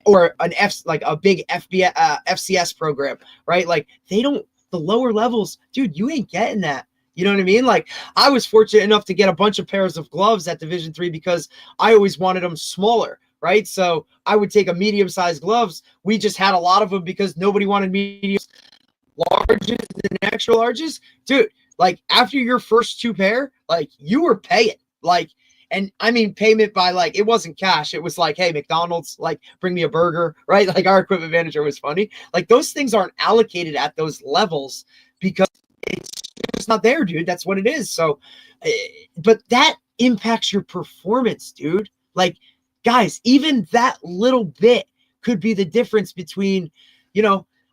or an like a big FCS program, right? Like the lower levels, dude, you ain't getting that. You know what I mean? Like, I was fortunate enough to get a bunch of pairs of gloves at Division III because I always wanted them smaller. Right. So I would take a medium-sized gloves. We just had a lot of them because nobody wanted medium. Larges and extra larges, dude. Like, after your first 2 pair, like, you were paying, like, And I mean, payment by like, it wasn't cash. It was like, hey, McDonald's, like, bring me a burger, right? Like, our equipment manager was funny. Like, those things aren't allocated at those levels because it's just not there, dude. That's what it is. So, but that impacts your performance, dude. Like, guys, even that little bit could be the difference between,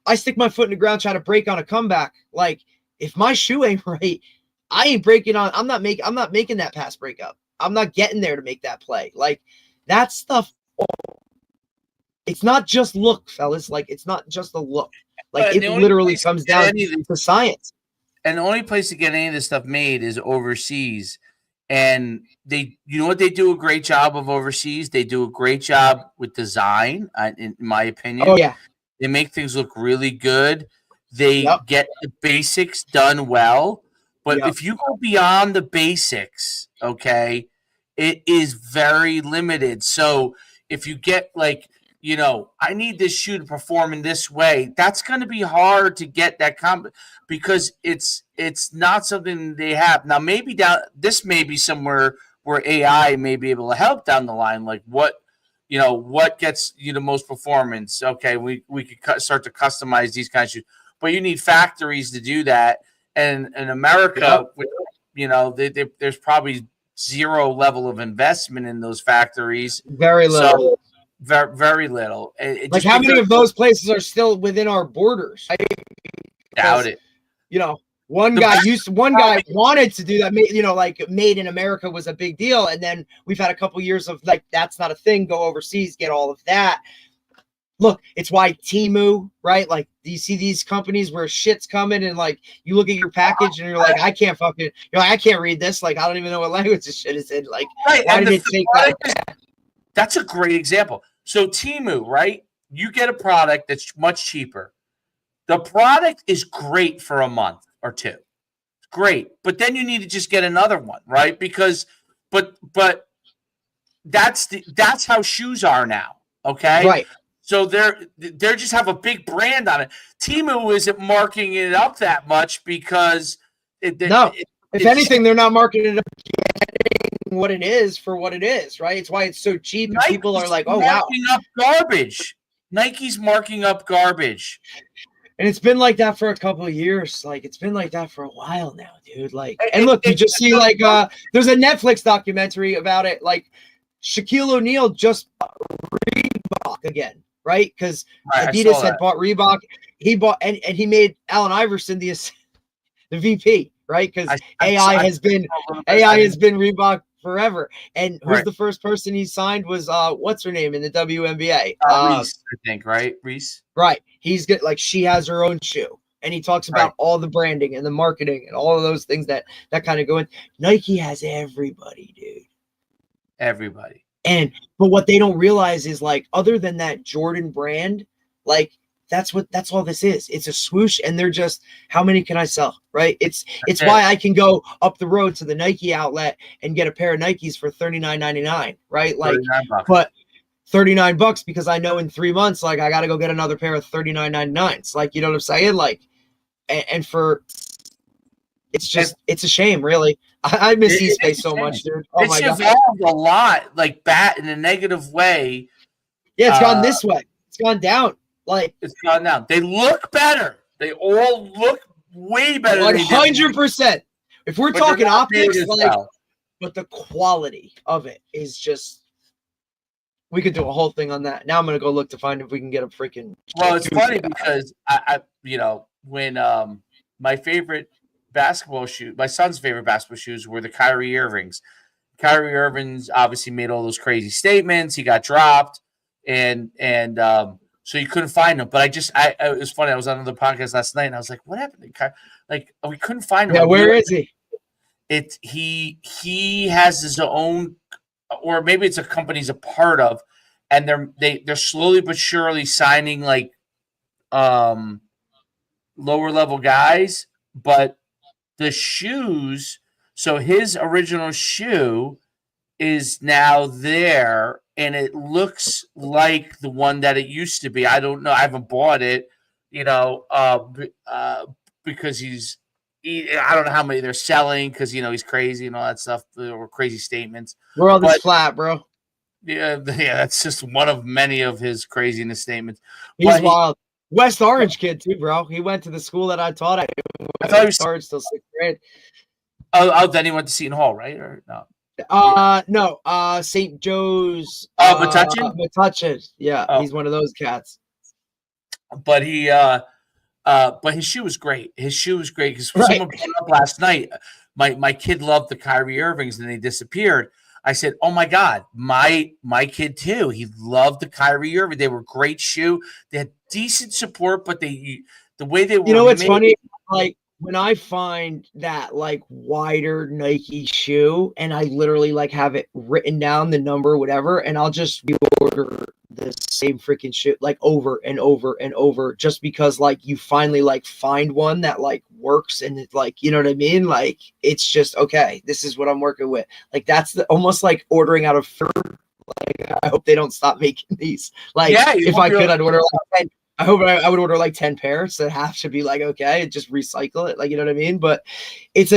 I stick my foot in the ground, try to break on a comeback. Like, if my shoe ain't right, I ain't breaking on. I'm not making that pass breakup. I'm not getting there to make that play. Like, that stuff. It's not just look, fellas. Like, it's not just a look. Like, it literally comes down to science. And the only place to get any of this stuff made is overseas. And you know what they do a great job of overseas? They do a great job with design, in my opinion. Oh, yeah. They make things look really good. They get the basics done well. But if you go beyond the basics, okay, it is very limited. So if you get like, I need this shoe to perform in this way, that's going to be hard to get that because it's not something they have. Now, maybe this may be somewhere where AI may be able to help down the line, like what gets you the most performance. Okay, we could start to customize these kinds of shoes, but you need factories to do that. And in America, there's probably zero level of investment in those factories. Very little. So, very, very little. Like, how many of those places are still within our borders? Doubt it. One guy wanted to do that. Like, made in America was a big deal, and then we've had a couple years of like, that's not a thing. Go overseas, get all of that. Look, it's why Temu, right? Like, do you see these companies where shit's coming and like you look at your package and you're like, I can't read this. Like, I don't even know what language this shit is in. Like, right. Why did it take that? That's a great example. So Temu, right? You get a product that's much cheaper. The product is great for a month or two. Great. But then you need to just get another one, right? Because but that's how shoes are now. Okay. Right. So they just have a big brand on it. Temu isn't marking it up that much because if anything, they're not marketing it up what it is for what it is, right? It's why it's so cheap. And people are like, oh, wow. Nike's marking up garbage. And it's been like that for a couple of years. Like, it's been like that for a while now, dude. Like, and look, you just see like there's a Netflix documentary about it. Like, Shaquille O'Neal just bought Reebok again, right? Because Adidas had bought Reebok. He bought and he made Allen Iverson the VP, right? Because AI has been Reebok forever. And who's the first person he signed was what's her name in the WNBA? Reese, I think, right? Reese. Right. He's good. Like, she has her own shoe. And he talks about all the branding and the marketing and all of those things that kind of go in. Nike has everybody, dude. Everybody. But what they don't realize is, like, other than that Jordan brand, like, that's all this is. It's a swoosh, and they're just, how many can I sell? Right? It's why I can go up the road to the Nike outlet and get a pair of Nikes for $39.99, right? Like, but $39 because I know in 3 months, like, I got to go get another pair of $39.99s. Like, you know what I'm saying? Like, and for it's a shame, really. I miss eSpace so much, dude. Oh my God. It's evolved a lot, like, in a negative way. Yeah, it's gone this way. It's gone down. Like, it's gone down. They look better. They all look way better. 100%. If we're talking optics, like, but the quality of it is just. We could do a whole thing on that. Now I'm gonna go look to find if we can get a freaking. Well, it's funny because I when my favorite basketball shoe, my son's favorite basketball shoes were the Kyrie Irvings. Kyrie Irving's obviously made all those crazy statements. He got dropped, and so you couldn't find him. But it was funny. I was on another podcast last night, and I was like, "What happened to Kyrie?" Like, we couldn't find him. Yeah, where is he? He has his own, or maybe it's a company he's a part of, and they're slowly but surely signing like lower level guys, but the shoes. So his original shoe is now there, and it looks like the one that it used to be. I don't know. I haven't bought it, because he's I don't know how many they're selling because he's crazy and all that stuff, or crazy statements. World is But flat, bro. yeah, that's just one of many of his craziness statements. He's But wild. West Orange kid too, bro. He went to the school that I taught at. I thought he was. West Orange till 6th grade. Then he went to Seton Hall, right? Or no? No. St. Joe's. Metuchen? Yeah, he's one of those cats. But but his shoe was great. His shoe was great because someone brought it up last night. My kid loved the Kyrie Irvings and they disappeared. I said, "Oh my God, my kid too. He loved the Kyrie Irving. They were great shoe. They had decent support, but the way they were. You know what's funny? Like when I find that like wider Nike shoe, and I literally like have it written down, the number, whatever, and I'll just reorder the same freaking shoe like over and over and over, just because like you finally like find one that like works, and it's like, you know what I mean? Like it's just okay. This is what I'm working with. Like that's almost like ordering out of fur. Like I hope they don't stop making these. Like if I could, I'd order like 10. I hope I would order like 10 pairs. So half should be like, okay, just recycle it. Like, you know what I mean? But it's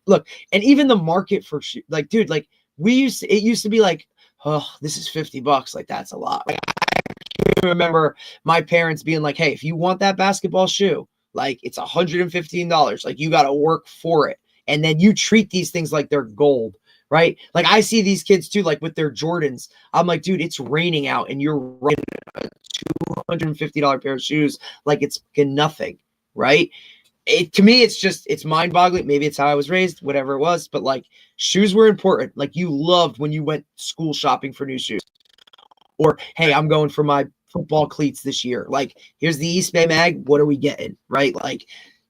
look, and even the market for like, dude, like it used to be like, oh, this is $50. Like, that's a lot. Like, I remember my parents being like, hey, if you want that basketball shoe, like it's $115. Like you got to work for it. And then you treat these things like they're gold. Right? Like I see these kids too, like with their Jordans. I'm like, dude, it's raining out and you're running a $250 pair of shoes like it's nothing, right? To me, it's mind-boggling. Maybe it's how I was raised, whatever it was, but like shoes were important. Like you loved when you went school shopping for new shoes. Or, hey, I'm going for my football cleats this year. Like, here's the East Bay mag. What are we getting? Right? Like,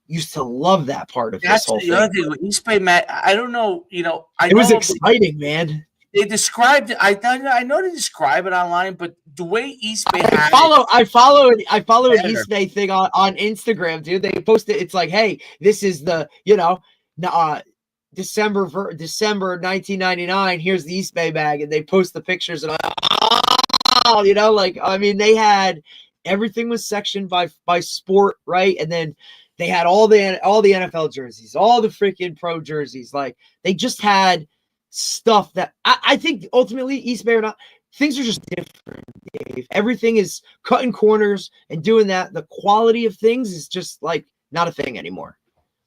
used to love that part of this whole thing. That's the other thing with East Bay mag. I don't know. It was exciting, man. They described it. I know they describe it online, but the way East Bay I follow an East Bay thing on Instagram, dude. They post it. It's like, hey, this is the December 1999. Here's the East Bay bag, and they post the pictures, and like I mean, they had everything was sectioned by sport, right? And then they had all the NFL jerseys, all the freaking pro jerseys. Like they just had stuff that I think ultimately East Bay or not, things are just different, Dave. Everything is cutting corners and doing that. The quality of things is just like not a thing anymore.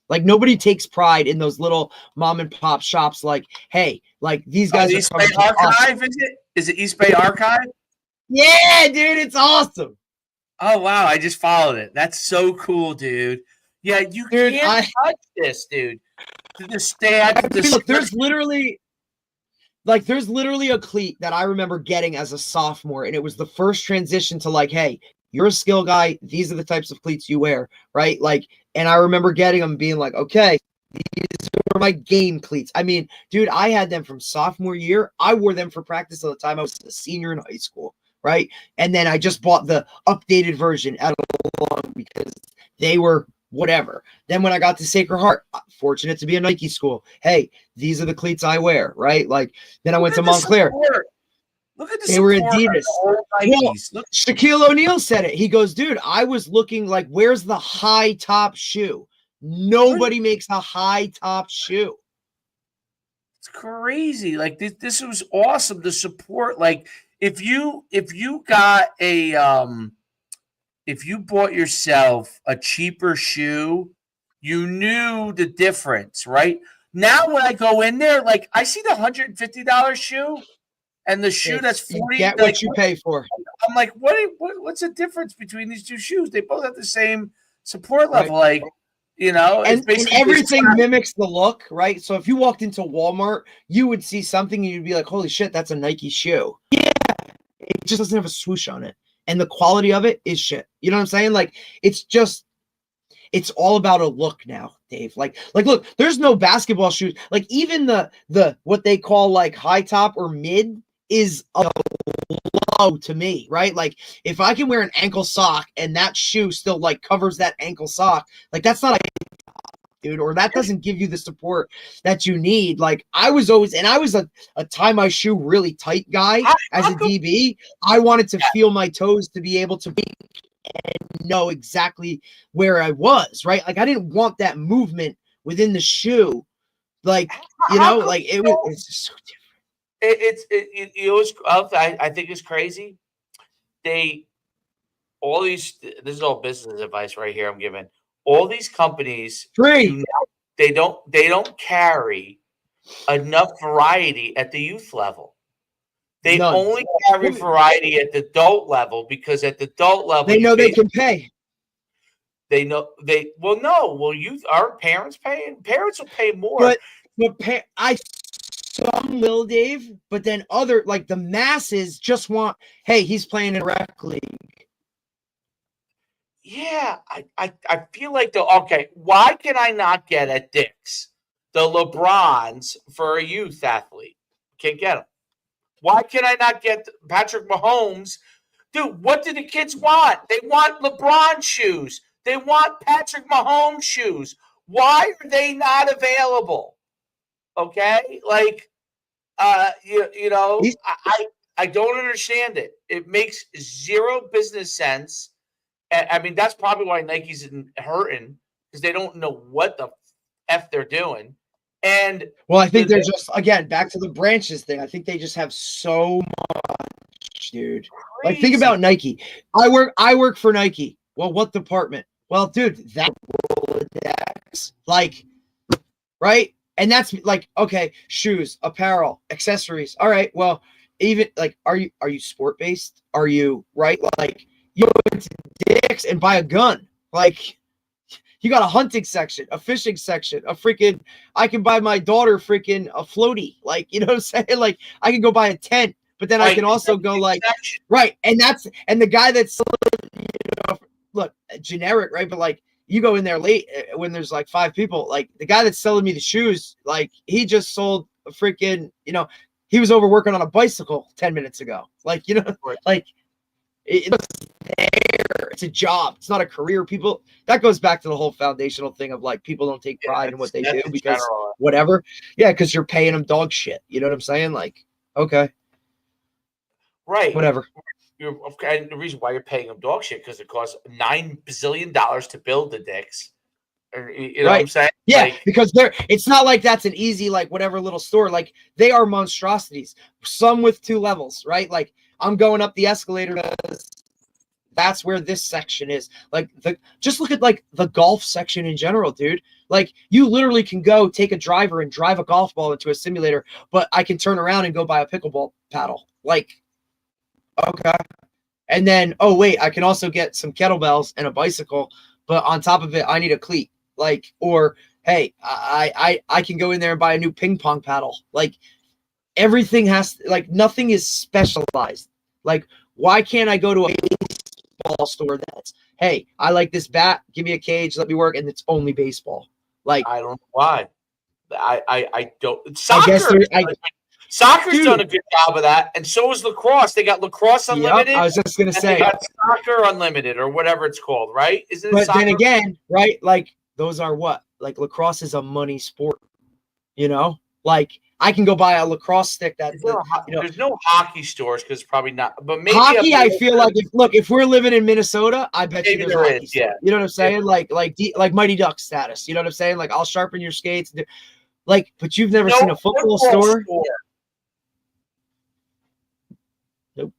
Like nobody takes pride in those little mom and pop shops. Like, hey, like these guys. East Bay Archive, is it? Is it East Bay Archive? Yeah, dude, it's awesome. Oh wow, I just followed it. That's so cool, dude. Yeah, can't touch this, dude. Look, there's literally a cleat that I remember getting as a sophomore, and it was the first transition to like, hey, you're a skill guy. These are the types of cleats you wear, right? Like, and I remember getting them, being like, okay, these are my game cleats. I mean, dude, I had them from sophomore year. I wore them for practice all the time. I was a senior in high school, right? And then I just bought the updated version out of because they were whatever. Then when I got to Sacred Heart, fortunate to be a Nike school. Hey, these are the cleats I wear, right? Like then I went to Montclair. Look at this. They were Adidas. Well, Shaquille O'Neal said it. He goes, dude, I was looking like, where's the high top shoe? Nobody makes a high top shoe. It's crazy. Like this was awesome. The support. Like if you got if you bought yourself a cheaper shoe, you knew the difference, right? Now when I go in there, like I see the $150 shoe and the shoe that's $40. You get what you pay for. I'm like, what's the difference between these two shoes? They both have the same support level, right. Like and everything mimics the look, right? So if you walked into Walmart, you would see something and you'd be like, holy shit, that's a Nike shoe. Yeah, it just doesn't have a swoosh on it. And the quality of it is shit. You know what I'm saying? Like, it's all about a look now, Dave. Like, look, there's no basketball shoes. Like, even the what they call like high top or mid is a low to me, right? Like, if I can wear an ankle sock and that shoe still like covers that ankle sock, like that's not a dude, or that doesn't give you the support that you need. Like I was a tie my shoe really tight guy as a DB. I wanted to feel my toes to be able to and know exactly where I was, right? Like I didn't want that movement within the shoe. Like, like it's just so different. I think it's crazy. This is all business advice right here I'm giving. All these companies Free. they don't carry enough variety at the youth level. They None. only carry variety at the adult level because at the adult level they know they can pay. They know youth our parents will pay more. But some will, Dave, but then other like the masses just want, hey, he's playing in rec league. Yeah, I feel like why can I not get at Dick's the LeBrons for a youth athlete? Can't get them. Why can I not get Patrick Mahomes? Dude, what do the kids want? They want LeBron shoes. They want Patrick Mahomes shoes. Why are they not available? Okay? Like, I don't understand it. It makes zero business sense. I mean, that's probably why Nike's hurting because they don't know what the F they're doing. And well, I think they're just, again, back to the branches thing. I think they just have so much, dude. Crazy. Like, think about Nike. I work for Nike. Well, what department? Well, dude, that Rolodex. Like, right? And that's like, okay, shoes, apparel, accessories. All right. Well, even like, are you sport based? Are you right? Like, you go into Dick's and buy a gun. Like, you got a hunting section, a fishing section, I can buy my daughter freaking a floaty. Like, you know what I'm saying? Like, I can go buy a tent, but then I can also go like, right. And the guy that's, look, generic, right? But like, you go in there late when there's like 5 people, like the guy that's selling me the shoes, like he just sold a freaking, he was over working on a bicycle 10 minutes ago. Like, like it's there. It's a job. It's not a career. People, that goes back to the whole foundational thing of like, people don't take pride in what they do because whatever. Yeah. Cause you're paying them dog shit. You know what I'm saying? Like, okay. Right. Whatever. And the reason why you're paying them dog shit because it costs $9 bazillion to build the Dicks. You know what I'm saying? Yeah, like, because it's not like that's an easy, like whatever little store. Like they are monstrosities. Some with 2 levels, right? Like I'm going up the escalator because that's where this section is. Like just look at like the golf section in general, dude. Like you literally can go take a driver and drive a golf ball into a simulator, but I can turn around and go buy a pickleball paddle. Like, okay. And then, oh wait, I can also get some kettlebells and a bicycle, but on top of it, I need a cleat. Like, or hey, I can go in there and buy a new ping pong paddle. Like everything like nothing is specialized. Like, why can't I go to a baseball store that's, hey, I like this bat, give me a cage, let me work, and it's only baseball. Like, I don't know why. I don't. Soccer. Soccer's done a good job of that, and so is lacrosse. They got lacrosse unlimited. Yep, I was just gonna say, they got soccer unlimited or whatever it's called, right? Isn't it? But soccer? Then again, right? Like those are what? Like lacrosse is a money sport. Like I can go buy a lacrosse stick. There's no hockey stores because probably not. But maybe hockey, I feel like if we're living in Minnesota, I bet you there's there hockey is. Yeah, you know what I'm saying? Yeah. Like Mighty Duck status. You know what I'm saying? Like I'll sharpen your skates. Like, but you've never seen a football store. Nope.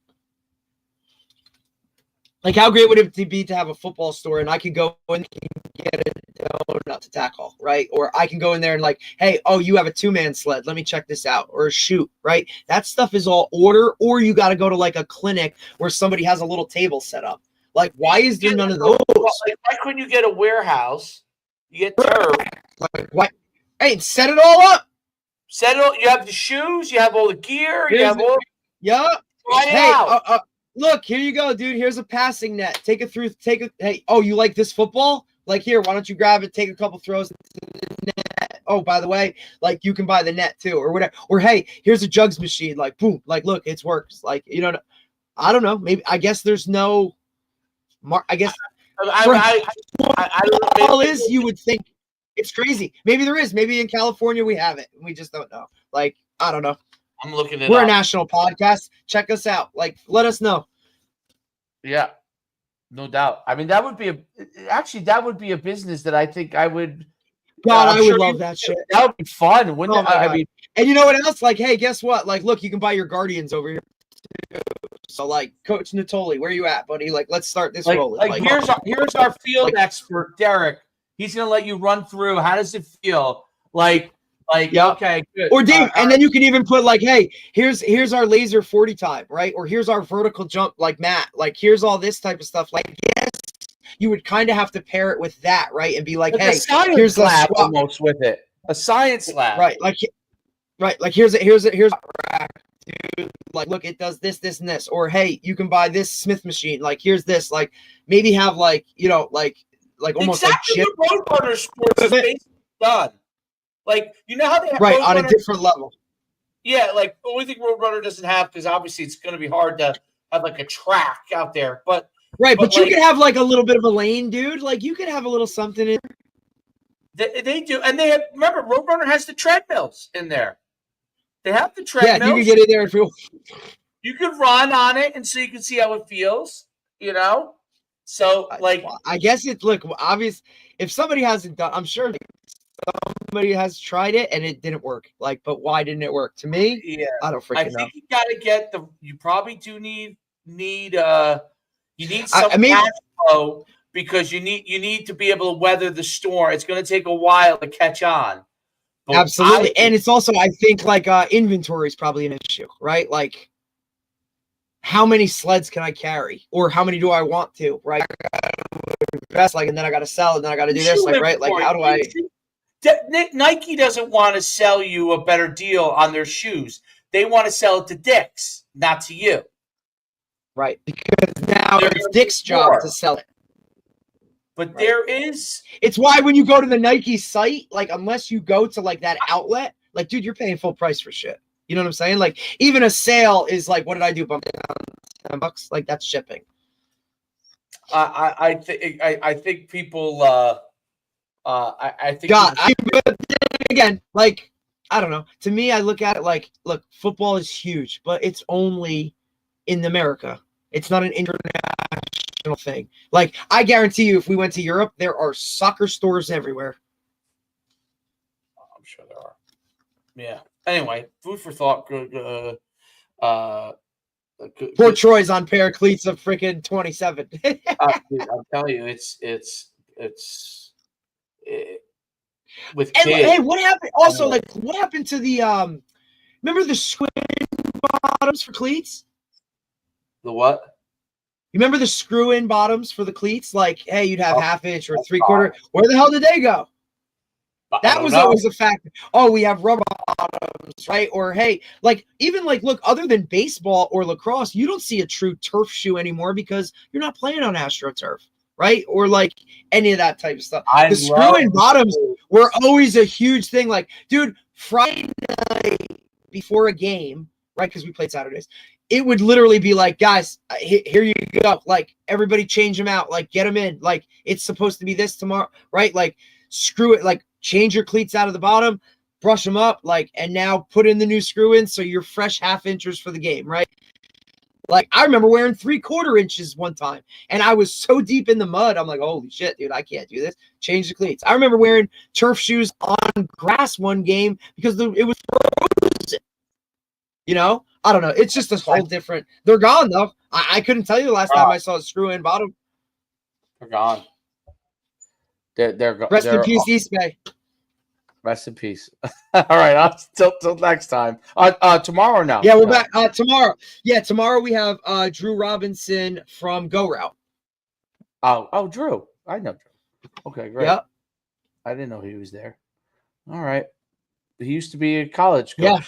Like, how great would it be to have a football store and I could go and get a donut to tackle, right? Or I can go in there and like, hey, oh, you have a 2-man sled. Let me check this out. Or a shoot, right? That stuff is all order, or you got to go to like a clinic where somebody has a little table set up. Like, why is there none of those? Like, why couldn't you get a warehouse? You get turf. Like, what? Hey, set it all up. Set it all. You have the shoes. You have all the gear. You have all. Yeah. Try it out. Look, here you go, dude. Here's a passing net. Hey, oh, you like this football? Like, here, why don't you grab it, take a couple throws to the net. Oh, by the way, like, you can buy the net, too, or whatever. Or, hey, here's a jugs machine. Like, boom. Like, look, it works. Like, I don't know. Maybe, I guess there's no, I guess. You would think it's crazy. Maybe there is. Maybe in California we have it. We just don't know. Like, I don't know. I'm looking at it. We're a national podcast. Check us out. Like, let us know. Yeah. No doubt. I mean, that would be a business that I think I would. God, I'm I would sure love you- that shit. That would be fun, wouldn't Oh it? my I God. mean, And you know what else? Like, hey, guess what? Like, look, you can buy your Guardians over here. So, like, Coach Natoli, where you at, buddy? Like, let's start this rolling. like here's our field expert, Derek. He's gonna let you run through. How does it feel? Yeah. Okay, good. Or Dave, and then you can even put like, hey, here's our laser 40 time, right? Or here's our vertical jump, like Matt. Like, here's all this type of stuff. Like, yes, you would kind of have to pair it with that, right? And be like, hey, a science here's the lab squat, almost with it. A science lab, right? Like here's a rack, dude. Like, look, it does this, this, and this. Or hey, you can buy this Smith machine. Like, here's this. Like, maybe have like, like almost exactly like what Roadrunner Sports is basically done. Like, you know how they have right on a Roadrunner- different level. Yeah, like the only thing Roadrunner doesn't have, because obviously it's going to be hard to have like a track out there. But But you like, could have like a little bit of a lane, dude. Like, you could have a little something in. They do, and they have. Remember, Roadrunner has the treadmills in there. They have the treadmills. Yeah, you can get in there if you could run on it, and so you can see how it feels. You know, so like I guess it's look obvious. If somebody hasn't done, I'm sure somebody has tried it and it didn't work. Like, but why didn't it work? To me, yeah, I don't I freaking know. think you got to get the. You probably do need some cash flow, because you need to be able to weather the storm. It's going to take a while to catch on. But Absolutely, and it's also, I think, like inventory is probably an issue, right? Like, how many sleds can I carry, or how many do I want to, right? Best, like, and then I got to sell, and then I got to do this, like, right? Like, how do I? Nike doesn't want to sell you a better deal on their shoes. They want to sell it to Dick's, not to you. Right, because now it's Dick's job to sell it. But there is. It's why when you go to the Nike site, like, unless you go to like that outlet, like, dude, you're paying full price for shit. You know what I'm saying? Like, even a sale is like, what did I do? Bump it down $10? Like, that's shipping. I think people. I think. God, but again, like, I don't know. To me, I look at it like, look, football is huge, but it's only in America. It's not an international thing. Like, I guarantee you, if we went to Europe, there are soccer stores everywhere. I'm sure there are. Yeah. Anyway, food for thought. Poor Troy's on pair of cleats of freaking 27. Dude, I'm telling you, it's with and kids. hey, what happened? Also, like, what happened to the remember the screw bottoms for cleats? The what? You remember the screw-in bottoms for the cleats? Like, hey, you'd have half inch or 3/4. Where the hell did they go? That was always a factor. Oh, we have rubber bottoms, right? Or hey, like, even like, look, other than baseball or lacrosse, you don't see a true turf shoe anymore because you're not playing on AstroTurf, right? Or like any of that type of stuff. The screw-in bottoms were always a huge thing. Like, dude, Friday night before a game, right? Because we played Saturdays. It would literally be like, guys, here you go. Like, everybody change them out. Like, get them in. Like, it's supposed to be this tomorrow, right? Like, screw it. Like, change your cleats out of the bottom, brush them up, like, and now put in the new screw in so you're fresh half inches for the game, right? Like, I remember wearing 3/4 inches one time, and I was so deep in the mud. I'm like, holy shit, dude, I can't do this. Change the cleats. I remember wearing turf shoes on grass one game because it was frozen. You know? I don't know. It's just a whole different. They're gone, though. I couldn't tell you the last time I saw a screw-in bottom. They're gone. They're gone. Rest in peace, East Bay. Rest in peace. All right, till next time. Tomorrow now. Yeah, we're back tomorrow. Yeah, tomorrow we have Drew Robinson from Go Route. Oh, Drew. I know Drew. Okay, great. Yep. I didn't know he was there. All right. He used to be a college coach. Yeah.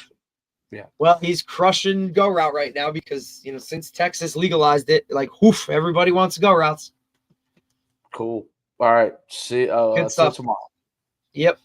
Yeah. Well, he's crushing Go Route right now because, you know, since Texas legalized it, like, whoof, everybody wants Go Routes. Cool. All right. See you tomorrow. Yep.